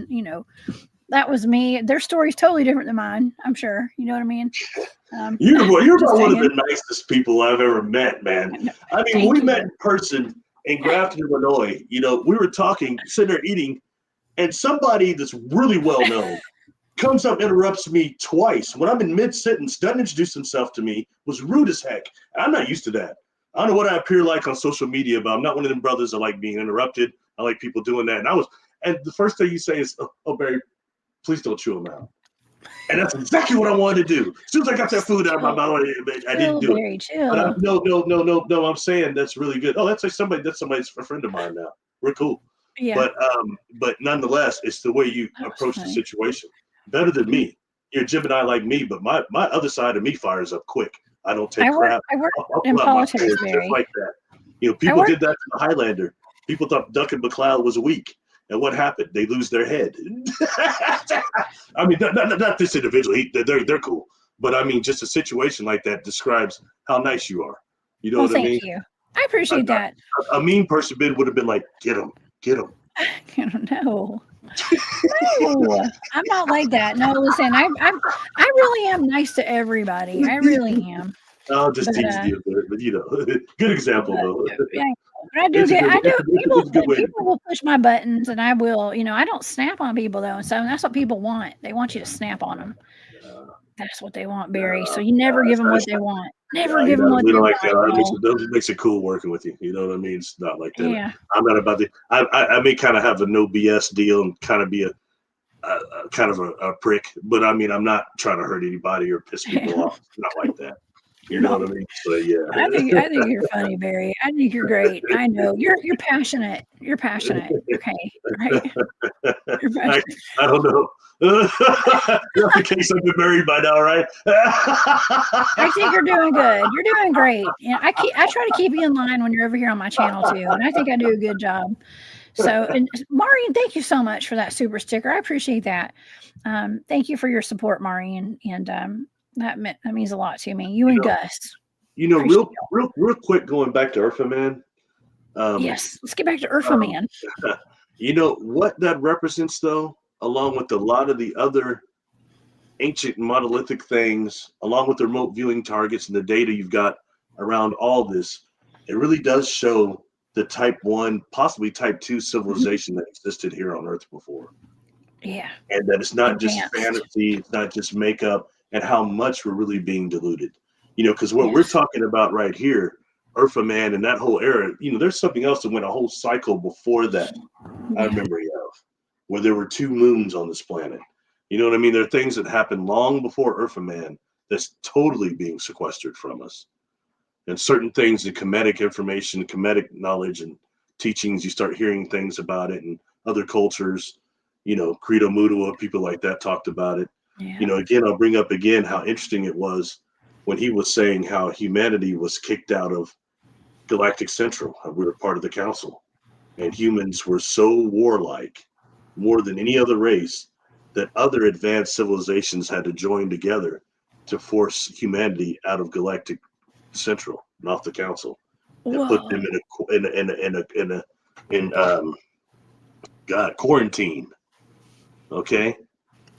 that was me. Their story's totally different than mine. I'm sure. You know what I mean? You're about one of the nicest people I've ever met, man. I mean, we met in person in Grafton, Illinois. We were talking, sitting there eating, and somebody that's really well known comes up, interrupts me twice when I'm in mid-sentence, doesn't introduce himself to me, was rude as heck. I'm not used to that. I don't know what I appear like on social media, but I'm not one of them brothers that like being interrupted. I like people doing that. And the first thing you say is, "Oh, Barry, please don't chew them out." And that's exactly what I wanted to do. As soon as I got that food out of my mouth, I didn't do it. But no, I'm saying that's really good. Oh, that's somebody's a friend of mine now. We're cool. Yeah. But nonetheless, it's the way you approach the situation. Better than me. You're Gemini like me, but my other side of me fires up quick. I don't take crap. I work in politics, just like that. People did that to the Highlander. People thought Duncan MacLeod was weak. And what happened? They lose their head. I mean, not this individual. They're cool. But I mean, just a situation like that describes how nice you are. You know what I mean? Thank you. I appreciate that. A mean person would have been like, get him. I don't know. No, I'm not like that. No, listen, I really am nice to everybody. I really am. I'll just tease you, but good example though. Yeah, but I do people will push my buttons, and I will. I don't snap on people though, and so that's what people want. They want you to snap on them. That's what they want, Barry. So you never give them what they want. Never give them what they want. That makes it cool working with you. You know what I mean? It's not like that. Yeah. I'm not about to. I may kind of have a no BS deal and kind of be a kind of a prick, but I mean, I'm not trying to hurt anybody or piss people off. It's not like that. You know what I mean? So yeah. I think you're funny, Barry. I think you're great. I know you're passionate. You're passionate. Okay, right? I don't know. That's the case. I've been married by now, right? I think you're doing good. You're doing great. And I try to keep you in line when you're over here on my channel too, and I think I do a good job. So, and Maureen, thank you so much for that super sticker. I appreciate that. Thank you for your support, Maureen, and that means a lot to me. You and Gus. Real quick, going back to Urfa Man. Yes, let's get back to Urfa Man. You know what that represents, though, along with a lot of the other ancient monolithic things, along with the remote viewing targets and the data you've got around all this, it really does show the type 1, possibly type 2 civilization that existed here on Earth before. Yeah. And that it's not just Advanced. fantasy, it's not just makeup, and how much we're really being diluted. You know, because what we're Yes. talking about right here, Urfa Man and that whole era, you know, there's something else that went a whole cycle before that I Yeah. remember of, where there were 2 moons on this planet. You know what I mean? There are things that happened long before Urfa Man that's totally being sequestered from us. And certain things, the Kemetic information, Kemetic knowledge and teachings, you start hearing things about it, and other cultures, you know, Credo Mudua, people like that talked about it. Yeah. You know, again, I'll bring up again how interesting it was when he was saying how humanity was kicked out of Galactic Central. We were part of the council, and humans were so warlike, more than any other race, that other advanced civilizations had to join together to force humanity out of Galactic Central, not the council, and put them in quarantine. Okay.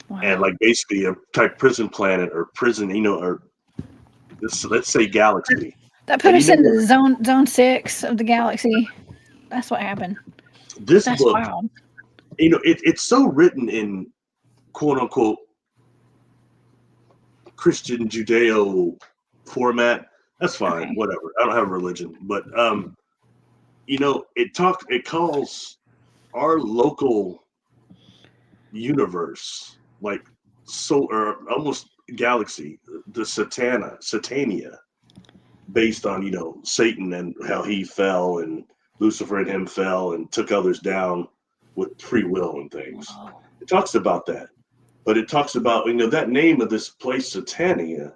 Wow. And like basically a type prison planet or prison, you know, or let's say galaxy. That put us in the zone 6 of the galaxy. That's what happened. This That's book, wild. you know, it's so written in quote unquote Christian Judeo format. That's fine, Okay. whatever. I don't have a religion, but you know, it calls our local universe, like or almost galaxy, the Satania, based on, you know, Satan and how he fell, and Lucifer and him fell and took others down with free will and things. Whoa. It talks about that, but it talks about, you know, that name of this place, Satania,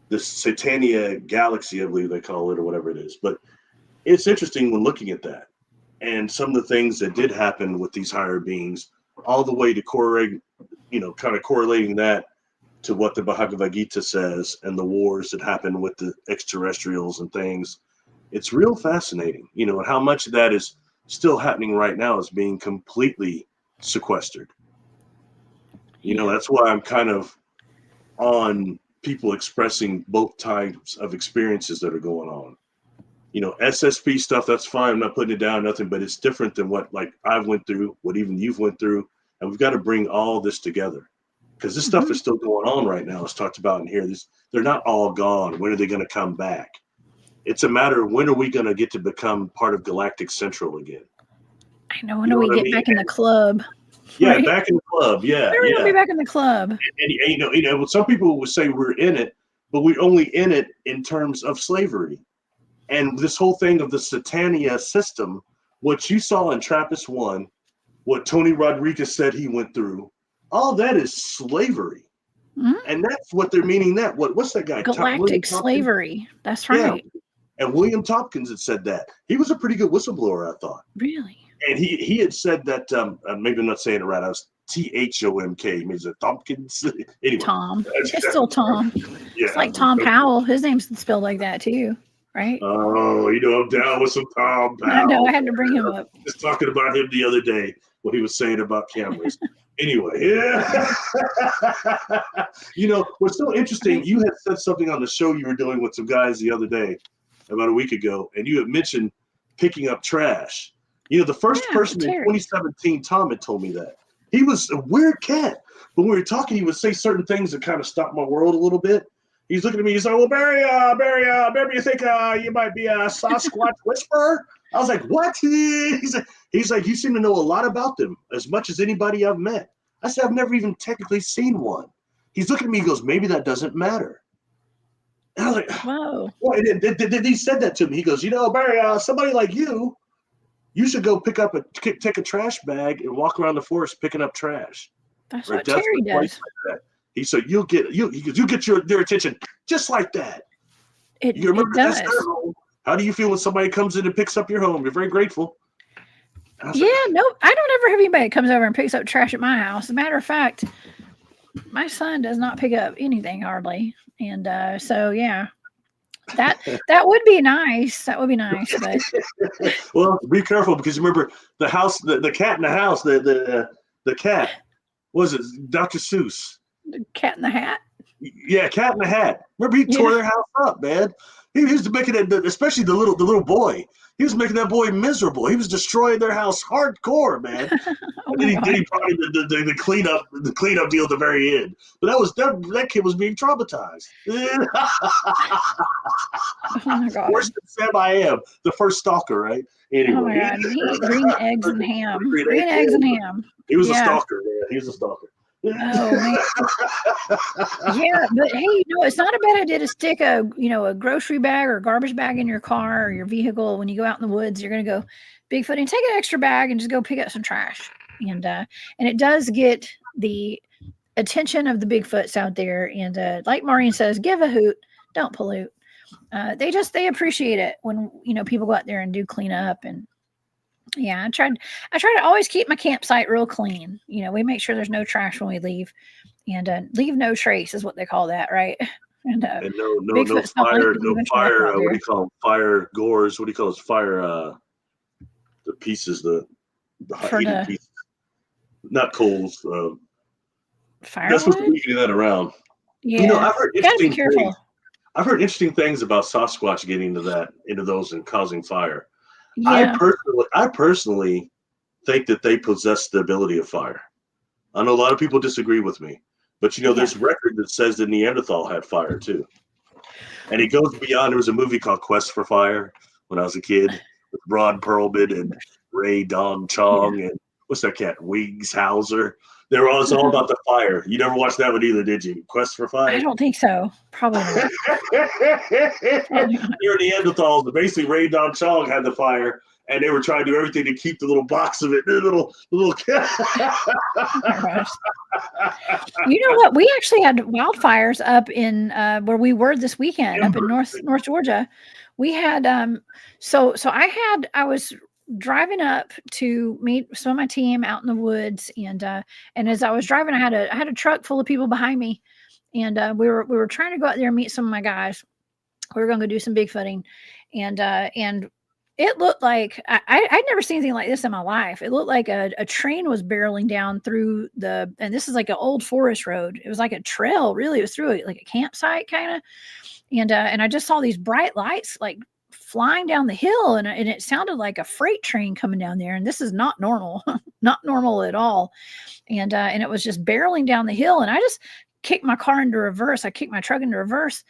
this Satania galaxy, I believe they call it, or whatever it is. But it's interesting when looking at that and some of the things that did happen with these higher beings, all the way to correlate, you know, kind of correlating that to what the Bhagavad Gita says and the wars that happened with the extraterrestrials and things. It's real fascinating, you know, and how much of that is still happening right now is being completely sequestered. You know, that's why I'm kind of on people expressing both types of experiences that are going on. You know, SSP stuff, that's fine. I'm not putting it down, nothing, but it's different than what like I've went through, what even you've went through. And we've got to bring all this together, because this stuff is still going on right now. It's talked about in here. They're not all gone. When are they going to come back? It's a matter of when are we going to get to become part of Galactic Central again? I know. When do we get back in the club? Yeah, Right? back in the club. Yeah, When are we going to be back in the club? And you know, some people would say we're in it, but we're only in it in terms of slavery. And this whole thing of the Satania system, what you saw in Trappist 1, what Tony Rodriguez said he went through, all that is slavery. Mm-hmm. And that's what they're meaning that. What's that guy? Galactic slavery. That's right. Yeah. And William Tompkins had said that. He was a pretty good whistleblower, I thought. Really? And he had said that, maybe I'm not saying it right, I was Thomk, means it Tompkins? Anyway. Tom. It's still Tom. Yeah. It's like Tom Powell. His name's spelled like that too, right? Oh, you know, I'm down with some Tom Powell. I know, I had to bring him up. Just talking about him the other day, what he was saying about cameras. Anyway, yeah. You know, what's so interesting, you had said something on the show you were doing with some guys the other day, about a week ago, and you had mentioned picking up trash. You know, the first person in 2017, Tom had told me that. He was a weird cat. But when we were talking, he would say certain things that kind of stopped my world a little bit. He's looking at me, he's like, well, Barry, you think you might be a Sasquatch whisperer? I was like, what? He's like, you seem to know a lot about them, as much as anybody I've met. I said, I've never even technically seen one. He's looking at me, he goes, maybe that doesn't matter. And I was like, whoa. Well, and he said that to me. He goes, you know, Barry, somebody like you should go take a trash bag and walk around the forest picking up trash. That's what Terry does. Like he said, you'll get their attention just like that. You remember that's their home. How do you feel when somebody comes in and picks up your home? You're very grateful. Yeah, no, I don't ever have anybody that comes over and picks up trash at my house. As a matter of fact, my son does not pick up anything hardly. And so, yeah, that would be nice. That would be nice. But well, be careful, because remember the house, the cat in the house, the cat, what was it, Dr. Seuss? The Cat in the Hat. Yeah, Cat in the Hat. Remember he tore their house up, man. He was making it, especially the little boy. He was making that boy miserable. He was destroying their house hardcore, man. Oh And then my he God. brought in the cleanup deal at the very end. But that kid was being traumatized. Oh my God. Worse than Sam I am, the first stalker, right? Oh my Anyway, God. And he ate green eggs and ham. Green Green eggs and ham. he was a Yeah. stalker, man. He was a stalker. Oh man. Yeah, but hey, it's not a bad idea to stick a grocery bag or garbage bag in your car or your vehicle when you go out in the woods. You're gonna go Bigfoot and take an extra bag and just go pick up some trash. And it does get the attention of the Bigfoots out there. And like Maureen says, give a hoot, don't pollute. They appreciate it when people go out there and do clean up. And yeah, I try to always keep my campsite real clean. We make sure there's no trash when we leave, and leave no trace is what they call that, right? And And no Bigfoots don't like fire, you no leaving trash fire. out What do there. you call them? Fire gores. What do you call those? Fire. The pieces, the For eating the pieces, not coals. firewood. That's what's leaving that around. Yeah, I've heard you gotta be interesting careful. things. I've heard interesting things about Sasquatch getting into those and causing fire. Yeah, I personally think that they possess the ability of fire. I know a lot of people disagree with me, but yeah. there's record that says that Neanderthal had fire too. And it goes beyond. There was a movie called Quest for Fire when I was a kid with Ron Perlman and Ray Don Chong and what's that cat? Wiggs Hauser. It's all about the fire. You never watched that one either, did you? Quest for Fire? I don't think so. Probably not. Probably not. They're Neanderthals, but basically Ray Don Chong had the fire, and they were trying to do everything to keep the little box of it, the little. Oh my gosh. You know what? We actually had wildfires up in where we were this weekend, up in North Georgia. We had so I was driving up to meet some of my team out in the woods, and as I was driving, I had a truck full of people behind me, and we were trying to go out there and meet some of my guys. We were going to go do some bigfooting, and it looked like I'd never seen anything like this in my life. It looked like a train was barreling down through and this is like an old forest road. It was like a trail, really. It was through like a campsite kind of, and I just saw these bright lights like flying down the hill, and it sounded like a freight train coming down there. And this is not normal, not normal at all. And it was just barreling down the hill, and I just kicked my car into reverse. I kicked my truck into reverse,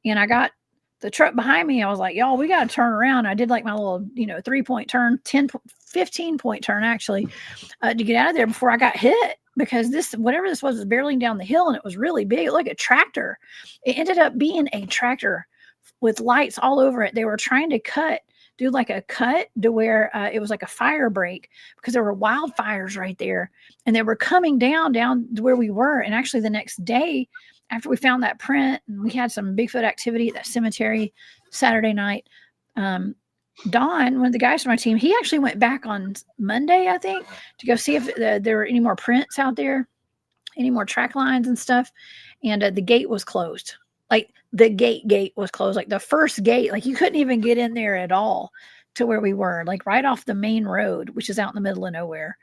and I got the truck behind me. I was like, y'all, we got to turn around. I did like my little, 3-point turn, 15-point turn actually, to get out of there before I got hit, because whatever this was barreling down the hill, and it was really big. It looked like a tractor. It ended up being a tractor with lights all over it. They were trying to do like a cut to where it was like a fire break, because there were wildfires right there, and they were coming down to where we were. And actually the next day, after we found that print and we had some Bigfoot activity at that cemetery Saturday night, Don, one of the guys from my team, he actually went back on Monday, I think, to go see if there were any more prints out there, any more track lines and stuff. And the gate was closed. Like the gate was closed, like the first gate, like you couldn't even get in there at all to where we were, like right off the main road, which is out in the middle of nowhere.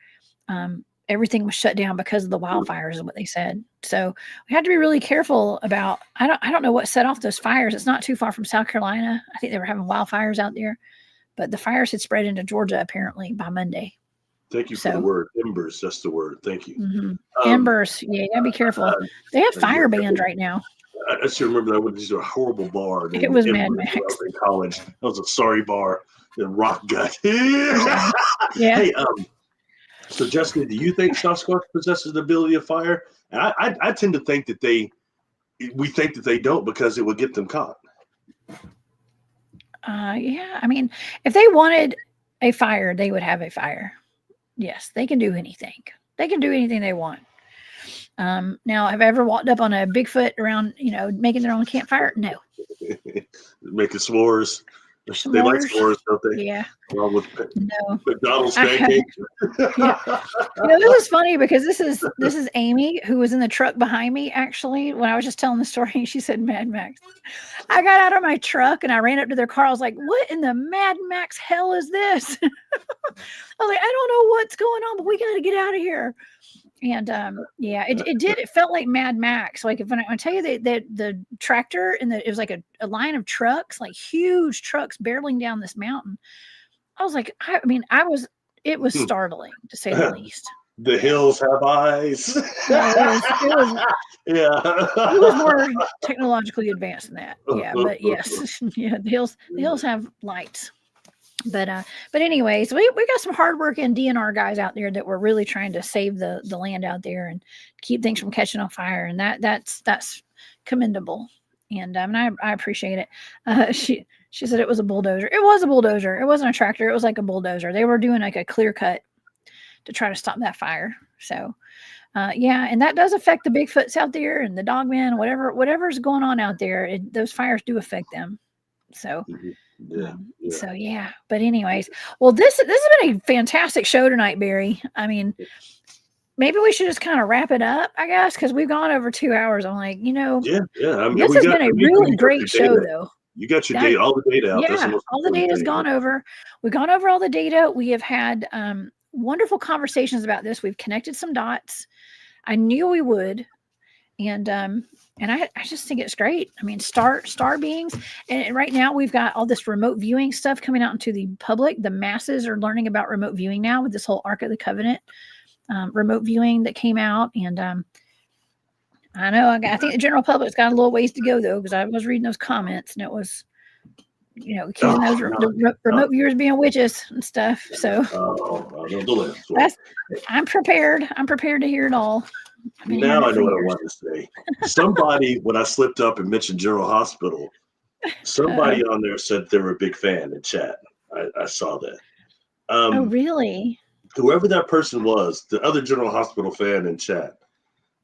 Everything was shut down because of the wildfires is what they said. So we had to be really careful about, I don't know what set off those fires. It's not too far from South Carolina. I think they were having wildfires out there, but the fires had spread into Georgia apparently by Monday. Thank you for the word. Embers, that's the word. Thank you. Mm-hmm. Embers. Yeah, you gotta be careful. They have fire bans right now. I still remember that was a horrible bar. It was Mad Max. In college. That was a sorry bar. The rock gut. Yeah. Hey, so Jessica, do you think Sasquatch possesses the ability of fire? And I tend to think that we think that they don't, because it would get them caught. Yeah. I mean, if they wanted a fire, they would have a fire. Yes, they can do anything. They can do anything they want. Now, have I ever walked up on a Bigfoot around, making their own campfire? No. Making s'mores. They like s'mores, don't they? Yeah. Along with McDonald's pancakes. Yeah. This is funny because this is Amy, who was in the truck behind me, actually, when I was just telling the story. She said Mad Max. I got out of my truck and I ran up to their car. I was like, what in the Mad Max hell is this? I was like, I don't know what's going on, but we got to get out of here. And yeah, it did. It felt like Mad Max. Like when I tell you that the tractor and it was like a line of trucks, like huge trucks barreling down this mountain. I was like, I mean, it was startling to say the least. The hills have eyes. No, it was Yeah. it was more technologically advanced than that. Yeah, but yes, yeah, the hills have lights. But anyways, we got some hardworking DNR guys out there that were really trying to save the land out there and keep things from catching on fire, and that's commendable. And I appreciate it. She said it was a bulldozer. It was a bulldozer. It wasn't a tractor. It was like a bulldozer. They were doing like a clear cut to try to stop that fire. So yeah, and that does affect the Bigfoots out there and the dogmen, whatever's going on out there. Those fires do affect them. So. Yeah. So yeah, but anyways, well, this has been a fantastic show tonight, Barry. I mean, maybe we should just kind of wrap it up, I guess, because we've gone over 2 hours. I'm like, yeah. I mean, this has been a really great show, though. You got your data, all the data out. Yeah, all the data's gone over. We've gone over all the data. We have had wonderful conversations about this. We've connected some dots. I knew we would, and I just think it's great. I mean, star beings, and right now we've got all this remote viewing stuff coming out into the public. The masses are learning about remote viewing now with this whole Ark of the Covenant remote viewing that came out. And I know I think the general public's got a little ways to go though, because I was reading those comments and it was, accusing those remote viewers being witches and stuff. So I'm prepared. I'm prepared to hear it all. Now I know what I wanted to say. Somebody, when I slipped up and mentioned General Hospital, somebody on there said they were a big fan in chat. I saw that. Oh, really? Whoever that person was, the other General Hospital fan in chat.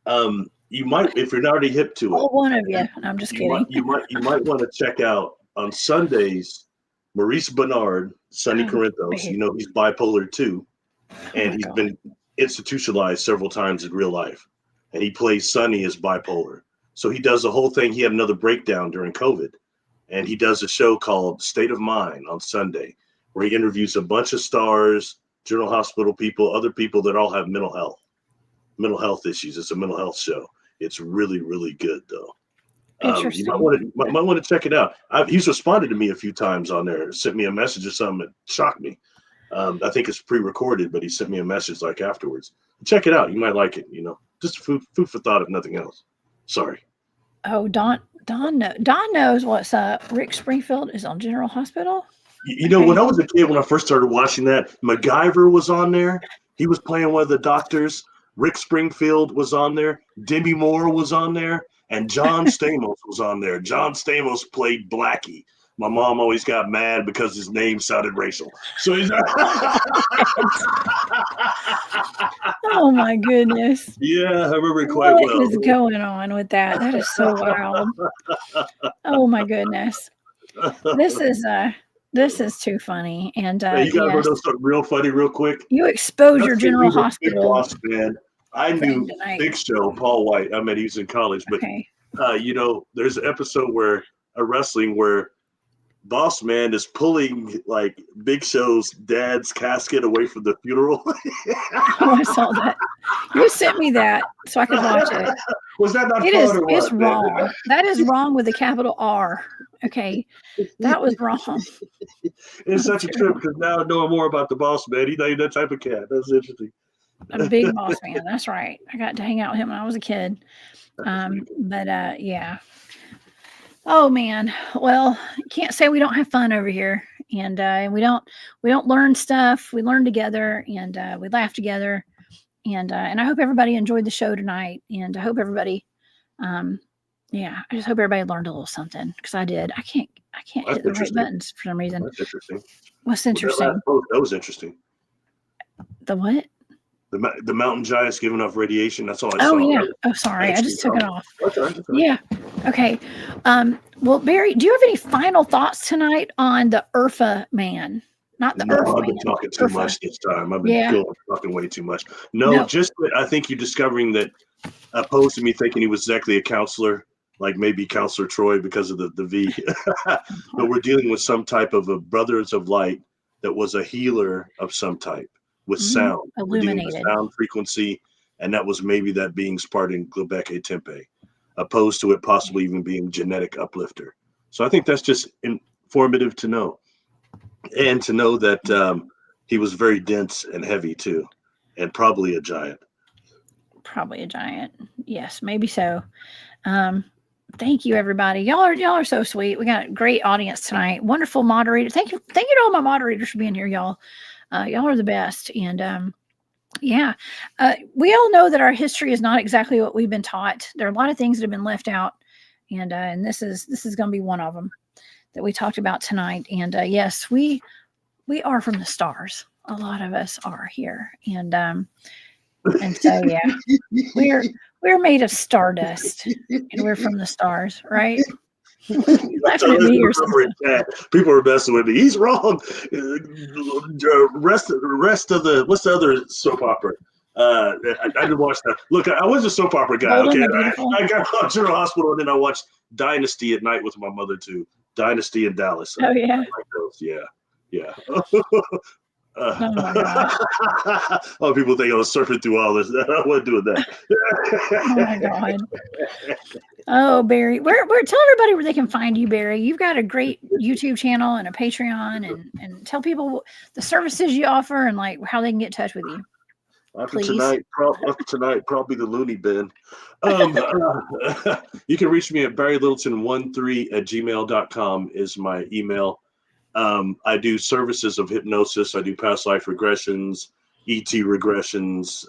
You might, if you're not already hip to it. Well, one of you. I'm just kidding. You might want to check out on Sundays, Maurice Bernard, Sonny Corinthos. He's bipolar too, and he's been institutionalized several times in real life, and he plays Sonny as bipolar. So he does the whole thing. He had another breakdown during COVID, and he does a show called State of Mind on Sunday, where he interviews a bunch of stars, General Hospital people, other people that all have mental health issues. It's a mental health show. It's really, really good though. Interesting. You might want to check it out. He's responded to me a few times on there, sent me a message or something that shocked me. I think it's pre-recorded, but he sent me a message like afterwards. Check it out. You might like it. Just food for thought, if nothing else. Sorry. Oh, Don knows what's up. Rick Springfield is on General Hospital. When I was a kid, when I first started watching that, MacGyver was on there. He was playing one of the doctors. Rick Springfield was on there. Demi Moore was on there. And John Stamos was on there. John Stamos played Blackie. My mom always got mad because his name sounded racial. So he's oh my goodness. Yeah, I remember it quite well. What is going on with that? That is so wild. Oh my goodness. This is too funny. And you gotta know something real funny real quick. You expose your General Hospital. Big Boss Man. I knew Big Show, Paul White. I mean, he was in college, but there's an episode where Boss Man is pulling like Big Show's dad's casket away from the funeral. Oh, I saw that. You sent me that so I could watch it. Was that not It's wrong. That is wrong with a capital R. Okay. That was wrong. It's such a trip because now I know more about the Boss Man. He's not even that type of cat. That's interesting. A big Boss Man. That's right. I got to hang out with him when I was a kid. Yeah. Oh man. Well, can't say we don't have fun over here, and we don't learn stuff. We learn together, and we laugh together, and I hope everybody enjoyed the show tonight, and I hope everybody, I just hope everybody learned a little something because I did. I can't hit the right buttons for some reason. That's interesting. What's interesting? That was interesting. The what? The mountain giants giving off radiation. That's all I saw. Oh yeah. Oh, sorry. I just took it off. Okay. Yeah. Okay. Well, Barry, do you have any final thoughts tonight on the Urfa Man? Not the Urfa Man. I've been talking too much this time. I've been talking way too much. No, just that I think you're discovering that, opposed to me thinking he was exactly a counselor, like maybe Counselor Troy because of the V. But we're dealing with some type of a Brothers of Light that was a healer of some type. With sound, illuminated sound frequency, and that was maybe that being's part in Göbekli Tepe, opposed to it possibly even being genetic uplifter. So I think that's just informative to know, and to know that he was very dense and heavy too, and probably a giant. Probably a giant. Yes, maybe so. Thank you, everybody. Y'all are so sweet. We got a great audience tonight. Wonderful moderator. Thank you to all my moderators for being here, y'all. Y'all are the best. And yeah, we all know that our history is not exactly what we've been taught. There are a lot of things that have been left out, and this is going to be one of them that we talked about tonight. And yes, we are from the stars. A lot of us are here, and so yeah, we're made of stardust, and we're from the stars, right? Laughing at me or something. People are messing with me. He's wrong. Rest of the, what's the other soap opera? I didn't watch that. Look, I was a soap opera guy. Golden Okay, I got on General Hospital, and then I watched Dynasty at night with my mother too. Dynasty in Dallas. Oh yeah. I like those. Yeah. Oh my God. Oh, people think I was surfing through all this. I wasn't doing that. Oh my God. Oh, Barry, where tell everybody where they can find you, Barry. You've got a great YouTube channel and a Patreon, and tell people the services you offer and like how they can get in touch with you. After tonight, probably the loony bin. You can reach me at barrylittleton13@gmail.com is my email. I do services of hypnosis. I do past life regressions, ET regressions,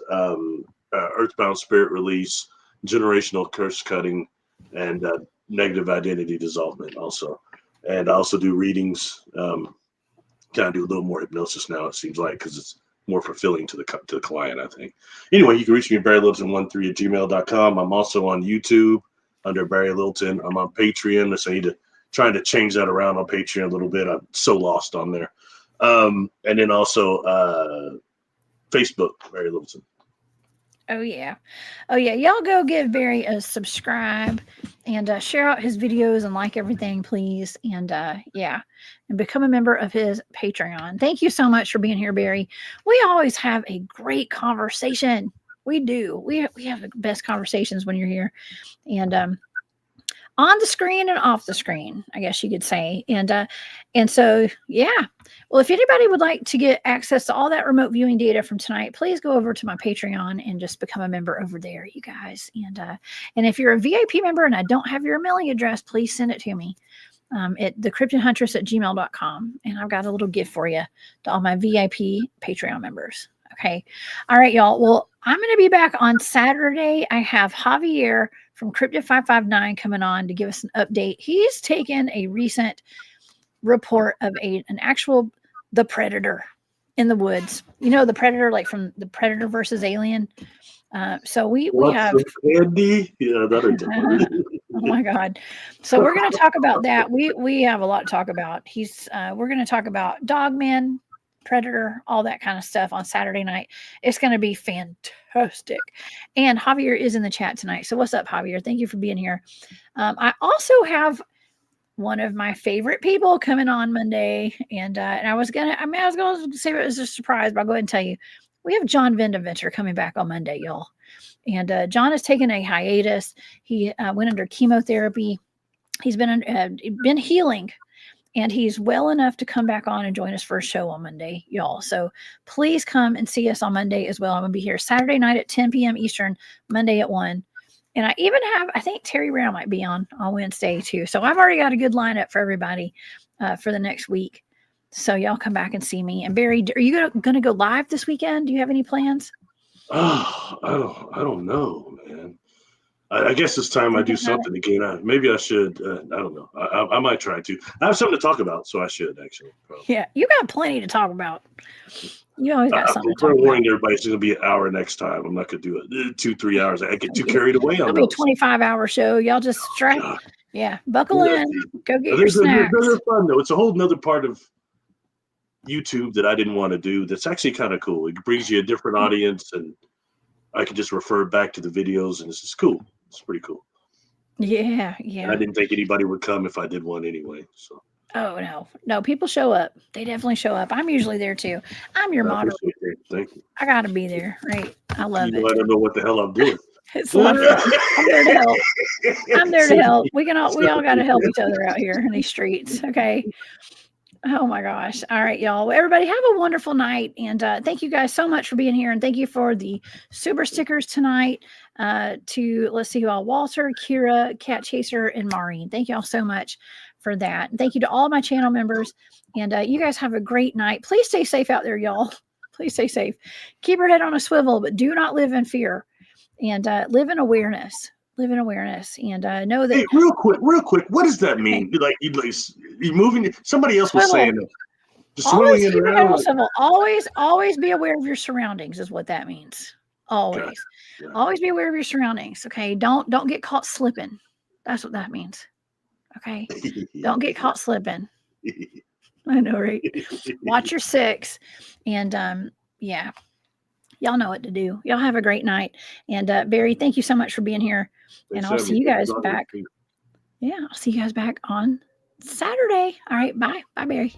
earthbound spirit release, generational curse cutting, and negative identity dissolvement also. And I also do readings. Kind of do a little more hypnosis now, it seems like, because it's more fulfilling to the client, I think. Anyway, you can reach me at barrylittleton13@gmail.com. I'm also on YouTube under Barry Littleton. I'm on Patreon, so I need to trying to change that around on Patreon a little bit. I'm so lost on there. And then also Facebook, Barry Littleton. Oh yeah. Y'all go give Barry a subscribe and share out his videos and like everything, please. And yeah, and become a member of his Patreon. Thank you so much for being here, Barry. We always have a great conversation. We do. We have the best conversations when you're here. And on the screen and off the screen, I guess you could say. And so, yeah. Well, if anybody would like to get access to all that remote viewing data from tonight, please go over to my Patreon and just become a member over there, you guys. And if you're a VIP member and I don't have your mailing address, please send it to me at thecryptidhuntress@gmail.com. And I've got a little gift for you to all my VIP Patreon members. Okay. All right, y'all. Well, I'm going to be back on Saturday. I have Javier from Cryptid 559 coming on to give us an update. He's taken a recent report of an actual the predator in the woods. You know, the predator, like from the Predator versus Alien. So we have candy. Yeah, oh my God. So we're going to talk about that. We have a lot to talk about. We're going to talk about Dogman, Predator, all that kind of stuff on Saturday night. It's going to be fantastic. And Javier is in the chat tonight. So what's up, Javier? Thank you for being here. I also have one of my favorite people coming on Monday. And I was going to say it was a surprise, but I'll go ahead and tell you. We have John Vendaventure coming back on Monday, y'all. And John has taken a hiatus. He went under chemotherapy. He's been healing. And he's well enough to come back on and join us for a show on Monday, y'all. So please come and see us on Monday as well. I'm going to be here Saturday night at 10 p.m. Eastern, Monday at 1. And I think Terry Brown might be on Wednesday too. So I've already got a good lineup for everybody for the next week. So y'all come back and see me. And Barry, are you going to go live this weekend? Do you have any plans? Oh, I don't know, man. I guess it's time I do something again. Maybe I should. I don't know. I might try to. I have something to talk about, so I should actually. Probably. Yeah, you got plenty to talk about. You always got something to talk about. I'm warning everybody, it's going to be an hour next time. I'm not going to do it 2-3 hours. I get too carried away on those. It'll be a 25-hour show. Y'all just strap. Yeah, buckle in. Go get your snacks. They're fun though. It's a whole nother part of YouTube that I didn't want to do. That's actually kind of cool. It brings you a different audience, and I can just refer back to the videos, and it's just cool. It's pretty cool. Yeah. And I didn't think anybody would come if I did one anyway. So Oh no, people show up. They definitely show up. I'm usually there too. I'm your I moderator. appreciate that. Thank you. I gotta be there, right? I love You it. let them know what the hell I'm doing. It's lovely. I'm there to help. I'm there to help. We all got to help each other out here in these streets. Okay. Oh my gosh. All right, y'all. Well, everybody have a wonderful night. And thank you guys so much for being here. And thank you for the super stickers tonight to, let's see who all, Walter, Kira, Cat Chaser, and Maureen. Thank you all so much for that. And thank you to all my channel members. And you guys have a great night. Please stay safe out there, y'all. Please stay safe. Keep your head on a swivel, but do not live in fear. And live in awareness. Live in awareness. And know that. Hey, real quick. What does that mean? Like you moving? Somebody else was saying that. Just Always swirling keep it your head on around. swivel. Always be aware of your surroundings is what that means. Always. Gotcha. Always be aware of your surroundings. Okay. Don't get caught slipping. That's what that means. Okay. Don't get caught slipping. I know, right? Watch your six. And yeah. Y'all know what to do. Y'all have a great night. And Barry, thank you so much for being here. And I'll see you guys back. Yeah, I'll see you guys back on Saturday. All right, bye. Bye, Barry.